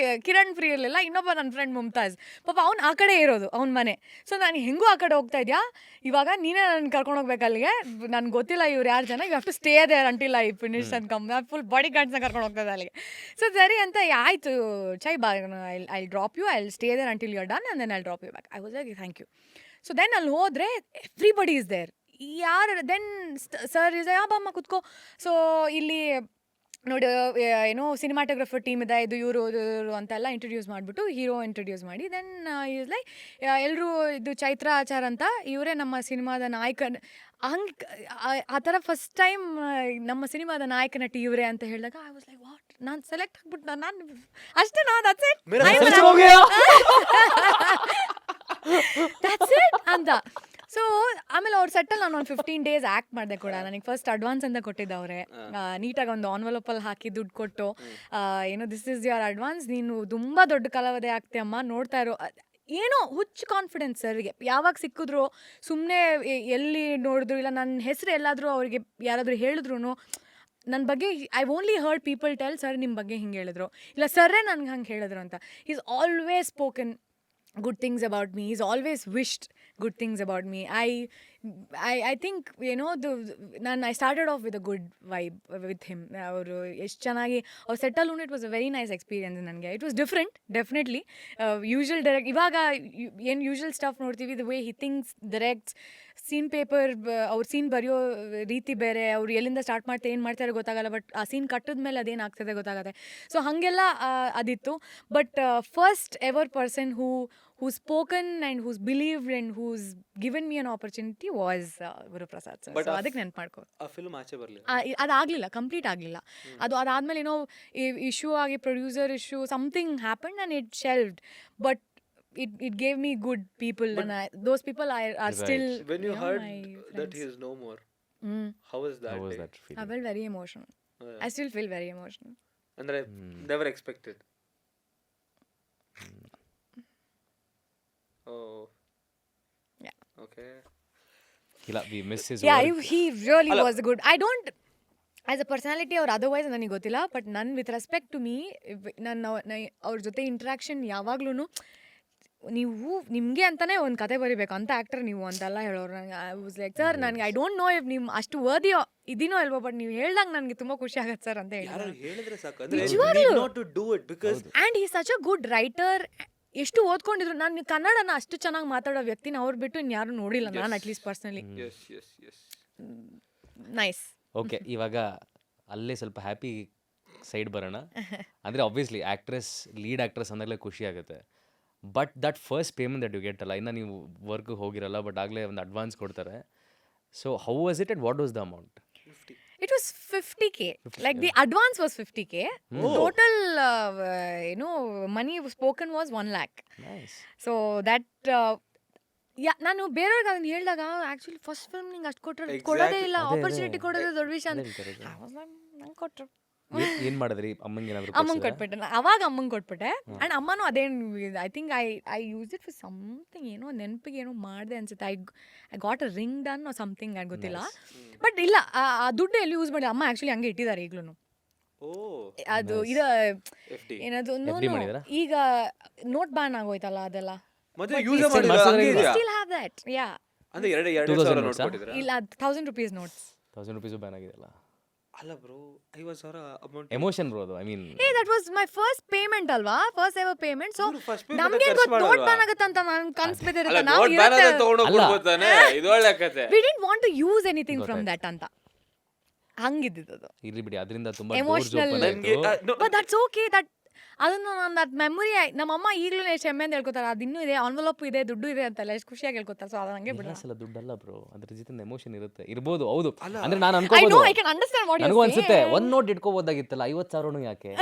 ಕಿರಣ್ ಫ್ರೀ ಇರಲಿಲ್ಲ, ಇನ್ನೊಬ್ಬ ನನ್ನ ಫ್ರೆಂಡ್ ಮುಮ್ತಾಜ್ ಪಾಪ ಅವ್ನು ಆ ಕಡೆ ಇರೋದು, ಅವ್ನ ಮನೆ. ಸೊ ನಾನು ಹೆಂಗೂ ಆ ಕಡೆ ಹೋಗ್ತಾ ಇದೆಯಾ, ಇವಾಗ ನೀನೇ ನನ್ನ ಕರ್ಕೊಂಡು ಹೋಗ್ಬೇಕು ಅಲ್ಲಿಗೆ, ನನಗೆ ಗೊತ್ತಿಲ್ಲ ಇವ್ರು ಯಾರು ಜನ, you have to stay there until I finish ಅಂತ ಫುಲ್ ಬಾಡಿ ಗಾರ್ಡ್ಸ್ನ ಕರ್ಕೊಂಡು ಹೋಗ್ತದೆ ಅಲ್ಲಿಗೆ. ಸೊ ಸರಿ ಅಂತ ಆಯಿತು ಚೈ ಬಾ, I drop you, I stay there until you are done and then I drop you back. I was like thank you. So then ಅಲ್ಲಿ ಹೋದರೆ ಎವ್ರಿಬಡಿ ಈಸ್ ದೇರ್. ಯಾರು ದೆನ್ ಸರ್ ಇಸ್ ಬಾಮ್ಮ ಕುತ್ಕೋ. ಸೊ ಇಲ್ಲಿ ನೋಡಿ ಏನೋ ಸಿನಿಮಾಟೋಗ್ರಫರ್ ಟೀಮ್ ಇದೆ, ಇದು ಇವರು ಅಂತೆಲ್ಲ ಇಂಟ್ರೊಡ್ಯೂಸ್ ಮಾಡಿಬಿಟ್ಟು ಹೀರೋ ಇಂಟ್ರೊಡ್ಯೂಸ್ ಮಾಡಿ. ದೆನ್ ಈಸ್ ಲೈಕ್ ಎಲ್ಲರೂ ಇದು ಚೈತ್ರ ಆಚಾರ್ ಅಂತ, ಇವರೇ ನಮ್ಮ ಸಿನಿಮಾದ ನಾಯಕ. ಹಂಗೆ ಆ ಥರ ಫಸ್ಟ್ ಟೈಮ್ ನಮ್ಮ ಸಿನಿಮಾದ ನಾಯಕ ನಟಿ ಇವರೇ ಅಂತ ಹೇಳಿದಾಗ ಐ ವಾಸ್ ಲೈಕ್ ವಾಟ್, ನಾನು ಸೆಲೆಕ್ಟ್ ಆಗ್ಬಿಟ್ಟು ನಾನು ಅಷ್ಟೇ, ದಟ್ಸ್ ಇಟ್ ಅಂತ. ಸೊ ಆಮೇಲೆ ಅವ್ರ ಸೆಟ್ಟಲ್ಲಿ ನಾನು ಒಂದು 15 days ಆ್ಯಕ್ಟ್ ಮಾಡಿದೆ ಕೂಡ. ನನಗೆ ಫಸ್ಟ್ ಅಡ್ವಾನ್ಸ್ ಅಂತ ಕೊಟ್ಟಿದ್ದವ್ರೆ, ನೀಟಾಗಿ ಒಂದು ಆನ್ವಲಪಲ್ಲಿ ಹಾಕಿ ದುಡ್ಡು ಕೊಟ್ಟು ಏನೋ ದಿಸ್ ಇಸ್ ಯುವರ್ ಅಡ್ವಾನ್ಸ್, ನೀನು ತುಂಬ ದೊಡ್ಡ ಕಲಾವಿದೆ ಆಗ್ತೀಯಮ್ಮ, ನೋಡ್ತಾ ಇರೋ. ಏನೋ ಹುಚ್ಚು ಕಾನ್ಫಿಡೆನ್ಸ್ ಸರ್ಗೆ. ಯಾವಾಗ ಸಿಕ್ಕಿದ್ರು ಸುಮ್ಮನೆ ಎಲ್ಲಿ ನೋಡಿದ್ರು, ಇಲ್ಲ ನನ್ನ ಹೆಸರು ಎಲ್ಲಾದರೂ ಅವ್ರಿಗೆ ಯಾರಾದರೂ ಹೇಳಿದ್ರು ನನ್ನ ಬಗ್ಗೆ, I only heard people tell sir ನಿಮ್ಮ ಬಗ್ಗೆ ಹಿಂಗೆ ಹೇಳಿದ್ರು, ಇಲ್ಲ ಸರ್ರೇ ನನಗೆ ಹಂಗೆ ಹೇಳಿದ್ರು ಅಂತ. Is always spoken good things about me. He's always wished good things about me. I think, you know, I started off with a good vibe with him. ಅವರು ಎಷ್ಟು ಚೆನ್ನಾಗಿ ಅವ್ರು settle it was a very nice experience ನನಗೆ. It was different definitely. Usual direct ಇವಾಗ ಏನು usual stuff ನೋಡ್ತೀವಿ, the way he thinks directs scene paper, ಅವ್ರ scene ಬರೆಯೋ ರೀತಿ ಬೇರೆ, ಅವ್ರು ಎಲ್ಲಿಂದ ಸ್ಟಾರ್ಟ್ ಮಾಡ್ತಾರೆ ಏನು ಮಾಡ್ತಾರೆ ಗೊತ್ತಾಗಲ್ಲ, ಬಟ್ ಆ ಸೀನ್ ಕಟ್ಟಿದ ಮೇಲೆ ಅದೇನು ಆಗ್ತದೆ ಗೊತ್ತಾಗುತ್ತೆ. ಸೊ ಹಾಗೆಲ್ಲ ಅದಿತ್ತು. But first ever person who's spoken and who's believed and who's given me an opportunity was Guruprasad sir. So ಅದಕ್ಕೆ ನೆನ್ಪು ಮಾಡ್ಕೋ. ಆ ಫಿಲ್ಮ್ ಆಚೆ ಬರಲಿಲ್ಲ, ಅದಾಗಲಿಲ್ಲ, ಕಂಪ್ಲೀಟ್ ಆಗಲಿಲ್ಲ. ಅದಾದ್ಮೇಲೆ ಏನೋ ಇಶ್ಯೂ ಆಗಿ, producer issue something happened and it shelved. But it gave me good people, and those people are Right. still, when you know, heard my that friends. he is no more, how was that day? feeling? I felt very emotional. I still feel very emotional. ಅಂದ್ರೆ never expected. Oh, Yeah. okay. We miss his Yeah, work. he really Hello. was good. I don't, as a personality ಅವ್ರು otherwise ನನಗೆ ಗೊತ್ತಿಲ್ಲ, but ನನ್ನ with respect to me, ಅವ್ರ ಜೊತೆ interaction ಯಾವಾಗ್ಲೂ ನೀವು ನಿಮಗೆ ಅಂತಾನೆ ಒಂದು ಕತೆ ಬರಿಬೇಕು ಅಂತ ಆ್ಯಕ್ಟರ್ ನೀವು ಅಂತೆಲ್ಲ ಹೇಳೋರು. ನಂಗೆ ಐ ವಾಸ್ ಲೈಕ್, ಸರ್ ನನಗೆ ಐ ಡೋಂಟ್ ನೋ ಇಫ್ ನೀವು ಅಷ್ಟು ವರ್ದಿ ಇದೀನೋ ಇಲ್ವೋ, ಬಟ್ ನೀವು ಹೇಳ್ದಂಗೆ ನನಗೆ ತುಂಬ ಖುಷಿ ಆಗತ್ತೆ ಸರ್ ಅಂತ ಹೇಳಿ. ಯಾರು ಹೇಳಿದ್ರೆ ಸಾಕು, ಅಂದ್ರೆ ನಿಜವಾಗ್ಲೂ. you need not to do it because and he such a good writer. ಎಷ್ಟು ಓದ್ಕೊಂಡಿದ್ರು. ನಾನು ಕನ್ನಡನ ಅಷ್ಟು ಚೆನ್ನಾಗಿ ಮಾತಾಡೋ ವ್ಯಕ್ತಿನ ಅವ್ರು ಬಿಟ್ಟು ಇನ್ಯಾರು ನೋಡಿಲ್ಲ ನಾನು, at least personally. yes. Nice. Okay, ಇವಾಗ ಅಲ್ಲೇ ಸ್ವಲ್ಪ ಹ್ಯಾಪಿ ಸೈಡ್ ಬರೋಣ. ಅಂದರೆ ಆಬ್ವಿಯಸ್ಲಿ ಲೀಡ್ ಆ್ಯಕ್ಟ್ರೆಸ್ ಅಂದಾಗಲೇ ಖುಷಿ ಆಗುತ್ತೆ. But that first payment that you get ಅಲ್ಲ, ಇನ್ನು ನೀವು ವರ್ಕ್ ಹೋಗಿರಲ್ಲ, ಬಟ್ ಆಗಲೇ ಒಂದು ಅಡ್ವಾನ್ಸ್ ಕೊಡ್ತಾರೆ. So how was it and what was the amount? It was 50K. Like the advance was 50K. Total, money spoken was 1 lakh. Nice. So that, ನಾನು ಬೇರೆಯವ್ರಿಗೆ ಅದನ್ನ ಹೇಳಿದಾಗ ಆಕ್ಚುಲಿ ಫಸ್ಟ್ ಫಿಲ್ಮ್ ನಿಂಗೆ ಅಷ್ಟು ಕೊಡೋದೇ ಇಲ್ಲ, ಆಪರ್ಚುನಿಟಿ ಕೊಡೋದೇ ದೊಡ್ಡ ವಿಷಯ ಅಂತ. ನಂಗೆ ಕೊಟ್ಟರು. ಏನು ಮಾಡಿದ್ರಿ? ಅಮ್ಮಂಗೆ ಏನಾದರೂ ಅಮ್ಮಂಗೆ ಕೊಟ್ಬಿಟ್ಟೆ. ಅವಾಗ ಅಮ್ಮಂಗೆ ಕೊಟ್ಬಿಟ್ಟೆ. ಆ್ಯಂಡ್ ಅಮ್ಮನೂ ಅದೇನು, I think I use it for something, ಏನೋ ನೆನಪಿಗೆ ಏನೋ ಮಾಡಿದೆ ಅನ್ಸುತ್ತೆ. I got a ring done or something, ನನಗೆ ಗೊತ್ತಿಲ್ಲ. ಬಟ್ ಇಲ್ಲ, ಆ ದುಡ್ಡು ಎಲ್ಲಿ ಯೂಸ್ ಮಾಡಿ, ಅಮ್ಮ ಆ್ಯಕ್ಚುಲಿ ಹಂಗೆ ಇಟ್ಟಿದ್ದಾರೆ ಈಗಲೂ. ಅದು ಇದು ಏನದು ಈಗ ನೋಟ್ ಬ್ಯಾನ್ ಆಗೋಯ್ತಲ್ಲ, ಅದೆಲ್ಲ ಮತ್ತೆ ಯೂಸ್ ಮಾಡಿಲ್ಲ. Still have that. ಯಾ, ಅಂದ್ರೆ 2,000 ನೋಟ್ ಕೊಟ್ಟಿದ್ರಾ? ಇಲ್ಲ, 1000 rupees ನೋಟ್ಸ್. 1000 ರೂಪೀಸು ಬ್ಯಾನ್ ಆಗಿದೆಯಲ್ಲ. ಅಲ್ಲ ಬ್ರೋ, 50,000 ಅಮೌಂಟ್. ಎಮೋಷನ್ ಬ್ರೋ ಅದು. I mean, that was my first payment ಅಲ್ವಾ, first ever payment. So first payment ನಮ್ಗೆ ಖರ್ಚು ಗೊತ್ತು ನೋಟ್ ಮಾಡಲ್ವಾ? ಬ್ಯಾನ್ ಆಗುತ್ತೆ ಅಂತ ನಾನು ಕನ್ಸ್ ಬಿದ್ದಿರುತ್ತೆ. ಅಲ್ಲ, ನಾವು ನೋಟ್ ಬ್ಯಾನ್ ಆದ್ರೆ ತಗೊಂಡು ಹೋಗ್ಬೋದಾನೆ, ಇದು ಒಳ್ಳೆ ಕತೆ. We didn't want to use anything from that ಅಂತ ಹಂಗಿದ್ದು. ಇರ್ಲಿ ಬಿಡಿ, ಅದರಿಂದ ತುಂಬಾ Emotional. ನನಗೆ ಬಟ್ ದಟ್ಸ್ ಓಕೆ. ದಟ್ ಅದನ್ನು ನಾನು ದಟ್ ಮೆಮೊರಿ, ನಮ್ಮಮ್ಮ ಈಗಲೂ ಎಷ್ಟು ಹೆಮ್ಮೆ ಅಂತ ಹೇಳ್ಕೊತಾರೆ. ಅದು ಇನ್ನೂ ಇದೆ, ಆನ್ವಲಪ್ ಇದೆ, ದುಡ್ಡು ಇದೆ ಅಂತೆಲ್ಲ ಎಷ್ಟು ಖುಷಿಯಾಗಿ ಹೇಳ್ಕೊತಾರೆ. ಸೊ ಅದು ಹಂಗೆ ಬಿಡ. ಸಲ ದುಡ್ಡಲ್ಲ ಬ್ರೋ, ಅದ್ರ ಜೊತೆ ಎಮೋಷನ್ ಇರುತ್ತೆ, ಇರ್ಬೋದು. ಹೌದು, ಅಂದ್ರೆ ನಾನು ಐ ಅನ್ಕೋಬಹುದು, no, I can understand what you ನನಗೂ ಅನ್ಸುತ್ತೆ ಒಂದ್ ನೋಟ್ ಇಟ್ಕೋಬೋದಾಗಿತ್ತಲ್ಲ, 50,000 ಯಾಕೆ,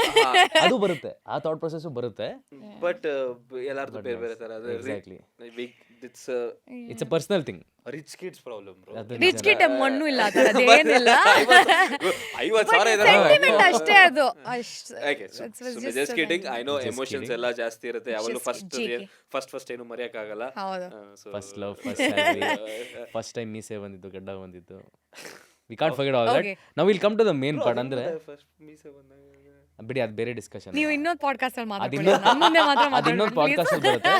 ಅದು ಬರುತ್ತೆ, ಆ ಥಾಟ್ ಪ್ರೊಸೆಸ್ ಬರುತ್ತೆ. ಬಟ್ ಎಲ್ಲಾರ್ದು ಬೇರೆ ಬೇರೆ ತರ. Exactly, it's a personal thing. Rich kids problem bro. Rich kid ಮಣ್ಣು ಇಲ್ಲ, ಆ ಥರದ್ದು ಏನಿಲ್ಲ. 50,000 ಇದೆ, ಸೆಂಟಿಮೆಂಟ್ ಅಷ್ಟೇ ಅದು. Just kidding. I know emotions ಎಲ್ಲ ಜಾಸ್ತಿ ಇರುತ್ತೆ ಯಾವಾಗಲೂ. JK. ಫಸ್ಟ್ ಏನು ಮರೆಯಕ್ಕಾಗಲ್ಲ. ಹೌದು. ಫಸ್ಟ್ ಲವ್, ಫಸ್ಟ್ ಟೈಮ್ ಮೀಸೆ ಬಂದಿದ್ದು, ಗಡ್ಡ ಬಂದಿದ್ದು. We can't forget all that. Okay. Now will come to the main part. ಅಂದ್ರೆ ಫಸ್ಟ್ ಮೀಸೆ ಬಂದಾಗ ಬಿಡಿ, ಅದು ಬೇರೆ ಡಿಸ್ಕಷನ್. ನೀವು ಇನ್ನೊಂದು ಪಾಡ್ಕಾಸ್ಟ್ ಅಲ್ಲಿ ಅದು ಮಾತಾಡ್ಕೊಳ್ಳಿ. ಇನ್ನೊಂದು ಪಾಡ್ಕಾಸ್ಟ್ ಬರುತ್ತೆ.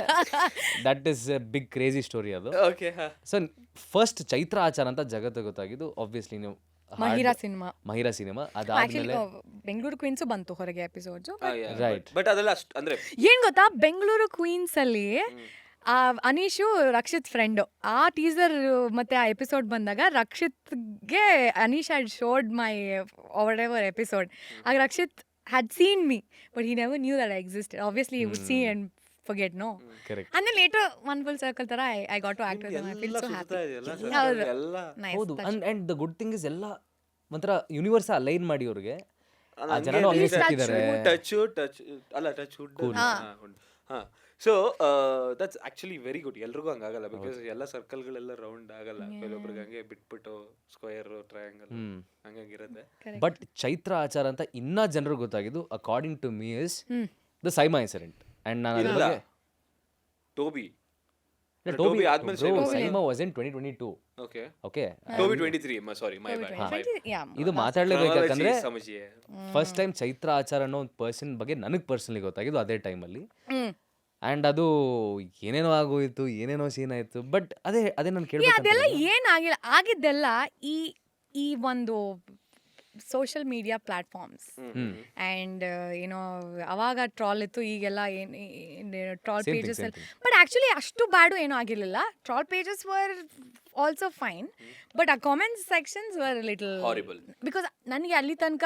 That is a big crazy story ಅದು. Okay. So first Chaitra Achar ಅಂತ ಜಗತ್ತು ಗೊತ್ತಾಗಿದ್ದು ಆಬ್ವಿಯಸ್ಲಿ ನೀವು ಮಹಿರಾ ಸಿನಿಮಾ. ಅದಾದ್ಮೇಲೆ ಬೆಂಗಳೂರು ಕ್ವೀನ್ಸ್ ಬಂತು ಹೊರಗೆ ಎಪಿಸೋಡ್ಸ್. ರೈಟ್. ಬಟ್ ಅದೆಲ್ಲ ಅಷ್ಟು ಅಂದ್ರೆ ಏನ್ ಗೊತ್ತಾ, ಬೆಂಗಳೂರು ಕ್ವೀನ್ಸ್ ಅಲ್ಲಿ ಅನೀಶು ರಕ್ಷಿತ್ ಫ್ರೆಂಡ್. ಆ ಟೀಸರ್ ಮತ್ತೆ ಆ ಎಪಿಸೋಡ್ ಬಂದಾಗ ರಕ್ಷಿತ್ಗೆ Anish had showed my whatever episode. ಆಗ Rakshit had seen me, but he never knew that I existed. Obviously, he would see and forget, no? Correct. And then later, one full circle tara, I got to act with him. I feel so happy. ಎಲ್ಲ Nice. ಹೌದು. And the good thing is ಎಲ್ಲ ಒಂಥರ universe align ಮಾಡಿ ಅವ್ರಿಗೆ ಆ ಜನನು ಅಲ್ಲಿ ಸಿಕ್ಕಿದ್ದಾರೆ. ಟಚ್ ಅಲ್ಲ, ಟಚ್ ಹುಡ್. ಹಾ. So that's actually very good. ಎಲ್ರಿಗೂ ಹಂಗಾಗಲ್ಲ, ಬಿಕಾಸ್ ಎಲ್ಲ ಸರ್ಕಲ್ಗಳೆಲ್ಲ ರೌಂಡ್ ಆಗಲ್ಲ. ಕೆಲವೊಬ್ರಿಗೆ ಹಂಗೆ ಬಿಟ್ಬಿಟ್ಟು ಸ್ಕ್ವೇರ್, ಟ್ರಯಾಂಗಲ್ ಹಂಗಾಗಿರುತ್ತೆ. ಬಟ್ ಚೈತ್ರ ಆಚಾರ ಅಂತ ಇನ್ನ ಜನರಿಗೆ ಗೊತ್ತಾಗಿದ್ದು according to me is the SIIMA incident. And ನಾನು ಅದ್ರ ಬಗ್ಗೆ ಟೋಬಿ ಆದ್ಮೇಲೆ SIIMA was in 2022. Okay. Toby 23, sorry, my bad. ಇದು ಮಾತಾಡ್ಲೇಬೇಕಂದ್ರೆ ಸಮಜಿಯೇ ಫಸ್ಟ್ ಟೈಮ್ ಚೈತ್ರ ಆಚಾರ ಅನ್ನೋ ಒಂದು ಪರ್ಸನ್ ಬಗ್ಗೆ ನನಗೆ ಪರ್ಸನಲಿ ಗೊತ್ತಾಗಿದ್ದು ಅದೇ ಟೈಮಲ್ಲಿ. ಆ್ಯಂಡ್ ಅದು ಏನೇನೋ ಆಗೋಯ್ತು, ಏನೇನೋ ಸೀನ್ ಆಯಿತು. ಬಟ್ ಅದೇ ಅದೇ ನಾನು ಅದೆಲ್ಲ ಕೇಳಬೇಕು. ಏನಾಗಿಲ್ಲ, ಆಗಿದ್ದೆಲ್ಲ ಈ ಈ ಒಂದು ಸೋಷಿಯಲ್ ಮೀಡಿಯಾ ಪ್ಲಾಟ್ಫಾರ್ಮ್ಸ್ ಆ್ಯಂಡ್ ಏನೋ ಅವಾಗ ಟ್ರಾಲ್ ಇತ್ತು, ಈಗೆಲ್ಲ troll Same thing, pages same ಎಲ್ಲ. thing. ಬಟ್ ಆ್ಯಕ್ಚುಲಿ ಅಷ್ಟು ಬ್ಯಾಡು ಏನೂ ಆಗಿರಲಿಲ್ಲ. Troll pages were also fine, but ಆ comment sections were little Horrible. Because ನನಗೆ ಅಲ್ಲಿ ತನಕ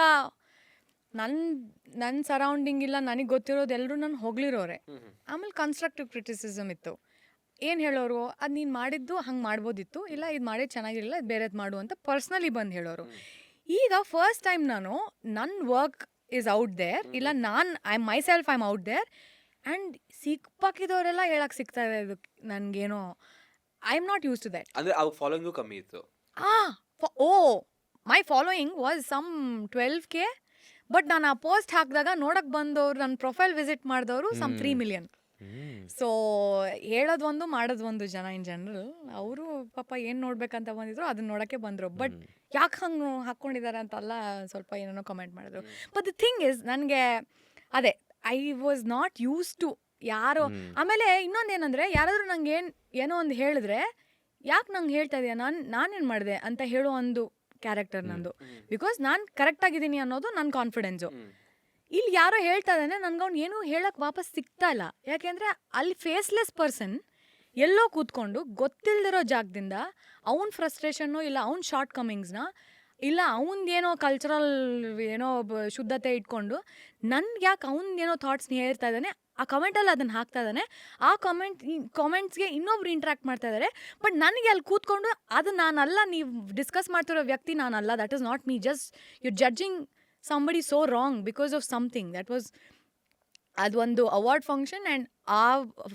ನನ್ನ ಸರೌಂಡಿಂಗ್ ಇಲ್ಲ, ನನಗೆ ಗೊತ್ತಿರೋದು ಎಲ್ಲರೂ ನಾನು ಹೊಗಳಿರೋರೆ. ಆಮೇಲೆ ಕನ್ಸ್ಟ್ರಕ್ಟಿವ್ ಕ್ರಿಟಿಸಿಸಮ್ ಇತ್ತು. ಏನು ಹೇಳೋರು, ಅದು ನೀನು ಮಾಡಿದ್ದು ಹಂಗೆ ಮಾಡ್ಬೋದಿತ್ತು, ಇಲ್ಲ ಇದು ಮಾಡಿದ್ದು ಚೆನ್ನಾಗಿರಲಿಲ್ಲ, ಇದು ಬೇರೆದು ಮಾಡು ಅಂತ ಪರ್ಸ್ನಲಿ ಬಂದು ಹೇಳೋರು. ಈಗ ಫಸ್ಟ್ ಟೈಮ್ ನಾನು ನನ್ನ ವರ್ಕ್ ಈಸ್ ಔಟ್ ದೇರ್, ಇಲ್ಲ ನಾನು myself I am out there and ಸಿಕ್ಪಾಕಿದವರೆಲ್ಲ ಹೇಳಕ್ಕೆ ಸಿಗ್ತಾ ಇದೆ. ಇದು ನನಗೇನೋ I am not use to that. ಅಂದ್ರೆ ಅವಾಗ ಫಾಲೋಯಿಂಗು ಕಮ್ಮಿ ಇತ್ತು. My following was some 12K, ಬಟ್ ನಾನು ಆ ಪೋಸ್ಟ್ ಹಾಕಿದಾಗ ನೋಡಕ್ಕೆ ಬಂದವರು, ನನ್ನ ಪ್ರೊಫೈಲ್ ವಿಸಿಟ್ ಮಾಡಿದವರು ಸಮ್ 3 million. ಸೊ ಹೇಳೋದು ಒಂದು ಮಾಡೋದು ಒಂದು. ಜನ ಇನ್ ಜನರಲ್ ಅವರು ಪಾಪ ಏನು ನೋಡ್ಬೇಕಂತ ಬಂದಿದ್ರು ಅದನ್ನ ನೋಡೋಕ್ಕೆ ಬಂದರು. ಬಟ್ ಯಾಕೆ ಹಂಗೆ ಹಾಕ್ಕೊಂಡಿದ್ದಾರೆ ಅಂತೆಲ್ಲ ಸ್ವಲ್ಪ ಏನೇನೋ ಕಮೆಂಟ್ ಮಾಡಿದ್ರು. ಬಟ್ ದ ಥಿಂಗ್ ಇಸ್, ನನಗೆ ಅದೇ I was not use to ಯಾರೋ. ಆಮೇಲೆ ಇನ್ನೊಂದೇನೆಂದರೆ, ಯಾರಾದರೂ ನಂಗೆ ಏನೋ ಒಂದು ಹೇಳಿದ್ರೆ ಯಾಕೆ ನಂಗೆ ಹೇಳ್ತಾ ಇದೆಯಾ, ನಾನೇನು ಮಾಡಿದೆ ಅಂತ ಹೇಳೋ ಒಂದು ಕ್ಯಾರೆಕ್ಟರ್ ನಂದು. ಬಿಕಾಸ್ ನಾನು ಕರೆಕ್ಟಾಗಿದ್ದೀನಿ ಅನ್ನೋದು ನನ್ನ ಕಾನ್ಫಿಡೆನ್ಸು. ಇಲ್ಲಿ ಯಾರೋ ಹೇಳ್ತಾ ಇದ್ದಾನೆ, ನನ್ಗೆ ಅವ್ನು ಏನೂ ಹೇಳಕ್ಕೆ ವಾಪಸ್ ಸಿಗ್ತಾ ಇಲ್ಲ. ಯಾಕೆಂದರೆ ಅಲ್ಲಿ ಫೇಸ್ಲೆಸ್ ಪರ್ಸನ್ ಎಲ್ಲೋ ಕೂತ್ಕೊಂಡು ಗೊತ್ತಿಲ್ಲದಿರೋ ಜಾಗದಿಂದ ಅವನ ಫ್ರಸ್ಟ್ರೇಷನ್ನು, ಇಲ್ಲ ಅವ್ನ ಶಾರ್ಟ್ ಕಮಿಂಗ್ಸ್ನ, ಇಲ್ಲ ಅವನದೇನೋ ಕಲ್ಚರಲ್ ಏನೋ ಶುದ್ಧತೆ ಇಟ್ಕೊಂಡು ನನ್ಗೆ ಯಾಕೆ ಅವನದೇನೋ ಥಾಟ್ಸ್ನ ಹೇಳ್ತಾ ಇದ್ದಾನೆ, ಆ ಕಮೆಂಟಲ್ಲಿ ಅದನ್ನು ಹಾಕ್ತಾ ಇದ್ದಾನೆ. ಆ ಕಾಮೆಂಟ್ಸ್ಗೆ ಇನ್ನೊಬ್ರು ಇಂಟ್ರ್ಯಾಕ್ಟ್ ಮಾಡ್ತಾ ಇದ್ದಾರೆ. ಬಟ್ ನನಗೆ ಅಲ್ಲಿ ಕೂತ್ಕೊಂಡು ಅದು ನಾನಲ್ಲ, ನೀವು ಡಿಸ್ಕಸ್ ಮಾಡ್ತಿರೋ ವ್ಯಕ್ತಿ ನಾನಲ್ಲ, that is not me, just you judging somebody so wrong because of something that was ಅದು ಒಂದು ಅವಾರ್ಡ್ ಫಂಕ್ಷನ್ ಆ್ಯಂಡ್ ಆ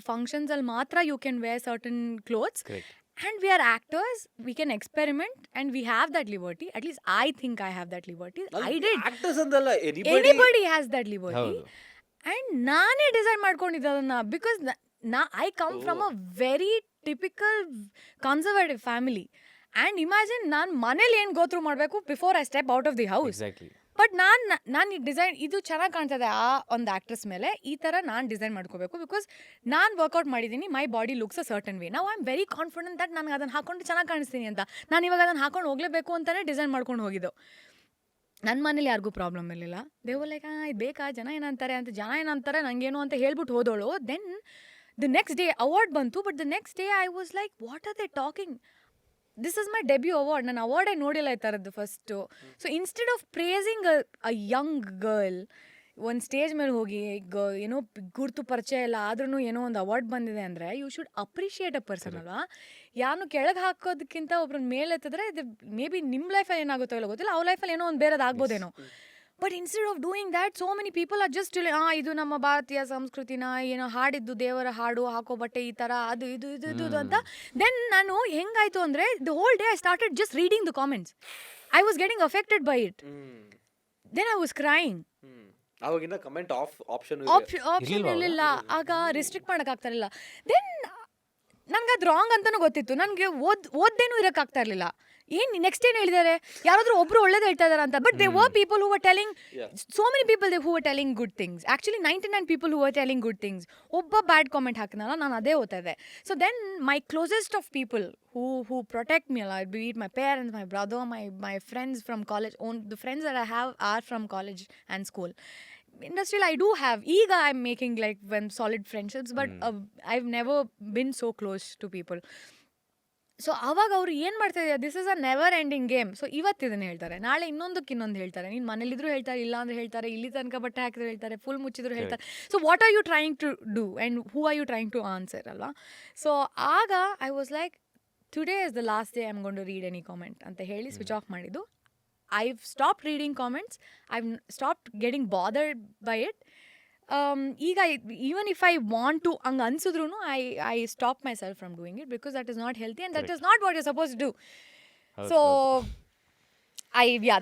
ಫಂಕ್ಷನ್ಸಲ್ಲಿ ಮಾತ್ರ you can wear certain clothes and we are actors, we can experiment and we have that liberty. At least I think I have that liberty. I did. Actors ಅಂತಲ್ಲ, anybody has that liberty. And ನಾನೇ decide ಮಾಡ್ಕೊಂಡಿದ್ದೆ ಅದನ್ನು. Because I come from a very typical conservative family. And imagine ನಾನು ಮನೇಲಿ ಏನು ಗೋತ್ರು ಮಾಡಬೇಕು before I step out of the house. But ನಾನು ಈ ಡಿಸೈನ್ ಇದು ಚೆನ್ನಾಗಿ ಕಾಣ್ತದೆ ಆ ಒಂದು ಆ್ಯಕ್ಟ್ರೆಸ್ ಮೇಲೆ, ಈ ಥರ ನಾನು ಡಿಸೈನ್ ಮಾಡ್ಕೋಬೇಕು. ಬಿಕಾಸ್ ನಾನು ವರ್ಕೌಟ್ ಮಾಡಿದ್ದೀನಿ, my body looks a certain way. ನಾವು I am very confident that ನನಗೆ ಅದನ್ನು ಹಾಕೊಂಡು ಚೆನ್ನಾಗಿ ಕಾಣಿಸ್ತೀನಿ ಅಂತ. ನಾನು ಇವಾಗ ಅದನ್ನು ಹಾಕೊಂಡು ಹೋಗಲೇಬೇಕು ಅಂತಲೇ ಡಿಸೈನ್ ಮಾಡ್ಕೊಂಡು ಹೋಗಿದ್ದು. ನನ್ನ ಮನೇಲಿ ಯಾರಿಗೂ ಪ್ರಾಬ್ಲಮ್ ಇರಲಿಲ್ಲ. ದೇವ್ ಲೈಕ್ ಇದು ಬೇಕಾ, ಜನ ಏನಂತಾರೆ ನನಗೇನು ಅಂತ ಹೇಳ್ಬಿಟ್ಟು ಹೋದೋಳು. Then the next day award ಬಂತು. But the next day I was like, what are they talking? This is my debut award. ನಾನು ಅವಾರ್ಡೇ ನೋಡಿಲ್ಲ ಈ ಥರದ್ದು first. So instead of praising a young girl, ಒಂದು ಸ್ಟೇಜ್ ಮೇಲೆ ಹೋಗಿ ಏನೋ ಗುರ್ತು ಪರಿಚಯ ಇಲ್ಲ ಆದ್ರೂ ಏನೋ ಒಂದು ಅವಾರ್ಡ್ ಬಂದಿದೆ ಅಂದರೆ you should appreciate a person ಅಲ್ವಾ. ಯಾರು ಕೆಳಗೆ ಹಾಕೋದಕ್ಕಿಂತ ಒಬ್ರನ್ನ ಮೇಲೆ ಎತ್ತಿದ್ರೆ ಇದು ಮೇ ಬಿ ನಿಮ್ಮ ಲೈಫಲ್ಲಿ ಏನಾಗುತ್ತೋ ಇಲ್ಲ ಗೊತ್ತಿಲ್ಲ, ಅವ್ರ ಲೈಫಲ್ಲಿ ಏನೋ ಒಂದು ಬೇರೆದು ಆಗ್ಬೋದೇನೋ. But instead of doing that, so many people are just ಇದು ನಮ್ಮ ಭಾರತೀಯ ಸಂಸ್ಕೃತಿನ ಏನೋ ಹಾಡಿದ್ದು, ದೇವರ ಹಾಡು, ಹಾಕೋ ಬಟ್ಟೆ ಈ ಥರ, ಅದು ಇದು ಇದು ಇದು ಅಂತ. ದೆನ್ ನಾನು ಹೆಂಗಾಯ್ತು ಅಂದರೆ, the whole day I started just reading the comments. I was getting affected by it. Then I was crying. ಅವಾಗಿನ ಕಮೆಂಟ್ ಆಪ್ಷನ್ ಇರಲಿಲ್ಲ, ಆಗ ರಿಸ್ಟ್ರಿಕ್ಟ್ ಮಾಡೋಕ್ಕಾಗ್ತಾರಿಲ್ಲ. ದೆನ್ ನನಗೆ ಅದು ರಾಂಗ್ ಅಂತಲೂ ಗೊತ್ತಿತ್ತು. ನನಗೆ ಓದ್ದೇನೂ ಇರೋಕ್ಕಾಗ್ತಾ ಇರಲಿಲ್ಲ. ಏನು ನೆಕ್ಸ್ಟ್ ಏನು ಹೇಳಿದ್ದಾರೆ, ಯಾರಾದರೂ ಒಬ್ಬರು ಒಳ್ಳೇದು ಹೇಳ್ತಾ ಇದ್ದಾರೆ ಅಂತ. But they were people who were telling, so many people who were telling good things. Actually 99 people who were telling good things. ಒಬ್ಬ ಬ್ಯಾಡ್ ಕಾಮೆಂಟ್ ಹಾಕಿದ್ನಲ್ಲ, ನಾನು ಅದೇ ಓದ್ತಾ ಇದ್ದೆ. So then my closest of people who protect me a lot, be it my parents, my brother, my friends from college, the friends that I have are from college and school. Industrial I do have. Ega I'm making like when solid friendships, but I've never been so close to people. So ಆವಾಗ ಅವರು ಏನು ಮಾಡ್ತಾ ಇದ್ದಾರೆ, this is a never ending game. So ಇವತ್ತಿದನ್ನು ಹೇಳ್ತಾರೆ, ನಾಳೆ ಇನ್ನೊಂದು ಹೇಳ್ತಾರೆ, ನೀನು ಮನೇಲಿದ್ರು ಹೇಳ್ತಾರೆ, ಇಲ್ಲ ಅಂದರೆ ಹೇಳ್ತಾರೆ, ಇಲ್ಲಿ ತನಕ ಬಟ್ಟೆ ಹಾಕಿದ್ರು ಹೇಳ್ತಾರೆ, ಫುಲ್ ಮುಚ್ಚಿದ್ರು ಹೇಳ್ತಾರೆ. So what are you trying to do and who are you trying to answer ಅಲ್ವಾ. ಸೊ ಆಗ I was like, today is the last day I am gone to read any comment ಅಂತ ಹೇಳಿ switch off ಮಾಡಿದ್ದು. I've stopped reading comments. I've stopped getting bothered by it. ಈಗ even if I want to hang ansudru, I stop myself from doing it because that is not healthy and that is not what you're supposed to do. So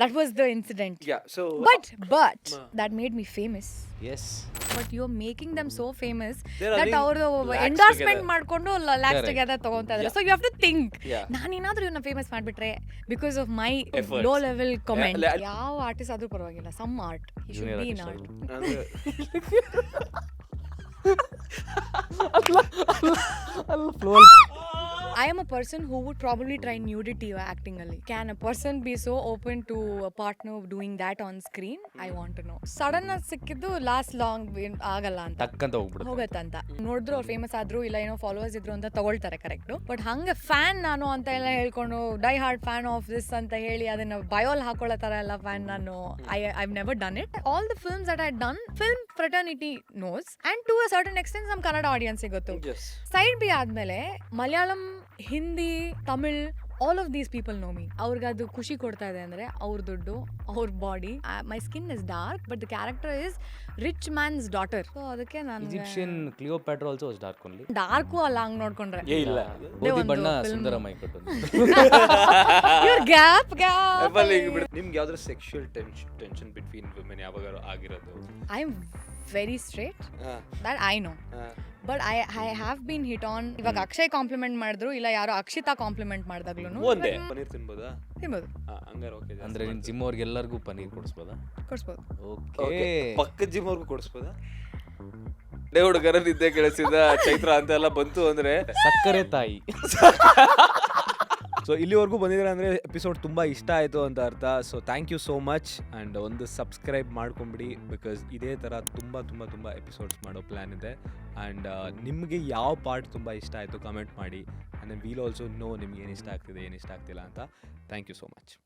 that was the incident. Yeah, so but that made me famous. Yes. But you're making them so famous They're that earning ಅವರು lakhs endorsement together. ಮಾಡ್ಕೊಂಡು lakhs together ತಗೊಂತಾ ಇದ್ದಾರೆ. So you have to think, Yeah. ನಾನೇನಾದ್ರೂ ಇವನ್ನ famous ಮಾಡಿಬಿಟ್ರೆ because of my Efforts. Low level comment. Yeah, ಯಾವ artist ಆದ್ರೂ ಪರವಾಗಿಲ್ಲ, some art, he should Junior be in artist art. ಅಂದ್ರೆ ಅಲ್ಲ flow I am a person who would probably try nudity acting ಅಲ್ಲಿ. Can a person be so open to a partner doing that on screen? I want to know. Sudden ಆಗಿ ಸಿಕ್ಕಿದ್ದು last long ಆಗಲ್ಲ ಅಂತ ಟಕ್ಕಂತ ಹೋಗ್ಬಿಡುತ್ತೆ. ಹೋಗತ್ತಂತ ನೋಡಿದ್ರು ಅವ್ರು famous ಆದ್ರು ಇಲ್ಲ ಏನೋ ಫಾಲೋವರ್ಸ್ ಇದ್ರು ಅಂತ ತಗೊಳ್ತಾರೆ ಕರೆಕ್ಟ್. ಬಟ್ ಹಂಗೆ ಫ್ಯಾನ್ ನಾನು ಅಂತ ಎಲ್ಲ ಹೇಳ್ಕೊಂಡು die hard fan of this ಅಂತ ಹೇಳಿ ಅದನ್ನ ಬಯೋಲ್ ಹಾಕೊಳ್ಳೋ ತರ ಎಲ್ಲ ಫ್ಯಾನ್ ನಾನು I never done it. All the films that I done film fraternity knows and to a certain extent ನಮ್ಮ ಕನ್ನಡ ಆಡಿಯನ್ಸ್ ಗೊತ್ತು. ಎಸ್ ಸೈಡ್ ಬಿ ಆದ್ಮೇಲೆ Malayalam, Hindi, Tamil, all of these people know me. ಅವ್ರಿಗೆ ಅದು ಖುಷಿ ಕೊಡ್ತಾ ಇದೆ ಅಂದ್ರೆ ಅವ್ರ ದುಡ್ಡು, ಅವ್ರ body. My skin is dark but the character is rich man's daughter. So ಅದಕ್ಕೆ ನಾನು Egyptian Cleopatra also was dark only. Dark ಅಲ್ಲ ಹಂಗ್ ನೋಡ್ಕೊಂಡ್ರೆ. ಏ ಇಲ್ಲ ಗೋಧಿ ಬಣ್ಣ ಸುಂದರ ಮೈ ಕೊಟ್ಟು. ಗ್ಯಾಪ್ ನಿಮ್ಗೆ ಯಾವ್ದಾದ್ರು ಸೆಕ್ಷುಯಲ್ ಟೆನ್ಷನ್ ಬಿಟ್ವೀನ್ ವುಮೆನ್ ಯಾವಾಗ ಆಗಿರೋದು? I am very straight that I know. But I have been hit on. ಇವಾಗ ಅಕ್ಷಯ್ ಕಾಂಪ್ಲಿಮೆಂಟ್ ಮಾಡಿದ್ರು ಇಲ್ಲ ಯಾರೋ ಅಕ್ಷಿತಾ ಕಾಂಪ್ಲಿಮೆಂಟ್ ಮಾಡಿದಾಗ್ಲೂ ಒಂದೇ ಪನ್ನೀರ್ ತಿನ್ಬೋದಾ? ತಿನ್ಬೋದು. ಹಂಗಾರೆ ಓಕೆ. ಅಂದ್ರೆ ನಿನ್ ಜಿಮ್ ಅವ್ರಿಗೆ ಎಲ್ಲರಿಗೂ ಪನ್ನೀರ್ ಕೊಡಿಸ್ಬೋದಾ? ಕೊಡ್ಸ್ಬೋದು. ಓಕೆ. ಪಕ್ಕದ ಜಿಮ್ ಅವ್ರಿಗೂ ಕೊಡಿಸ್ಬೋದಾ? ಹುಡುಗರ ನಿದ್ದೆ ಕೇಳಿಸಿದ ಚೈತ್ರ ಅಂತ ಎಲ್ಲ ಬಂತು ಅಂದ್ರೆ ಸಕ್ಕರೆ ತಾಯಿ. ಸೊ ಇಲ್ಲಿವರೆಗೂ ಬಂದಿದ್ರೆ ಅಂದರೆ ಎಪಿಸೋಡ್ ತುಂಬ ಇಷ್ಟ ಆಯಿತು ಅಂತ ಅರ್ಥ. So thank you so much and ಒಂದು ಸಬ್ಸ್ಕ್ರೈಬ್ ಮಾಡ್ಕೊಂಬಿಡಿ ಬಿಕಾಸ್ ಇದೇ ಥರ ತುಂಬ ಎಪಿಸೋಡ್ಸ್ ಮಾಡೋ ಪ್ಲ್ಯಾನ್ ಇದೆ. ಆ್ಯಂಡ್ ನಿಮಗೆ ಯಾವ ಪಾರ್ಟ್ ತುಂಬ ಇಷ್ಟ ಆಯಿತು ಕಮೆಂಟ್ ಮಾಡಿ. ಆ್ಯಂಡ್ ವೀಲ್ ಆಲ್ಸೋ ನೋ ನಿಮ್ಗೆ ಏನು ಇಷ್ಟ ಆಗ್ತಿದೆ ಏನು ಇಷ್ಟ ಆಗ್ತಿಲ್ಲ ಅಂತ. Thank you so much.